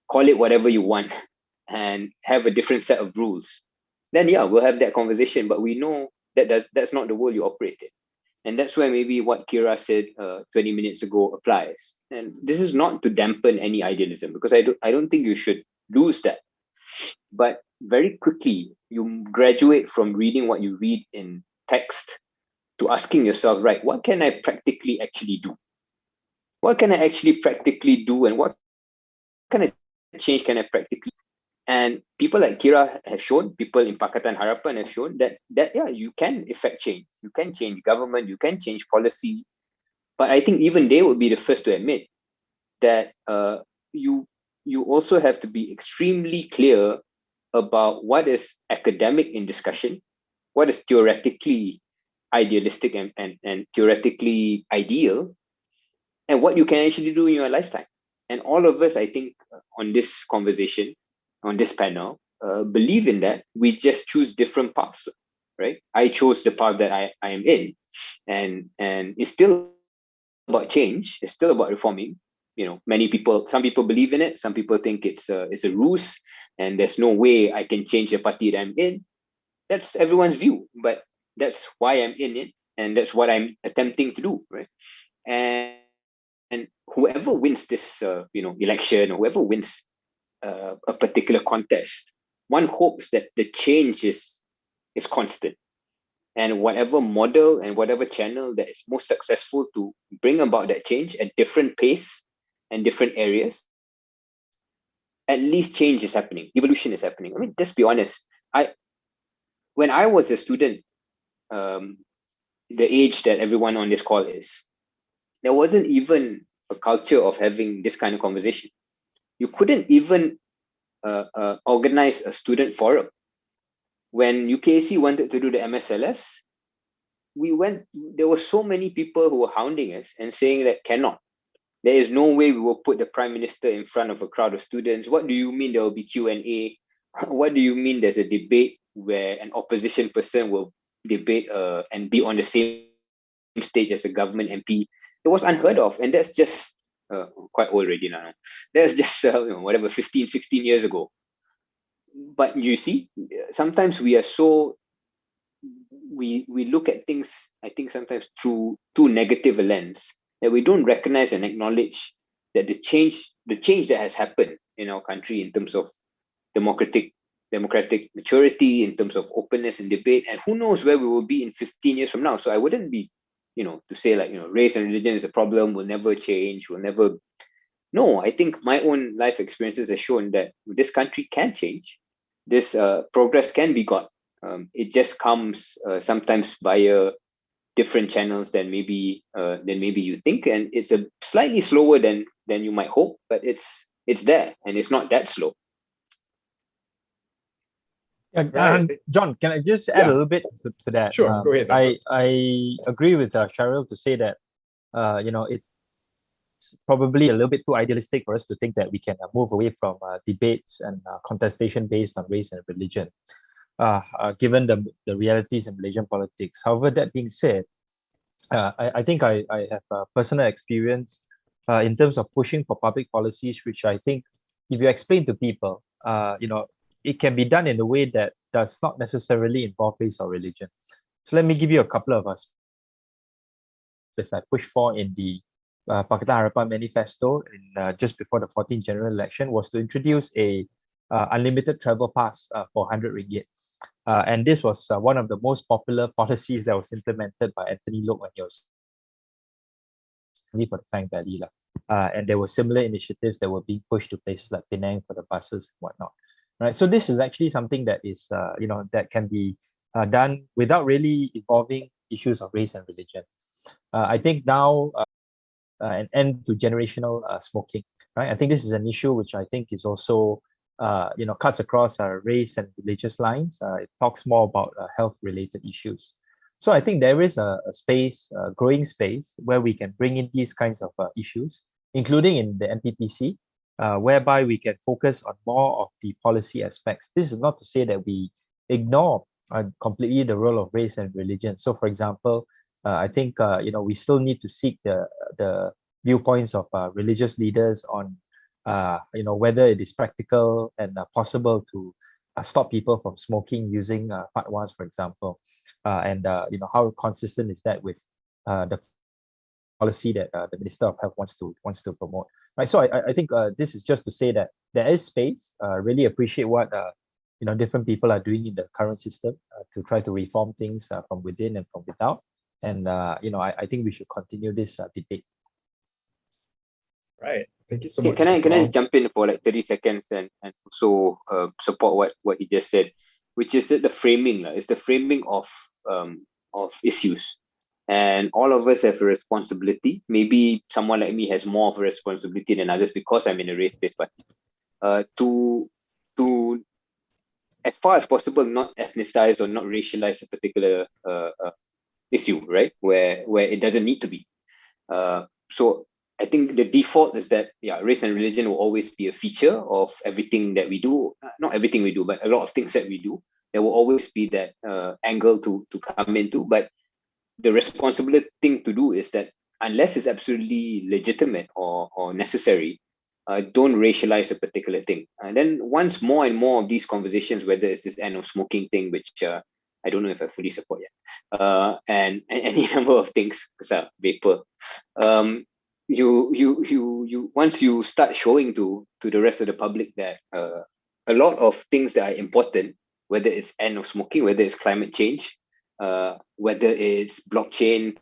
call it whatever you want, and have a different set of rules, then yeah, we'll have that conversation. But we know that that's not the world you operate in. And that's where maybe what Kira said 20 minutes ago applies. And this is not to dampen any idealism, because I don't think you should lose that. But very quickly, you graduate from reading what you read in text to asking yourself, right, what can I practically actually do? What can I actually practically do, and what kind of change can I practically? And people like Kira have shown, people in Pakatan Harapan have shown that yeah, you can effect change. You can change government, you can change policy. But I think even they would be the first to admit that you you also have to be extremely clear about what is academic in discussion, what is theoretically idealistic and theoretically ideal, and what you can actually do in your lifetime. And all of us, I think, on this conversation, on this panel, believe in that. We just choose different paths, right? I chose the path that I am in, and it's still about change. It's still about reforming. Some people believe in it. Some people think it's a ruse, and there's no way I can change the party that I'm in. That's everyone's view, but that's why I'm in it, and that's what I'm attempting to do, right? And whoever wins this election, or whoever wins a particular contest, one hopes that the change is constant, and whatever model and whatever channel that is most successful to bring about that change at different pace and different areas, at least change is happening, evolution is happening. I mean, let's be honest. When I was a student, the age that everyone on this call is, there wasn't even a culture of having this kind of conversation. You couldn't even organize a student forum. When UKC wanted to do the MSLS, there were so many people who were hounding us and saying that cannot. There is no way we will put the Prime Minister in front of a crowd of students. What do you mean there will be Q&A? What do you mean there's a debate where an opposition person will debate and be on the same stage as a government MP? It was unheard of, and that's just quite old already now. That's just 15, 16 years ago. But you see, sometimes we are so we look at things, I think, sometimes through too negative a lens, that we don't recognize and acknowledge that the change that has happened in our country in terms of democratic maturity, in terms of openness and debate, and who knows where we will be in 15 years from now. So I wouldn't be, to say like, race and religion is a problem, will never change, will never. No, I think my own life experiences have shown that this country can change. This progress can be got. It just comes sometimes via different channels than maybe you think, and it's a slightly slower than you might hope, but it's there, and it's not that slow. Yeah, Right. John, can I just add a little bit to that? Sure, go ahead. I agree with Shahril to say that it's probably a little bit too idealistic for us to think that we can move away from debates and contestation based on race and religion, given the realities in Malaysian politics. However, that being said, I think I have a personal experience in terms of pushing for public policies, which I think if you explain to people, it can be done in a way that does not necessarily involve race or religion. So let me give you a couple of aspects I pushed for in the Pakatan Harapan Manifesto just before the 14th general election, was to introduce a unlimited travel pass for 100 ringgit. And this was one of the most popular policies that was implemented by Anthony Loke when he was for the Klang Valley. And there were similar initiatives that were being pushed to places like Penang for the buses and whatnot. Right. So this is actually something that is, that can be done without really involving issues of race and religion. I think now an end to generational smoking. Right. I think this is an issue which I think is also cuts across race and religious lines. It talks more about health-related issues. So I think there is a space, a growing space, where we can bring in these kinds of issues, including in the MPPC, whereby we can focus on more of the policy aspects. This is not to say that we ignore completely the role of race and religion. So, for example, I think we still need to seek the viewpoints of religious leaders on whether it is practical and possible to stop people from smoking using fatwas, for example, and how consistent is that with the policy that the Minister of Health wants to promote, right? So I think this is just to say that there is space. Really appreciate what different people are doing in the current system to try to reform things from within and from without, and I think we should continue this debate. Right. Thank you so much. Can I just jump in for like 30 seconds and also support what he just said, which is that the framing. It's the framing of issues. And all of us have a responsibility. Maybe someone like me has more of a responsibility than others because I'm in a race-based party. to as far as possible not ethnicize or not racialize a particular issue, right? Where it doesn't need to be. So I think the default is that race and religion will always be a feature of everything that we do. Not everything we do, but a lot of things that we do. There will always be that angle to come into. But the responsible thing to do is that unless it's absolutely legitimate or necessary, don't racialize a particular thing. And then once more and more of these conversations, whether it's this end of smoking thing, which I don't know if I fully support yet, and any number of things, because vapor. You once you start showing to the rest of the public that a lot of things that are important, whether it's end of smoking, whether it's climate change, whether it's blockchain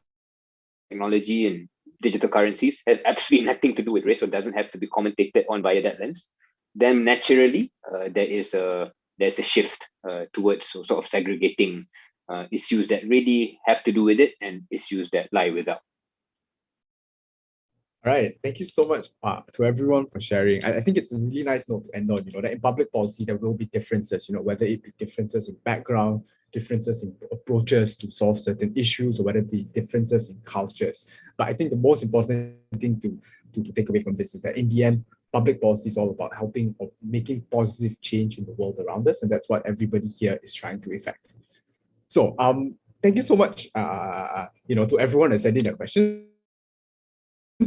technology and digital currencies, has absolutely nothing to do with race or doesn't have to be commentated on via that lens, then naturally there's a shift towards sort of segregating issues that really have to do with it and issues that lie without. All right, thank you so much to everyone for sharing. I think it's a really nice note to end on, that in public policy, there will be differences, whether it be differences in background, differences in approaches to solve certain issues, or whether it be differences in cultures. But I think the most important thing to take away from this is that in the end, public policy is all about helping or making positive change in the world around us, and that's what everybody here is trying to effect. So thank you so much to everyone that sent in their questions.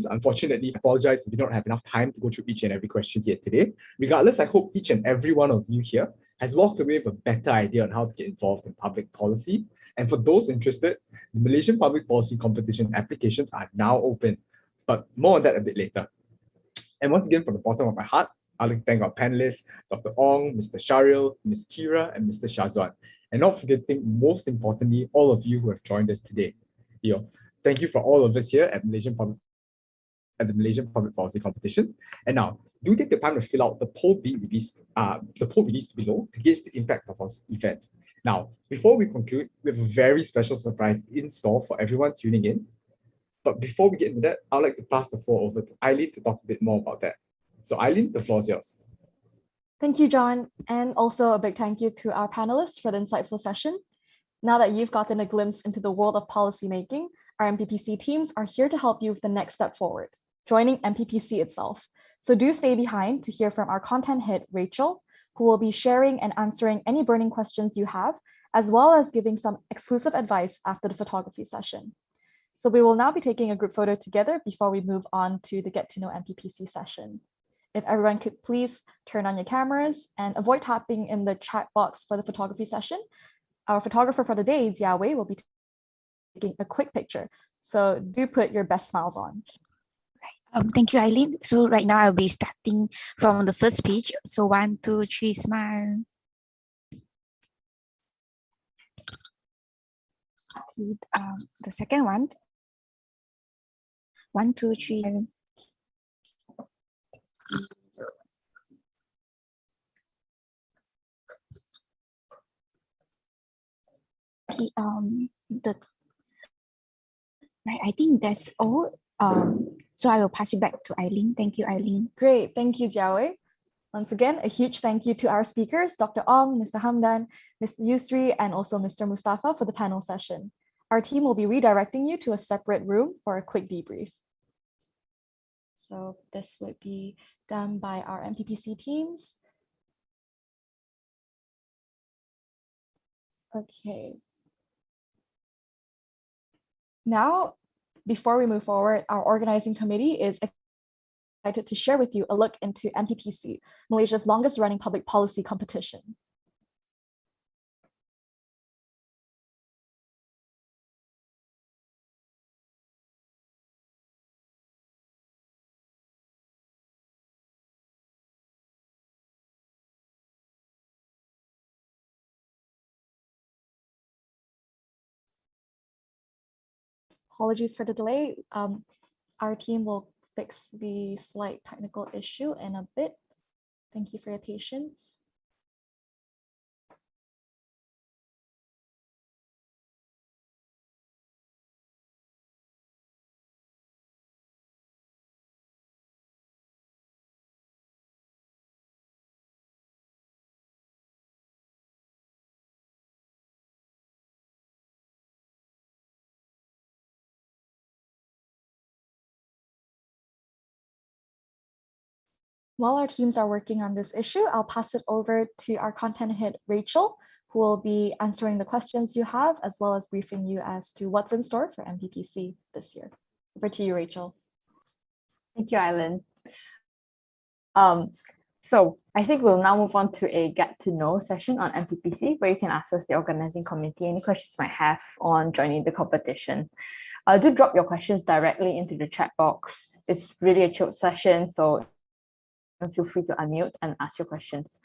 Unfortunately, I apologize if we don't have enough time to go through each and every question here today. Regardless, I hope each and every one of you here has walked away with a better idea on how to get involved in public policy. And for those interested, the Malaysian Public Policy Competition applications are now open, but more on that a bit later. And once again, from the bottom of my heart, I'd like to thank our panelists, Dr. Ong, Mr. Shahril, Ms. Kira, and Mr. Shazwan. And not forgetting, most importantly, all of you who have joined us today. Thank you for all of us here at the Malaysian Public Policy Competition. And now, do take the time to fill out the poll being released, below to gauge the impact of our event. Now, before we conclude, we have a very special surprise in store for everyone tuning in. But before we get into that, I'd like to pass the floor over to Eileen to talk a bit more about that. So Eileen, the floor is yours. Thank you, John. And also a big thank you to our panelists for the insightful session. Now that you've gotten a glimpse into the world of policymaking, our MPPC teams are here to help you with the next step forward, joining MPPC itself. So do stay behind to hear from our content head, Rachel, who will be sharing and answering any burning questions you have, as well as giving some exclusive advice after the photography session. So we will now be taking a group photo together before we move on to the Get to Know MPPC session. If everyone could please turn on your cameras and avoid tapping in the chat box for the photography session. Our photographer for the day, Jia Wei, will be taking a quick picture. So do put your best smiles on. Thank you, Eileen. So right now I'll be starting from the first page. So 1, 2, 3, smile. Okay, the second one. 1, 2, 3. Okay, I think that's all. So I will pass it back to Eileen. Thank you, Eileen. Great, thank you, Jia Wei. Once again, a huge thank you to our speakers, Dr. Ong, Mr. Hamdan, Mr. Yusri, and also Mr. Mustafa for the panel session. Our team will be redirecting you to a separate room for a quick debrief. So this would be done by our MPPC teams. Okay. Now, before we move forward, our organizing committee is excited to share with you a look into MPPC, Malaysia's longest running public policy competition. Apologies for the delay. Our team will fix the slight technical issue in a bit. Thank you for your patience. While our teams are working on this issue, I'll pass it over to our content head, Rachel, who will be answering the questions you have, as well as briefing you as to what's in store for MPPC this year. Over to you, Rachel. Thank you, Aileen. So I think we'll now move on to a get to know session on MPPC, where you can ask us, the organizing committee, any questions you might have on joining the competition. Do drop your questions directly into the chat box. It's really a chilled session, so feel free to unmute and ask your questions.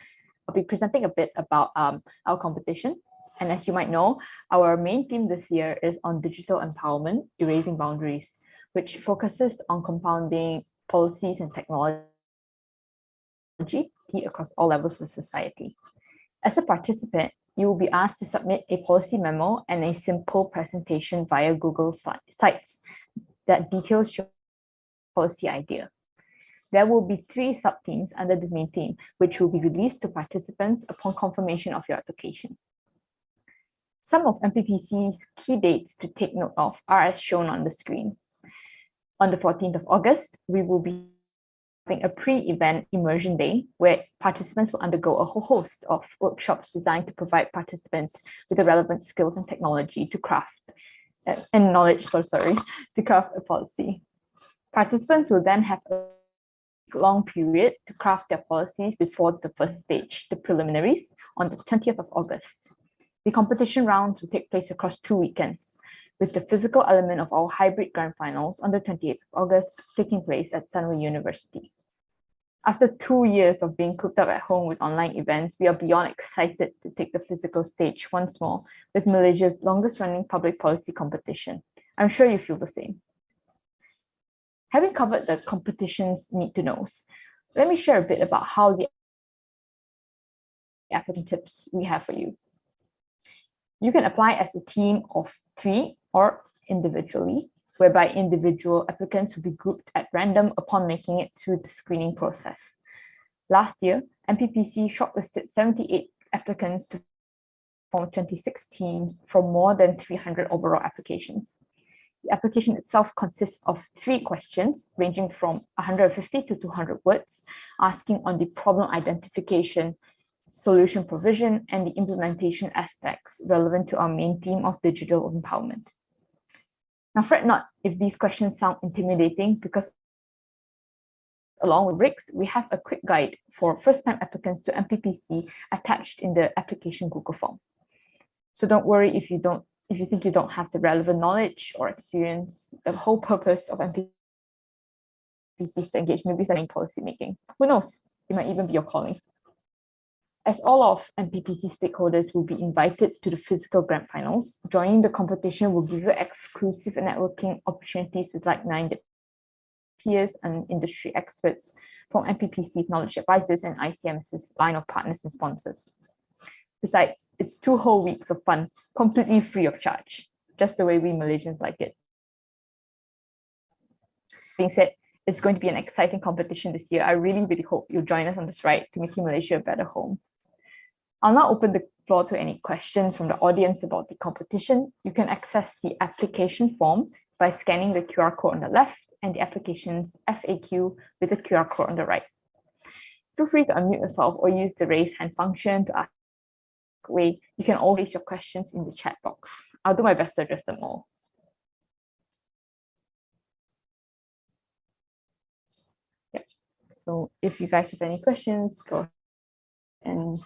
I'll be presenting a bit about our competition. And as you might know, our main theme this year is on digital empowerment, erasing boundaries, which focuses on compounding policies and technology across all levels of society. As a participant, you will be asked to submit a policy memo and a simple presentation via Google Sites that details your policy idea. There will be 3 sub-themes under this main theme, which will be released to participants upon confirmation of your application. Some of MPPC's key dates to take note of are as shown on the screen. On the 14th of August, we will be having a pre-event immersion day where participants will undergo a whole host of workshops designed to provide participants with the relevant skills and technology to craft to craft a policy. Participants will then have a long period to craft their policies before the first stage, the preliminaries, on the 20th of August. The competition rounds will take place across 2 weekends, with the physical element of our hybrid grand finals on the 28th of August taking place at Sunway University. After 2 years of being cooped up at home with online events, we are beyond excited to take the physical stage once more with Malaysia's longest running public policy competition. I'm sure you feel the same. Having covered the competition's need-to-knows, let me share a bit about how the applicant tips we have for you. You can apply as a team of 3 or individually, whereby individual applicants will be grouped at random upon making it through the screening process. Last year, MPPC shortlisted 78 applicants to form 26 teams from more than 300 overall applications. The application itself consists of 3 questions ranging from 150 to 200 words, asking on the problem identification, solution provision, and the implementation aspects relevant to our main theme of digital empowerment. Now, fret not if these questions sound intimidating, because along with bricks, we have a quick guide for first-time applicants to MPPC attached in the application Google form. So don't worry if you think you don't have the relevant knowledge or experience. The whole purpose of MPPC is to engage newbies in policy making. Who knows? It might even be your calling. As all of MPPC stakeholders will be invited to the physical grand finals, joining the competition will give you exclusive networking opportunities with like-minded peers and industry experts from MPPC's knowledge advisors and ICMS's line of partners and sponsors. Besides, it's 2 whole weeks of fun, completely free of charge, just the way we Malaysians like it. Being said, it's going to be an exciting competition this year. I really hope you'll join us on this ride to making Malaysia a better home. I'll now open the floor to any questions from the audience about the competition. You can access the application form by scanning the QR code on the left and the application's FAQ with the QR code on the right. Feel free to unmute yourself or use the raise hand function to ask away. You can always place your questions in the chat box. I'll do my best to address them all. Yeah. So if you guys have any questions, go and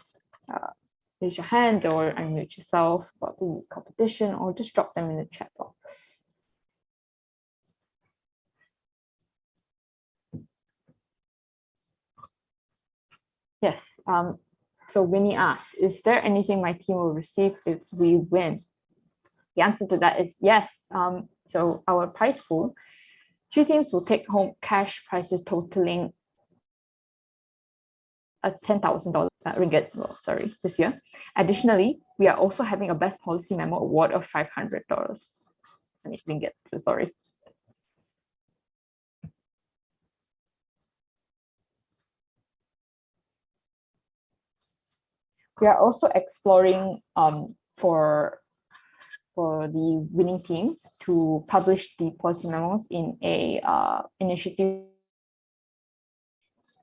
raise your hand or unmute yourself about the competition, or just drop them in the chat box. Yes, so Winnie asks, is there anything my team will receive if we win? The answer to that is yes. So our prize pool, 3 teams will take home cash prizes totaling $10,000 ringgit, this year. Additionally, we are also having a Best Policy Memo award of $500. I mean, ringgit, so sorry. We are also exploring for the winning teams to publish the policy memos in a initiative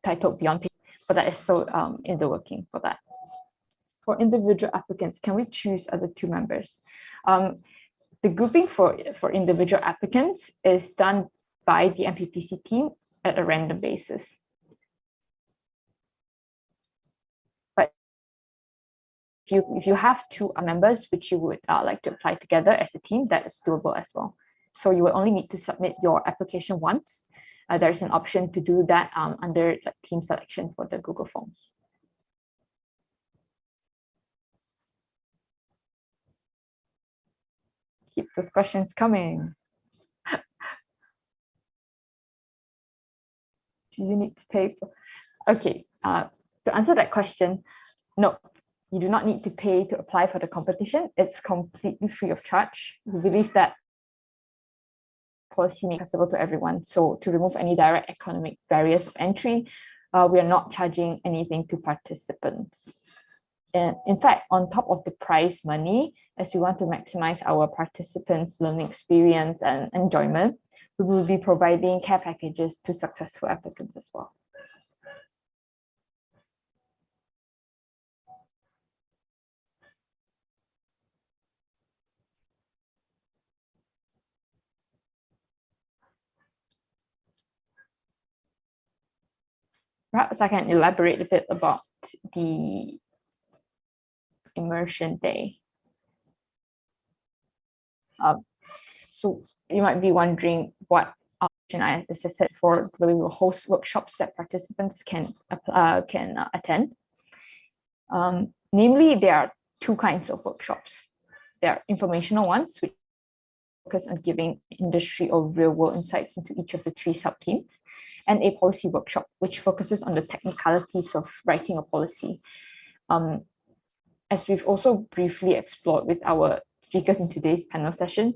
titled Beyond Pace, but that is still in the working for that. For individual applicants, can we choose other two members? The grouping for individual applicants is done by the MPPC team at a random basis. But if you have two members which you would like to apply together as a team, that is doable as well. So you will only need to submit your application once. There's an option to do that under team selection for the Google Forms. Keep those questions coming. Do you need to pay for? Okay, to answer that question, no, you do not need to pay to apply for the competition. It's completely free of charge. We believe that policy makes accessible to everyone. So to remove any direct economic barriers of entry, we are not charging anything to participants. And in fact, on top of the prize money, as we want to maximize our participants' learning experience and enjoyment, we will be providing care packages to successful applicants as well. Perhaps I can elaborate a bit about the immersion day. So you might be wondering what option I said for where we will host workshops that participants can attend. Namely, there are two kinds of workshops. There are informational ones, which focus on giving industry or real-world insights into each of the three sub-themes, and a policy workshop, which focuses on the technicalities of writing a policy. As we've also briefly explored with our speakers in today's panel session,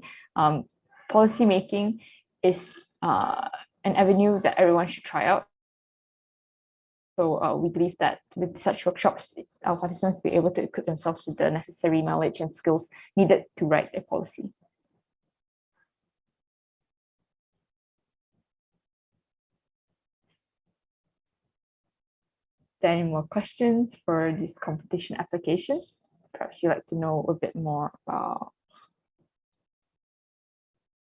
policy making is an avenue that everyone should try out. So we believe that with such workshops, our participants will be able to equip themselves with the necessary knowledge and skills needed to write a policy. Are there any more questions for this competition application? Perhaps you'd like to know a bit more about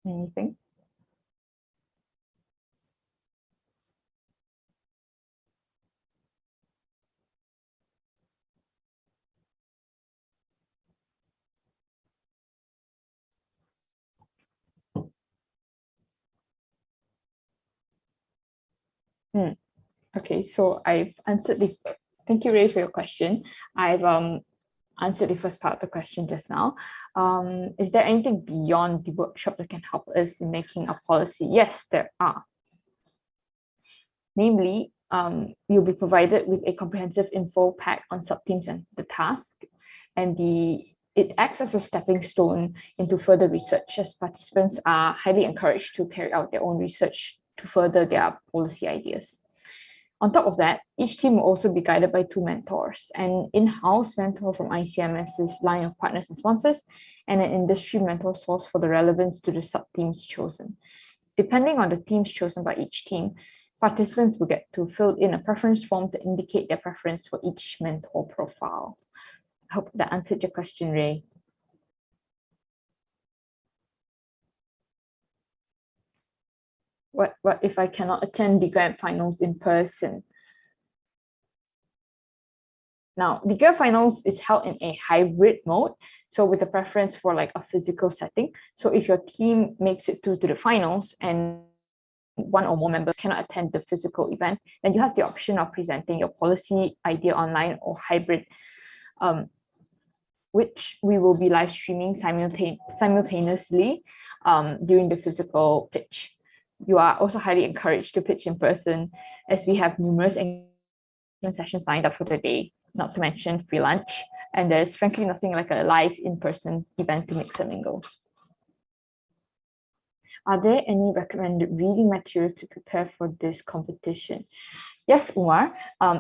anything? Okay, so I've answered the, thank you, Ray, for your question. I've answered the first part of the question just now. Is there anything beyond the workshop that can help us in making a policy? Yes, there are. Namely, you'll be provided with a comprehensive info pack on sub-themes and the task, and it acts as a stepping stone into further research, as participants are highly encouraged to carry out their own research to further their policy ideas. On top of that, each team will also be guided by two mentors, an in-house mentor from ICMS's line of partners and sponsors, and an industry mentor source for the relevance to the sub-themes chosen. Depending on the themes chosen by each team, participants will get to fill in a preference form to indicate their preference for each mentor profile. I hope that answered your question, Ray. What if I cannot attend the grand finals in person? Now, the grand finals is held in a hybrid mode, so with a preference for like a physical setting. So if your team makes it through to the finals and one or more members cannot attend the physical event, then you have the option of presenting your policy idea online or hybrid, which we will be live streaming simultaneously during the physical pitch. You are also highly encouraged to pitch in person, as we have numerous sessions lined up for the day, not to mention free lunch. And there's frankly nothing like a live in-person event to mix and mingle. Are there any recommended reading materials to prepare for this competition? Yes, Umar,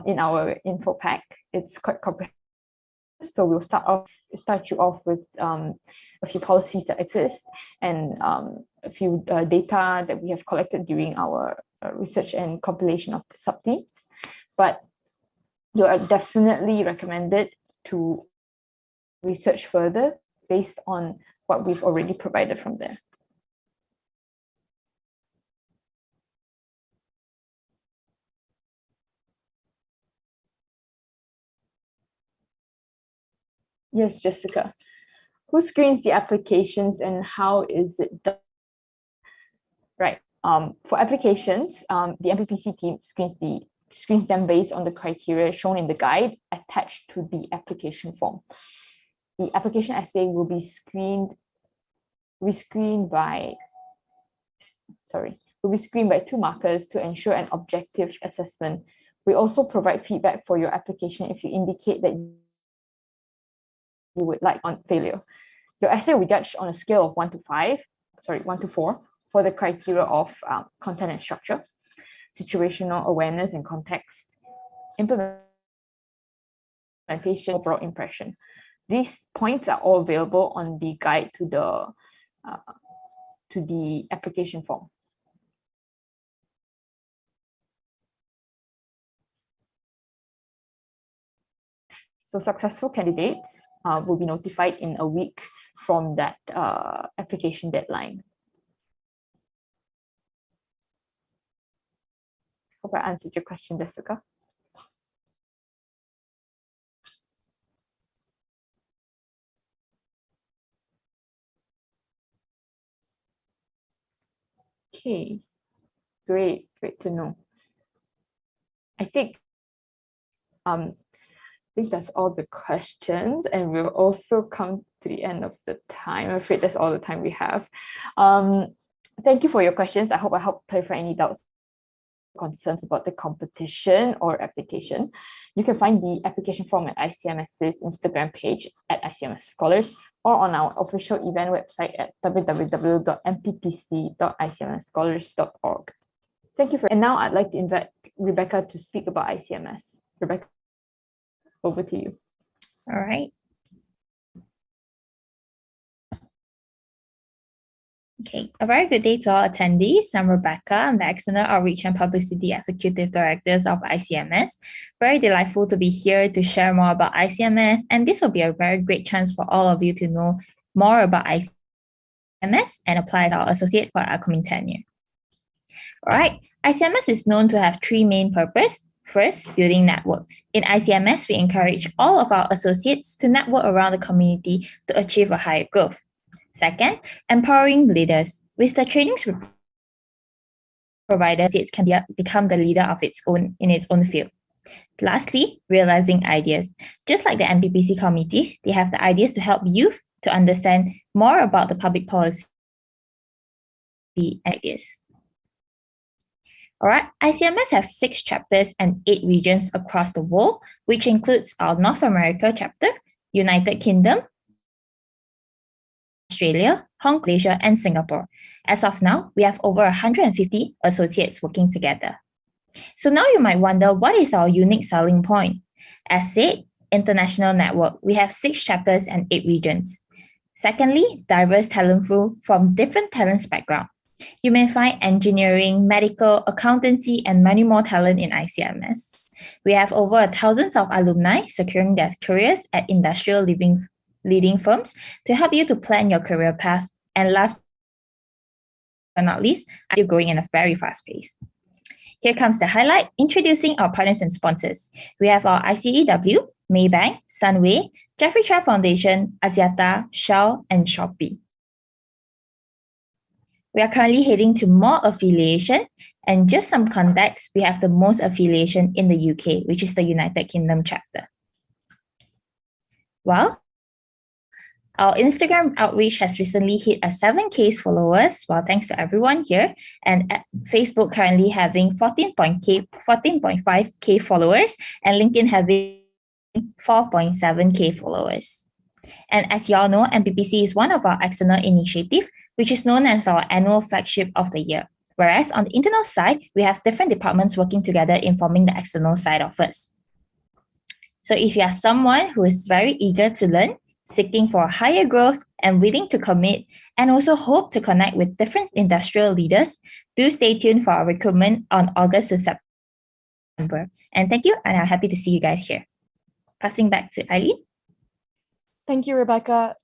in our info pack, it's quite comprehensive So we'll start you off with a few policies that exist and a few data that we have collected during our research and compilation of the sub-themes. But you are definitely recommended to research further based on what we've already provided from there. Yes, Jessica. Who screens the applications and how is it done? Right. For applications, the MPPC team screens them based on the criteria shown in the guide attached to the application form. The application essay will be screened by 2 markers to ensure an objective assessment. We also provide feedback for your application if you indicate that you would like on failure. Your essay will be judged on a scale of 1 to 4 for the criteria of content and structure, situational awareness and context, implementation, overall impression. These points are all available on the guide to the application form. So successful candidates will be notified in a week from that application deadline. Hope I answered your question, Jessica. Okay, great to know. I think that's all the questions, and we'll also come to the end of the time. I'm afraid that's all the time we have. Thank you for your questions. I hope I helped clarify any doubts, concerns about the competition or application. You can find the application form at ICMS's Instagram page at ICMS Scholars or on our official event website at www.mppc.icmsscholars.org. Thank you and now I'd like to invite Rebecca to speak about ICMS. Rebecca, over to you. All right. Okay, a very good day to all attendees. I'm Rebecca. I'm the External Outreach and Publicity Executive Directors of ICMS. Very delightful to be here to share more about ICMS, and this will be a very great chance for all of you to know more about ICMS and apply as our associate for our upcoming tenure. All right, ICMS is known to have 3 main purposes. First, building networks. In ICMS, we encourage all of our associates to network around the community to achieve a higher growth. Second, empowering leaders. With the trainings provided, it can become the leader of its own in its own field. Lastly, realizing ideas. Just like the MPPC committees, they have the ideas to help youth to understand more about the public policy ideas. All right, ICMS has 6 chapters and 8 regions across the world, which includes our North America chapter, United Kingdom, Australia, Hong Kong, Malaysia, and Singapore. As of now, we have over 150 associates working together. So now you might wonder, what is our unique selling point? As said, international network. We have 6 chapters and 8 regions. Secondly, diverse talent pool from different talents background. You may find engineering, medical, accountancy, and many more talent in ICMS. We have over thousands of alumni securing their careers at industrial leading firms to help you to plan your career path. And last but not least, still growing in a very fast pace. Here comes the highlight, introducing our partners and sponsors. We have our ICEW, Maybank, Sunway, Jeffrey Chai Foundation, Axiata, Shell, and Shopee. We are currently heading to more affiliation, and just some context, we have the most affiliation in the UK, which is the United Kingdom chapter. Well, our Instagram outreach has recently hit a 7K followers, well, thanks to everyone here, and at Facebook currently having 14.5K followers, and LinkedIn having 4.7K followers. And as you all know, MPPC is one of our external initiatives, which is known as our annual flagship of the year. Whereas on the internal side, we have different departments working together in forming the external side of us. So if you are someone who is very eager to learn, seeking for higher growth, and willing to commit, and also hope to connect with different industrial leaders, do stay tuned for our recruitment on August to September. And thank you, and I'm happy to see you guys here. Passing back to Eileen. Thank you, Rebecca.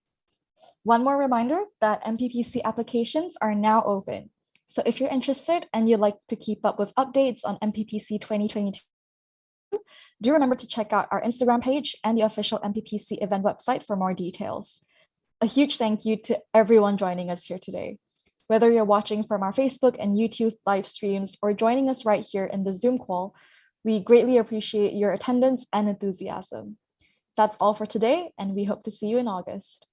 One more reminder that MPPC applications are now open. So if you're interested and you'd like to keep up with updates on MPPC 2022, do remember to check out our Instagram page and the official MPPC event website for more details. A huge thank you to everyone joining us here today. Whether you're watching from our Facebook and YouTube live streams or joining us right here in the Zoom call, we greatly appreciate your attendance and enthusiasm. That's all for today, and we hope to see you in August.